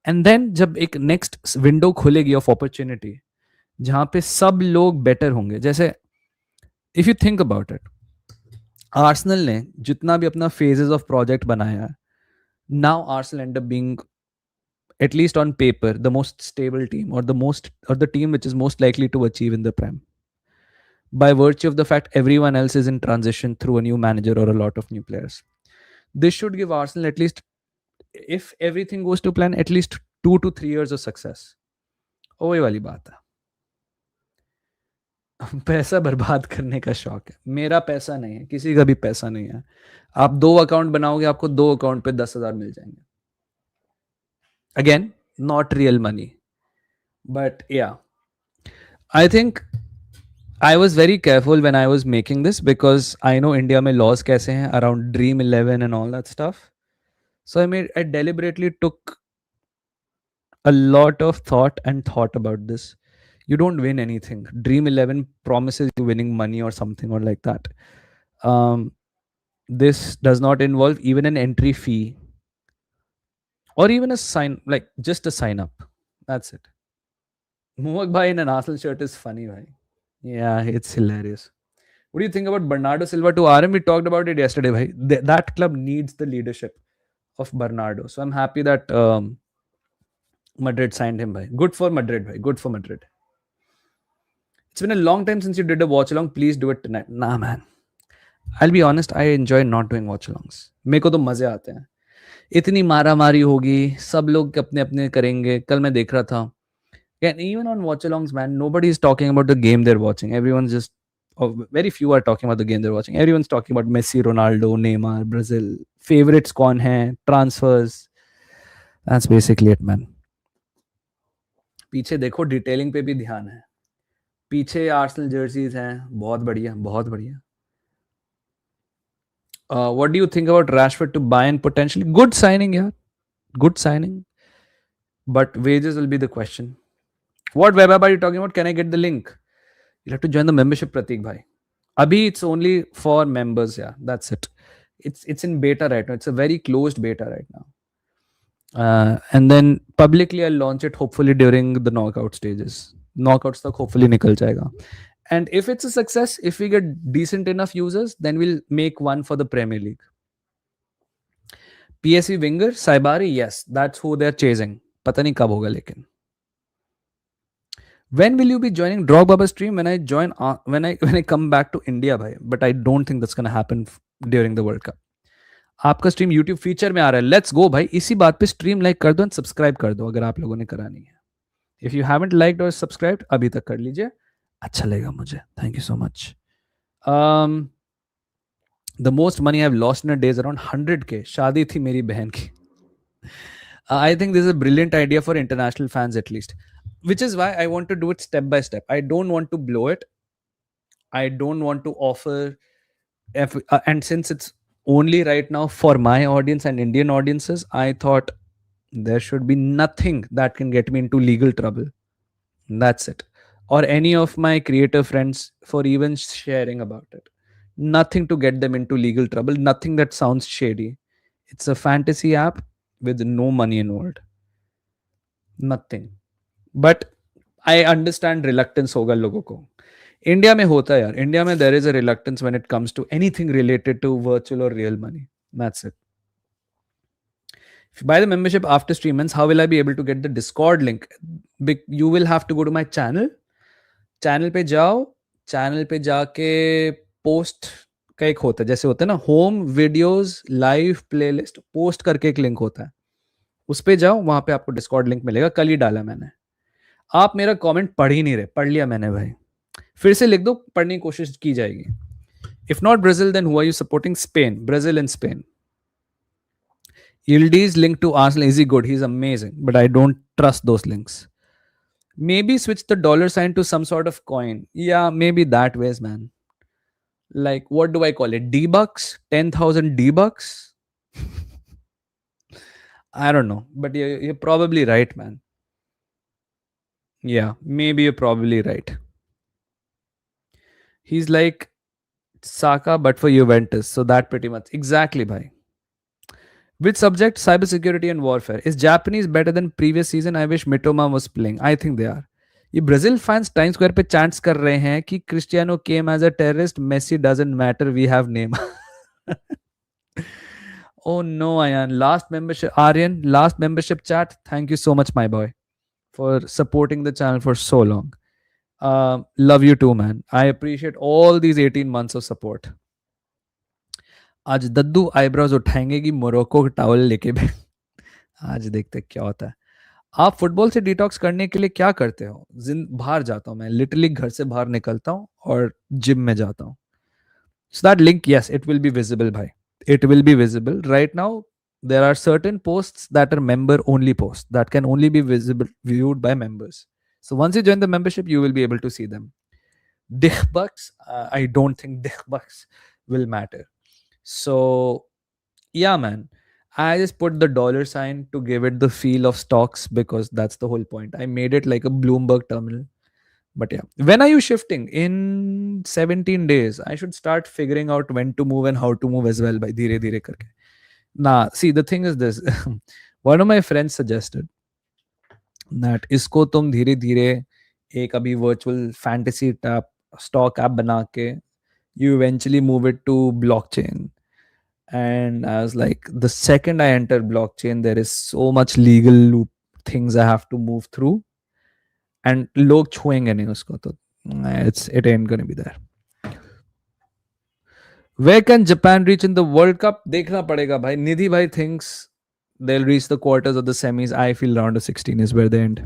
and then जब एक next window खुलेगी of opportunity जहां पे सब लोग better होंगे. जैसे if you think about it, Arsenal ने जितना भी अपना फेजेस ऑफ प्रोजेक्ट बनाया, now Arsenal and up being at least on paper the most stable team or the team which is most likely to achieve in the prem by virtue of the fact everyone else is in transition through a new manager or a lot of new players. This should give Arsenal at least, if everything goes to plan, at least 2 to 3 years of success. वही वाली बात है. पैसा बर्बाद करने का शौक है. मेरा पैसा नहीं है, किसी का भी पैसा नहीं है. आप 2 अकाउंट बनाओगे, आपको 2 अकाउंट पे 10,000 मिल जाएंगे. Again, not real money. But yeah, I think I was very careful when I was making this because I know India mein laws kaise hain around Dream 11 and all that stuff. So I deliberately took a lot of thought about this. You don't win anything. Dream 11 promises you winning money or something or like that. This does not involve even an entry fee or even a sign, like just a sign up. That's it. Mohak bhai in an Arsenal shirt is funny, bhai. Yeah, it's hilarious. What do you think about Bernardo Silva to RM? We talked about it yesterday, bhai. That club needs the leadership of Bernardo. So I'm happy that Madrid signed him, bhai. Good for Madrid, bhai. Good for Madrid. It's been a long time since you did a watch along. Please do it tonight. Nah, man. I'll be honest, I enjoy not doing watch alongs. मेरे को तो मजे आते हैं. इतनी मारा मारी होगी, सब लोग अपने अपने करेंगे. कल मैं देख रहा था. And even on watch alongs, man, nobody is talking about the game they're watching. Everyone's just, very few are talking about the game they're watching. Everyone's talking about Messi, Ronaldo, Neymar, Brazil. Favorites कौन है, transfers. That's basically it, man. पीछे देखो, detailing पे भी ध्यान है. पीछे Arsenal jerseys हैं, बहुत बढ़िया, बहुत बढ़िया. What do you think about Rashford to Bayern potentially? Good signing, yeah. Good signing. But wages will be the question. What web app are you talking about? Can I get the link? You'll have to join the membership, Pratik bhai. Abhi, it's only for members, yeah. That's it. It's in beta right now. It's a very closed beta right now. And then publicly I'll launch it hopefully during the knockout stages. Knockouts tak hopefully nikal jayega. And if it's a success, if we get decent enough users, then we'll make one for the Premier League. PSV winger, Saibari, yes, that's who they're chasing. Pata nahi kab hoga lekin. When will you be joining Drogba's stream? When I come back to India, bhai. But I don't think that's gonna happen during the World Cup. आपका stream YouTube feature में आ रहा है. Let's go भाई. इसी बात पे stream like कर दो एंड सब्सक्राइब कर दो अगर आप लोगों ने करा नहीं है. इफ यू हैवंट लाइक्ड और सब्सक्राइब्ड, अभी तक कर लीजिए. अच्छा लगेगा मुझे. Thank you so much. The most money I have lost in a day is around 100K. शादी थी मेरी बहन की. I think this is a brilliant idea for international fans at least, which is why I want to do it step by step. I don't want to blow it. I don't want to offer and since it's only right now for my audience and Indian audiences, I thought there should be nothing that can get me into legal trouble. That's it. Or any of my creative friends for even sharing about it. Nothing to get them into legal trouble. Nothing that sounds shady. It's a fantasy app with no money involved. Nothing. But I understand reluctance होगा लोगों को. India में होता है यार. India में there is a reluctance when it comes to anything related to virtual or real money. That's it. If you buy the membership after stream ends, how will I be able to get the Discord link? You will have to go to my channel. Channel पे जाओ, channel पे जाके post का एक होता है, जैसे होता है ना home videos live playlist, post करके एक लिंक होता है, उस पे जाओ, वहां पे आपको डिस्कॉर्ड लिंक मिलेगा, कल ही डाला मैंने। आप मेरा कमेंट पढ़ ही नहीं रहे, पढ़ लिया मैंने भाई, फिर से लिख दो, पढ़ने की कोशिश की जाएगी। If not Brazil then who are you supporting? Spain, Brazil and Spain. Yildiz link to Arsenal, is he good? He's amazing, but I don't trust those links. Maybe switch the dollar sign to some sort of coin. Yeah, maybe that ways, man. Like, what do I call it? D-bucks? 10,000 D-bucks? I don't know, but you're probably right, man. Yeah, maybe you're probably right. He's like Saka, but for Juventus. So that pretty much. Exactly, bhai. Which subject? Cybersecurity and warfare. Is Japanese better than previous season? I wish Mitoma was playing. I think they are. ये Brazil fans Times Square पे chants कर रहे हैं कि Cristiano came as a terrorist, Messi doesn't matter, we have name. Oh no, Ayan. Last membership, Aryan, last membership chat. Thank you so much, my boy, for supporting the channel for so long. Love you too, man. I appreciate all these 18 months of support. आज दद्दू eyebrows उठाएंगे कि Morocco का towel लेके भी। आज देखते क्या होता है। आप फुटबॉल से डिटॉक्स करने के लिए क्या करते हो? बाहर जाता हूँ मैं, लिटरली घर से बाहर निकलता हूँ और जिम में जाता हूँ। So that link, yes, it will be visible, bhai. It will be visible. Right now, there are certain posts that are member only posts that can only be viewed by members. So once you join the membership, you will be able to see them. Dikhbucks, I don't think Dikhbucks will matter. So yeah, man. I just put the dollar sign to give it the feel of stocks because that's the whole point. I made it like a Bloomberg terminal. But yeah, when are you shifting? In 17 days. I should start figuring out when to move and how to move as well by dheere dheere karke. Nah, see, the thing is this. One of my friends suggested that isko tum dheere dheere ek abhi virtual fantasy stock app bana ke you eventually move it to blockchain. And I was like, the second I enter blockchain, there is so much legal loop things I have to move through. And log छुएंगे नहीं उसको, तो it ain't gonna be there. Where can Japan reach in the World Cup? देखना पड़ेगा भाई. Nidhi bhai thinks they'll reach the quarters of the semis. I feel round of 16 is where they end.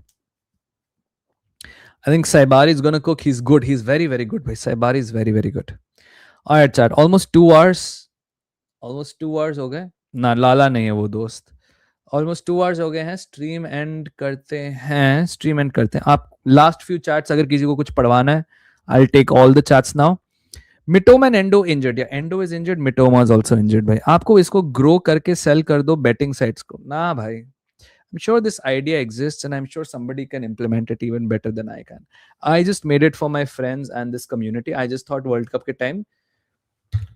I think Saibari is gonna cook. He's good. He's very, very good. Bhai. Saibari is very, very good. All right, chat. Almost 2 hours. Almost 2 hours हो गए. ना लाला नहीं है वो दोस्त. Almost 2 hours हो गए हैं. स्ट्रीम एंड करते हैं. स्ट्रीम एंड करते हैं. आप लास्ट फ्यू चैट्स अगर किसी को कुछ पढ़वाना है, I will take all the chats now. Mitoma and Endo injured, या Endo is injured, Mitoma is also injured. भाई आपको इसको ग्रो करके सेल कर दो बेटिंग साइट्स को ना भाई. I'm sure this idea exists and I'm sure somebody can implement it even better than I can. I just made it for my friends and this community. I just thought World Cup के time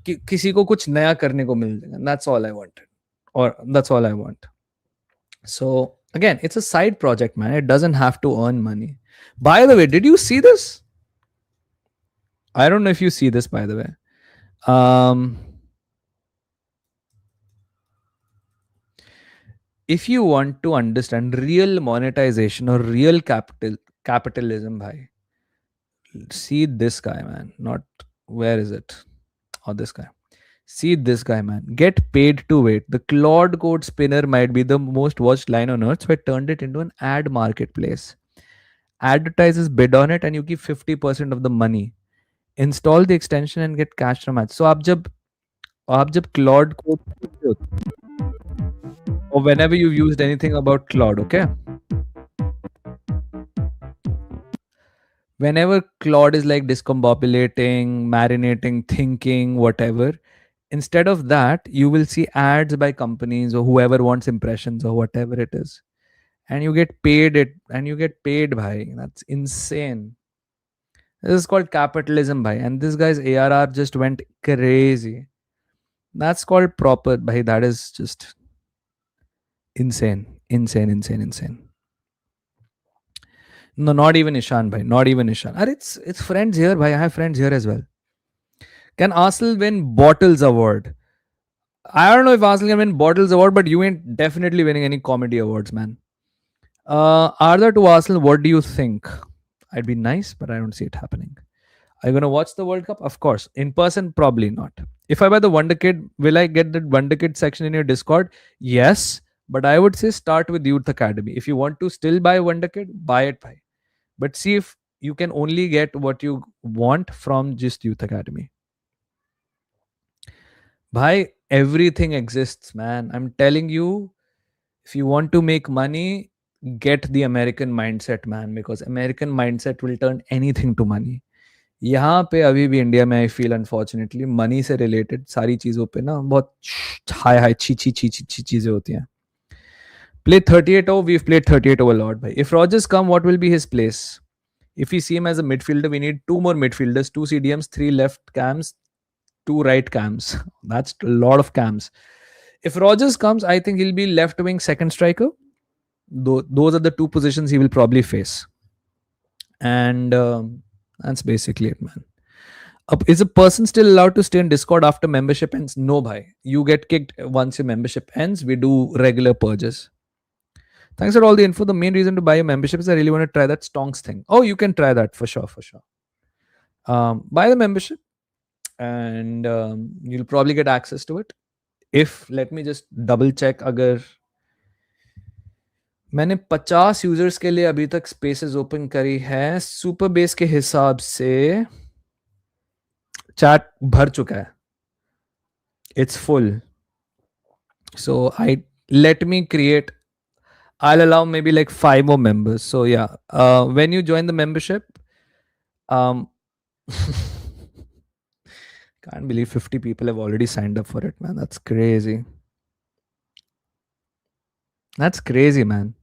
किसी को कुछ नया करने को मिल जाएगा. That's all I wanted, or that's all I want. So again, it's a side project, man. It doesn't have to earn money. By the way, did you see this? I don't know if you see this, by the way. If you want to understand real monetization or real capitalism, bhai, see this guy, man. Not, where is it? Oh, this guy. See this guy, man. Get paid to wait. The Claude Code spinner might be the most watched line on earth, so I turned it into an ad marketplace. Advertisers bid on it and you give 50% of the money. Install the extension and get cash from ads. So आप जब Claude Code, or whenever you've used anything about Claude, okay? Whenever Claude is like discombobulating, marinating, thinking, whatever, instead of that, you will see ads by companies or whoever wants impressions or whatever it is. And you get paid bhai. That's insane. This is called capitalism, bhai. And this guy's ARR just went crazy. That's called proper, bhai. That is just insane. No, not even Ishan, bhai. Not even Ishan. It's friends here, bhai. I have friends here as well. Can Arsenal win Bottles Award? I don't know if Arsenal can win Bottles Award, but you ain't definitely winning any comedy awards, man. Arda to Arsenal, what do you think? I'd be nice, but I don't see it happening. Are you gonna watch the World Cup? Of course. In person, probably not. If I buy the Wonder Kid, will I get the Wonder Kid section in your Discord? Yes, but I would say start with Youth Academy. If you want to still buy Wonder Kid, buy it, buy. But see if you can only get what you want from just Youth Academy. Bhai, everything exists, man. I'm telling you, if you want to make money, get the American mindset, man, because American mindset will turn anything to money. यहाँ पे अभी भी India में I feel unfortunately money से related सारी चीज़ों पे ना बहुत हाई हाई छी छी छी छी छी चीज़ें होती हैं. Play 38 over, we've played 38 over a lot, bhai. If Rogers come, what will be his place? If we see him as a midfielder, we need two more midfielders, two CDMs, three left cams, two right cams. That's a lot of cams. If Rogers comes, I think he'll be left wing second striker. Those are the two positions he will probably face. And that's basically it, man. Is a person still allowed to stay in Discord after membership ends? No, bhai. You get kicked once your membership ends. We do regular purges. Thanks for all the info. The main reason to buy a membership is I really want to try that Stonks thing. Oh, you can try that for sure, for sure. Buy the membership and you'll probably get access to it. If let me just double check अगर मैंने 50 users के लिए अभी तक spaces open करी है super base के हिसाब से चैट भर चुका है. It's full. So let me create. I'll allow maybe like 5 more members. So yeah, when you join the membership, um, can't believe 50 people have already signed up for it, man. That's crazy. That's crazy, man.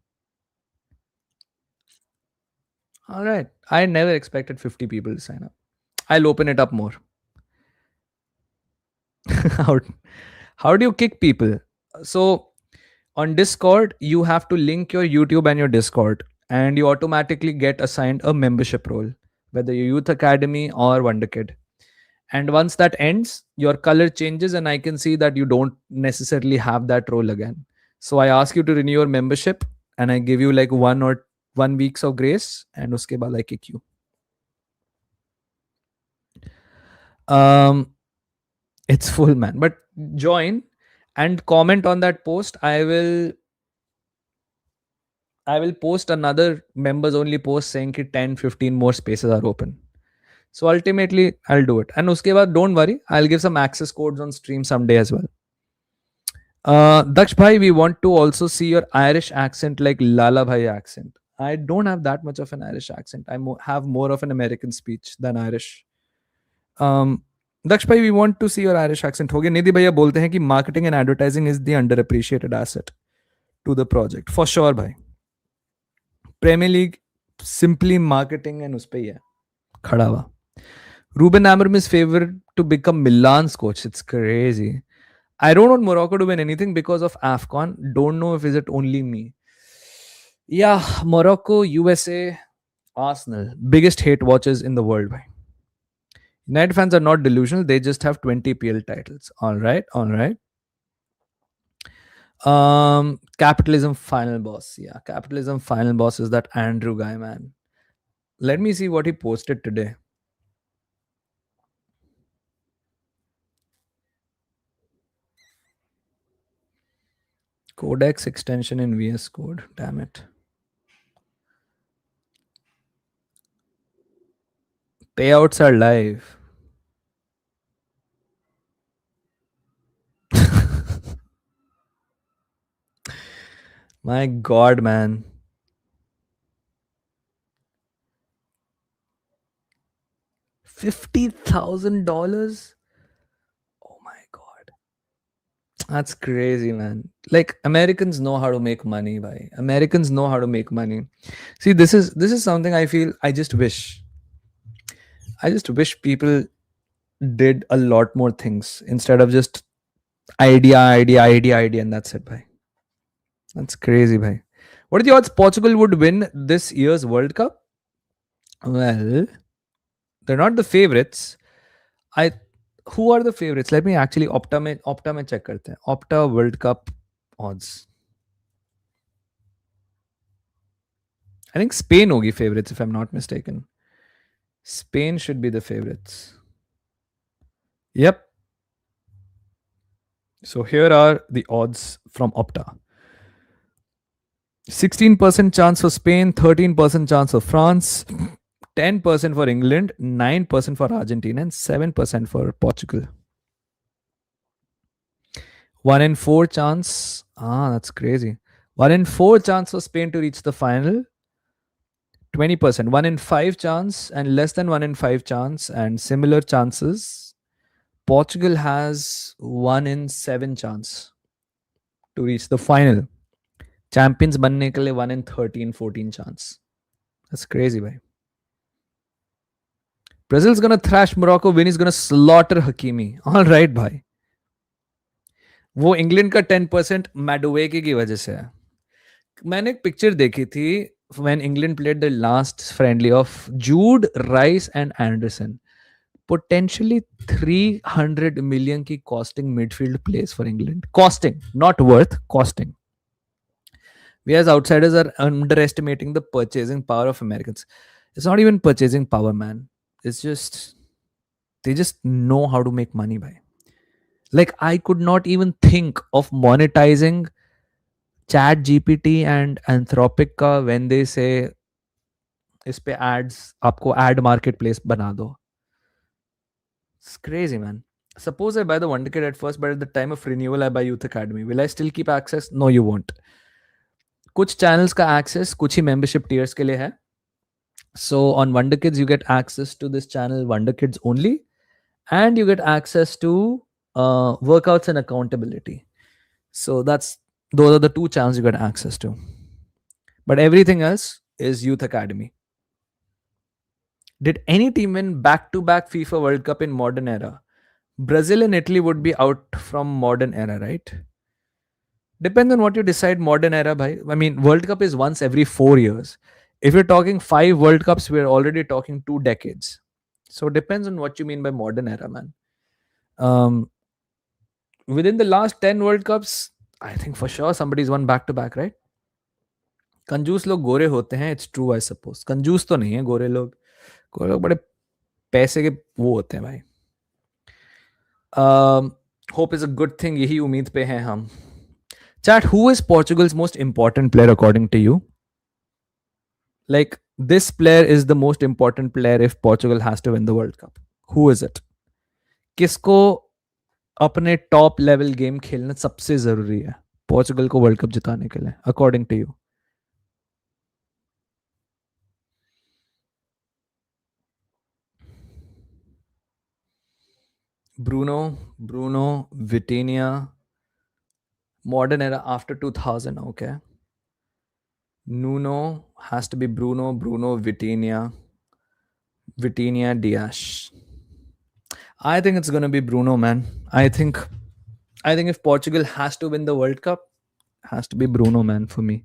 All right. I never expected 50 people to sign up. I'll open it up more. how, how do you kick people? So on Discord, you have to link your YouTube and your Discord, and you automatically get assigned a membership role, whether you're Youth Academy or Wonder Kid. And once that ends, your color changes, and I can see that you don't necessarily have that role again. So I ask you to renew your membership, and I give you like 1 weeks of grace, and uske baad I kick you. It's full, man. But join and comment on that post. I will post another members only post saying that 10-15 more spaces are open. So ultimately I'll do it. And uske baad, don't worry, I'll give some access codes on stream someday as well. Daksh bhai, we want to also see your Irish accent like Lala bhai accent. I don't have that much of an Irish accent. I have more of an American speech than Irish. Daksh bhai, we want to see your Irish accent. हो गया. निधि भैया बोलते हैं कि marketing and advertising is the underappreciated asset to the project. For sure, bhai. Premier League simply marketing and उस पे ही है खड़ा हुआ. Ruben Amorim is favored to become Milan's coach. It's crazy. I don't want Morocco to win anything because of AFCON. Don't know if is it only me. Yeah, Morocco, USA, Arsenal. Biggest hate watchers in the world. Bhai. United fans are not delusional. They just have 20 PL titles. All right. All right. Capitalism final boss. Yeah, capitalism final boss is that Andrew guy, man. Let me see what he posted today. Codex extension in VS Code. Damn it. Payouts are live. My God, man. $50,000? Oh my God. That's crazy, man. Like Americans know how to make money, bhai. Americans know how to make money. See, this is something I feel I just wish people did a lot more things instead of just idea, and that's it, bhai. That's crazy, bhai. What are the odds Portugal would win this year's World Cup? Well, they're not the favorites. I Who are the favorites? Let me actually Opta में check करते हैं. Opta World Cup odds. I think Spain होगी favorites if I'm not mistaken. Spain should be the favorites. Yep. So here are the odds from Opta. 16% chance for Spain, 13% chance for France, 10% for England, 9% for Argentina, and 7% for Portugal. 1 in 4 chance. That's crazy. 1 in 4 chance for Spain to reach the final. 20%. 1 in 5 chance and less than 1 in 5 chance and similar chances. Portugal has 1 in 7 chance to reach the final. Champions बनने के लिए 1 in 13-14 chance. That's crazy, bhai. Brazil's gonna thrash Morocco. Vinny's gonna slaughter Hakimi. All right, bhai. वो England का 10% मैडोवेके की वजह से है. मैंने एक पिक्चर देखी थी when England played the last friendly of Jude, Rice and Anderson. Potentially 300 million की costing midfield plays for England. Costing, not worth, costing. We as outsiders are underestimating the purchasing power of Americans. It's not even purchasing power, man. It's just, they just know how to make money by. Like, I could not even think of monetizing Chat GPT and Anthropic का when they say इस पे ads आपको ad marketplace बना दो. It's crazy, man. Suppose I buy the Wonder Kid at first, but at the time of renewal I buy Youth Academy. Will I still keep access? No, you won't. कुछ channels का access कुछ ही membership tiers के लिए है. So on Wonder Kids you get access to this channel Wonder Kids only, and you get access to workouts and accountability. So those are the 2 channels you get access to. But everything else is Youth Academy. Did any team win back-to-back FIFA World Cup in modern era? Brazil and Italy would be out from modern era, right? Depends on what you decide modern era, bhai. I mean, World Cup is once every 4 years. If you're talking 5 World Cups, we're already talking 2 decades. So it depends on what you mean by modern era, man. Within the last 10 World Cups, I think for sure somebody's won back-to-back, right? कंजूस लोग गोरे होते हैं. It's true, I suppose. कंजूस तो नहीं है गोरे लोग. गोरे लोग बड़े पैसे के वो होते हैं भाई. Hope is a good thing. यही उम्मीद पे हैं हम. Chat, who is Portugal's most important player according to you? Like, this player is the most important player if Portugal has to win the World Cup. Who is it? किसको अपने top level game खेलना सबसे जरूरी है Portugal को world cup जिताने के लिए according to you? Bruno, Vitinha, modern era after 2000, okay. Nuno has to be Bruno, Vitinha, Dias. I think it's going to be Bruno, man. I think if Portugal has to win the World Cup, it has to be Bruno, man, for me.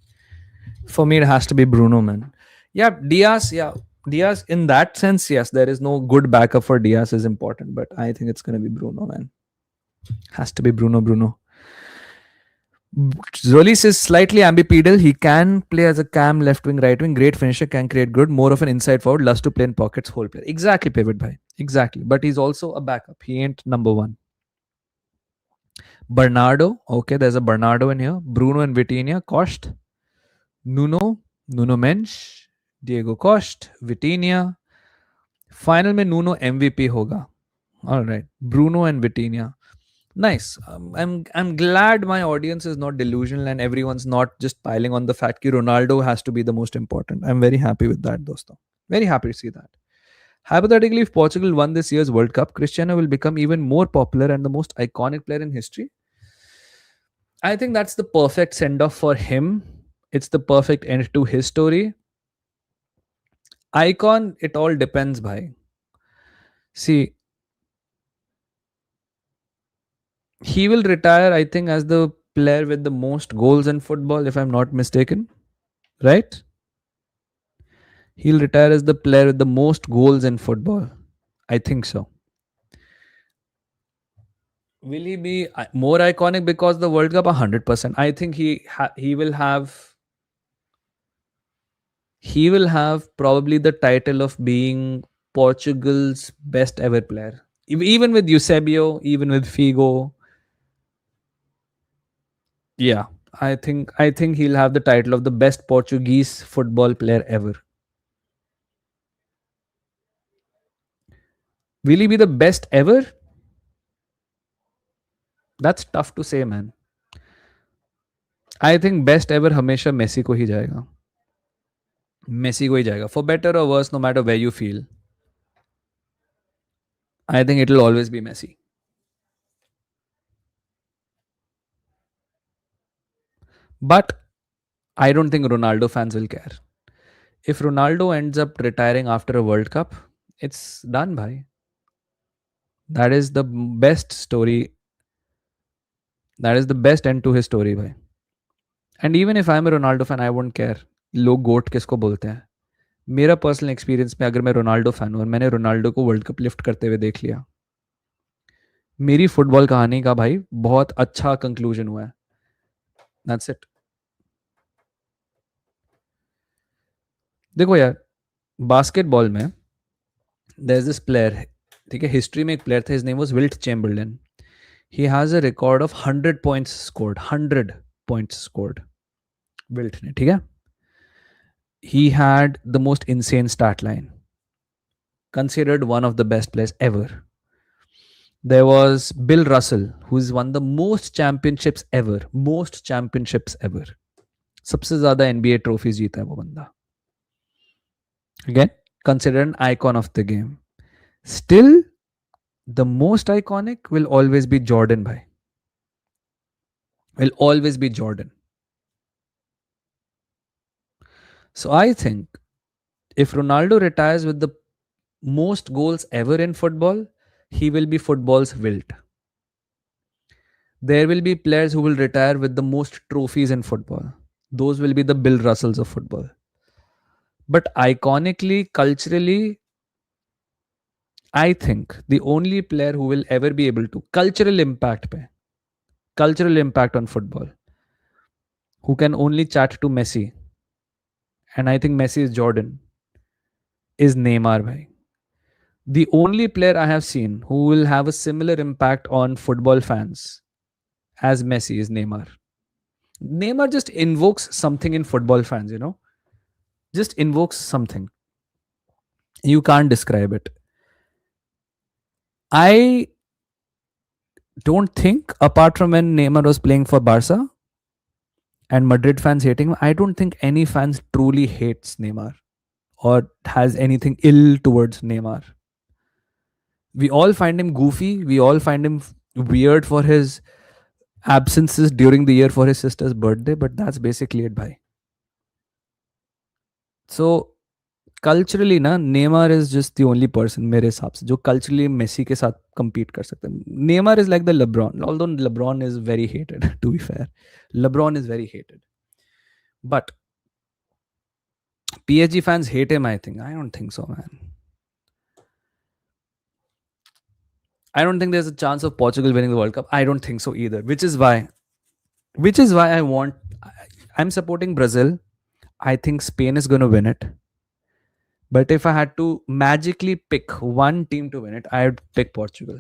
For me, it has to be Bruno, man. Yeah, Dias, in that sense, yes, there is no good backup for Dias is important, but I think it's going to be Bruno, man. Has to be Bruno. Tzolis is slightly ambipedal. He can play as a cam, left wing, right wing. Great finisher, can create good. More of an inside forward. Loves to play in pockets, whole player. Exactly, pivot bhai. Exactly. But he's also a backup. He ain't number 1. Bernardo. Okay, there's a Bernardo in here. Bruno and Vitinha. Cost. Nuno Mensch. Diego Cost. Vitinha. Final में Nuno MVP होगा. All right. Bruno and Vitinha. Nice. I'm glad my audience is not delusional and everyone's not just piling on the fact that Ronaldo has to be the most important. I'm very happy with that, dosto. Very happy to see that. Hypothetically, if Portugal won this year's World Cup, Cristiano will become even more popular and the most iconic player in history. I think that's the perfect send-off for him. It's the perfect end to his story. Icon, it all depends, bhai. See, he will retire, I think, as the player with the most goals in football, if I'm not mistaken. Right? He'll retire as the player with the most goals in football. I think so. Will he be more iconic because the World Cup? 100%. I think he will have probably the title of being Portugal's best ever player. Even with Eusebio, even with Figo. Yeah, I think he'll have the title of the best Portuguese football player ever. Will he be the best ever? That's tough to say, man. I think best ever हमेशा Messi को ही जाएगा. Messi को ही जाएगा. For better or worse, no matter where you feel, I think it'll always be Messi. But I don't think Ronaldo fans will care. If Ronaldo ends up retiring after a World Cup, it's done, bhai. That is the best story. That is the best end to his story, bhai. And even if I'm a Ronaldo fan, I won't care. लोग गोट किसको बोलते हैं. मेरा personal experience में अगर मैं Ronaldo fan हूं और मैंने रोनाल्डो को वर्ल्ड कप लिफ्ट करते हुए देख लिया, मेरी फुटबॉल कहानी का भाई बहुत अच्छा कंक्लूजन हुआ है. That's it. देखो यार, बास्केटबॉल में देयर इज दिस प्लेयर. ठीक है, हिस्ट्री में एक प्लेयर था, his name was wilt Chamberlain. He has a record of 100 points scored. 100 points scored wilt ने. ठीक है, he had the most insane stat line, considered one of the best players ever. There was Bill Russell, who's won the most championships ever. Most championships ever. सबसे ज्यादा NBA trophies जीता है वो बंदा. Again, considered an icon of the game. Still, the most iconic will always be Jordan, bhai. Will always be Jordan. So I think if Ronaldo retires with the most goals ever in football, he will be football's wilt. There will be players who will retire with the most trophies in football. Those will be the Bill Russells of football. But iconically, culturally, I think the only player who will ever be able to cultural impact on football, who can only chat to Messi, and I think Messi is Jordan, is Neymar, bhai. The only player I have seen who will have a similar impact on football fans as Messi is Neymar. Neymar just invokes something in football fans, just invokes something. You can't describe it. I don't think, apart from when Neymar was playing for Barca and Madrid fans hating him, I don't think any fans truly hates Neymar or has anything ill towards Neymar. We all find him goofy. We all find him weird for his absences during the year for his sister's birthday, but that's basically it, bhai. So culturally ना Neymar is just the only person मेरे हिसाब से जो culturally Messi के साथ compete कर सकते हैं. Neymar is like the LeBron, although LeBron is very hated. To be fair, LeBron is very hated, but PSG fans hate him. I don't think so, man. I don't think there's a chance of Portugal winning the World Cup. I don't think so either, which is why I'm supporting Brazil. I think Spain is going to win it. But if I had to magically pick one team to win it, I'd pick Portugal.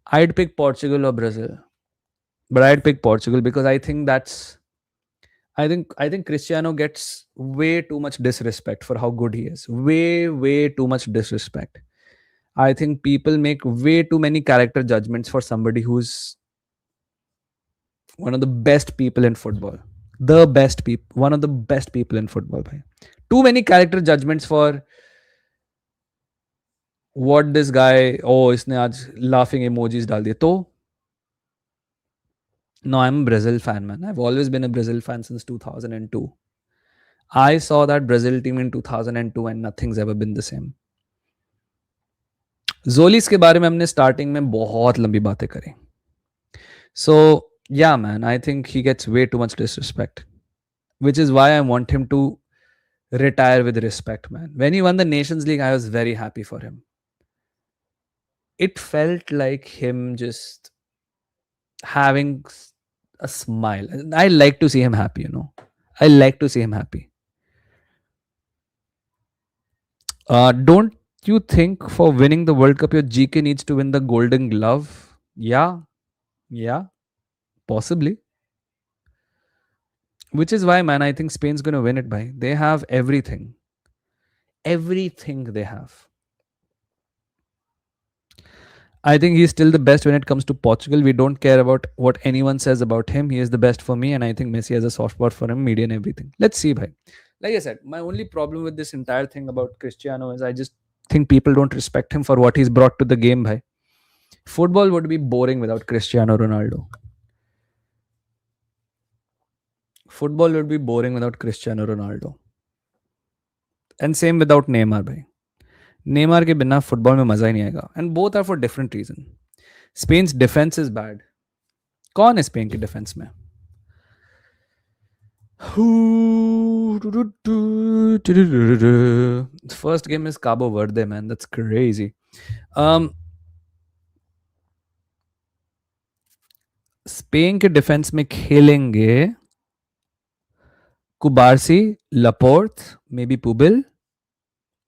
I'd pick Portugal or Brazil. But I'd pick Portugal because I think Cristiano gets way too much disrespect for how good he is. Way too much disrespect. I think people make way too many character judgments for somebody who's one of the best people in football. One of the best people in football, bhai. Too many character judgments for what this guy, इसने आज laughing emojis डाल दिए तो. No, I'm a Brazil fan, man. I've always been a Brazil fan since 2002. I saw that Brazil team in 2002 and nothing's ever been the same. Tzolis के बारे में हमने starting में बहुत लंबी बातें करी. So yeah, man, I think he gets way too much disrespect, which is why I want him to retire with respect, man. When he won the Nations League, I was very happy for him. It felt like him just having a smile. I like to see him happy, you know. I like to see him happy. Don't you think for winning the World Cup, your GK needs to win the Golden Glove? Yeah, yeah, possibly. Which is why, man, I think Spain's going to win it by. They have everything. Everything they have. I think he's still the best when it comes to Portugal. We don't care about what anyone says about him. He is the best for me, and I think Messi has a soft spot for him, media and everything. Let's see, bhai. Like I said, my only problem with this entire thing about Cristiano is I just think people don't respect him for what he's brought to the game, bhai. Football would be boring without Cristiano Ronaldo. Football would be boring without Cristiano Ronaldo. And same without Neymar, bhai. Neymar के बिना football में मजा ही नहीं आएगा and both are for different reason Spain defence is bad कौन है Spain के डिफेंस में first game is Cabo Verde man that's crazy Spain के डिफेंस में खेलेंगे Cubarsi Laporte may be Pubill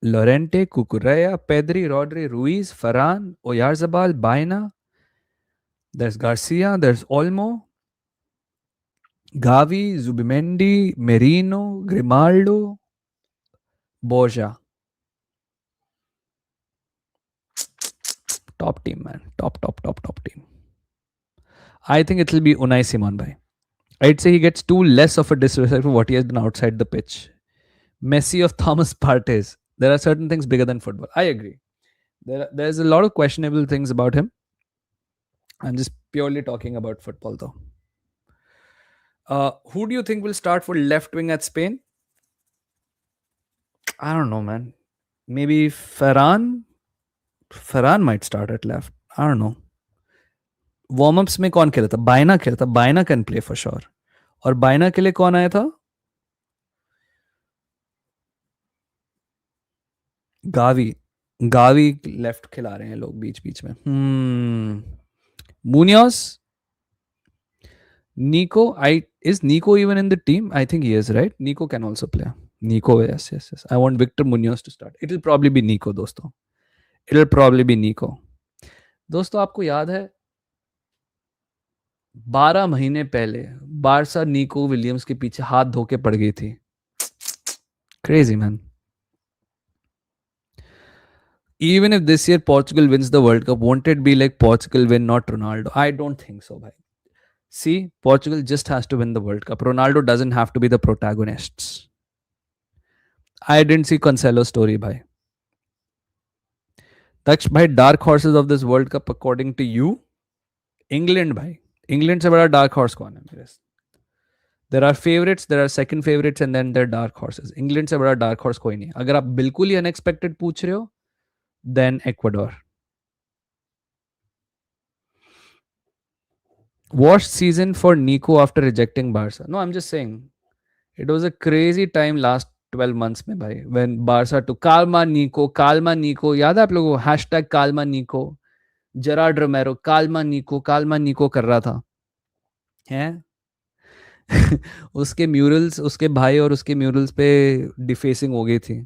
Lorente, Cucurella, Pedri, Rodri, Ruiz, Ferran, Oyarzabal, Baena. There's Garcia, there's Olmo, Gavi, Zubimendi, Merino, Grimaldo, Borja. Top team, man. Top team. I think it'll be Unai Simon, bhai. I'd say he gets too less of a disrespect for what he has done outside the pitch. Messi of Thomas Partey's. There are certain things bigger than football. I agree. There's a lot of questionable things about him. I'm just purely talking about football, though. Who do you think will start for left wing at Spain? I don't know, man. Maybe Ferran. Ferran might start at left. I don't know. Warm-ups में कौन खेला था? बायना खेला था. बायना can play for sure. और बायना के लिए कौन आया था? गावी. गावी लेफ्ट खिला रहे हैं लोग बीच बीच में. Munoz. Nico, is Nico even in the team? I think he is, right? Nico can also play. Nico, yes. I want Victor Munoz to start. It'll probably be Nico, दोस्तों. It'll probably be Nico. दोस्तों आपको याद है 12 महीने पहले Barça Nico Williams के पीछे हाथ धो के पड़ गई थी. Crazy, man. Even if this year Portugal wins the World Cup, won't it be like Portugal win, not Ronaldo? I don't think so, bhai. See, Portugal just has to win the World Cup. Ronaldo doesn't have to be the protagonists. I didn't see Cancelo's story, bhai. Daksh, bhai, dark horses of this World Cup according to you? England, bhai. England से बड़ा dark horse कौन है मेरे? There are favorites, there are second favorites, and then there are dark horses. England से बड़ा dark horse कोई नहीं. अगर आप बिल्कुल ही unexpected पूछ रहे हो, then Ecuador. Worst season for Nico after rejecting Barca. No, I'm just saying. It was a crazy time last 12 months में भाई. When Barca to Calma Nico. याद है आप लोगों को? Hashtag Calma Nico. Gerard Romero. Calma Nico कर रहा था. हैं? उसके म्यूरल्स, उसके भाई और उसके म्यूरल्स पे डिफेसिंग हो गई थी.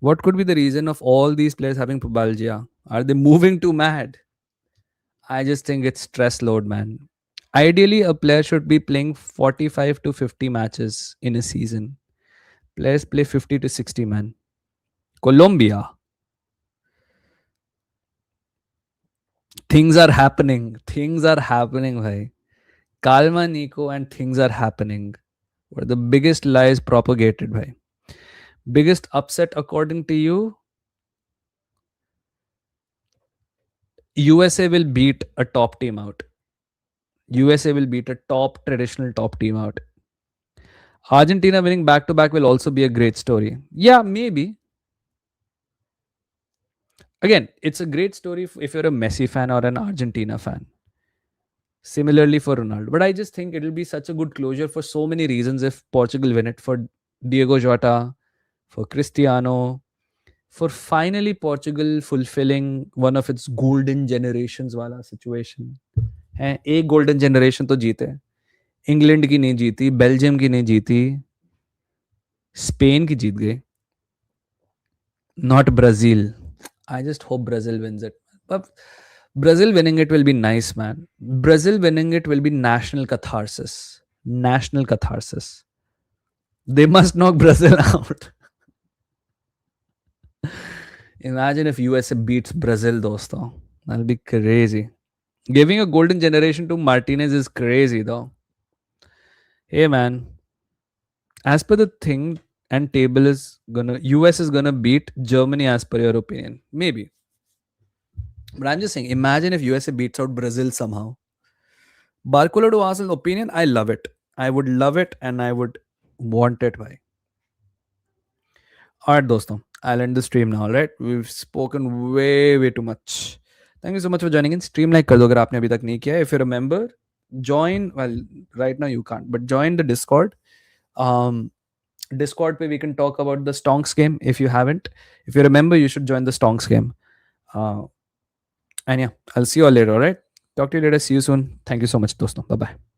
What could be the reason of all these players having pubalgia? Are they moving too mad? I just think it's stress load, man. Ideally, a player should be playing 45 to 50 matches in a season. Players play 50 to 60, man. Colombia. Things are happening. Bhai. Calma Nico and things are happening. Were the biggest lies propagated, bhai. Biggest upset according to you? USA will beat a top team out. USA will beat a traditional top team out. Argentina winning back-to-back will also be a great story. Yeah, maybe. Again, it's a great story if you're a Messi fan or an Argentina fan. Similarly for Ronaldo. But I just think it'll be such a good closure for so many reasons if Portugal win it. For Diego Jota, for Cristiano, for finally Portugal fulfilling one of its golden generations wala situation. हैं, एक golden generation तो जीते, England की नहीं जीती, Belgium की नहीं जीती, स्पेन की जीत गई, not Brazil. I just hope Brazil wins it. But Brazil winning it will be nice, man. Brazil winning it will be national catharsis. National catharsis. They must knock Brazil out. Imagine if USA beats Brazil, dosto. That'll be crazy. Giving a golden generation to Martinez is crazy, though. Hey, man. As per the thing and table is gonna, US is gonna beat Germany as per your opinion. Maybe. But I'm just saying, imagine if USA beats out Brazil somehow. Barcola to Arsenal opinion, I love it. I would love it and I would want it. Bhai. Alright, dosto. I'll end the stream now, right? We've spoken way too much. Thank you so much for joining in. Stream like कर दो अगर आपने अभी तक नहीं किया. If you're a member, join. Well, right now you can't, but join the Discord. Discord pe we can talk about the Stonks game if you haven't. If you're a member, you should join the Stonks game. And yeah, I'll see you all later, alright? Talk to you later. See you soon. Thank you so much, dosto. Bye bye.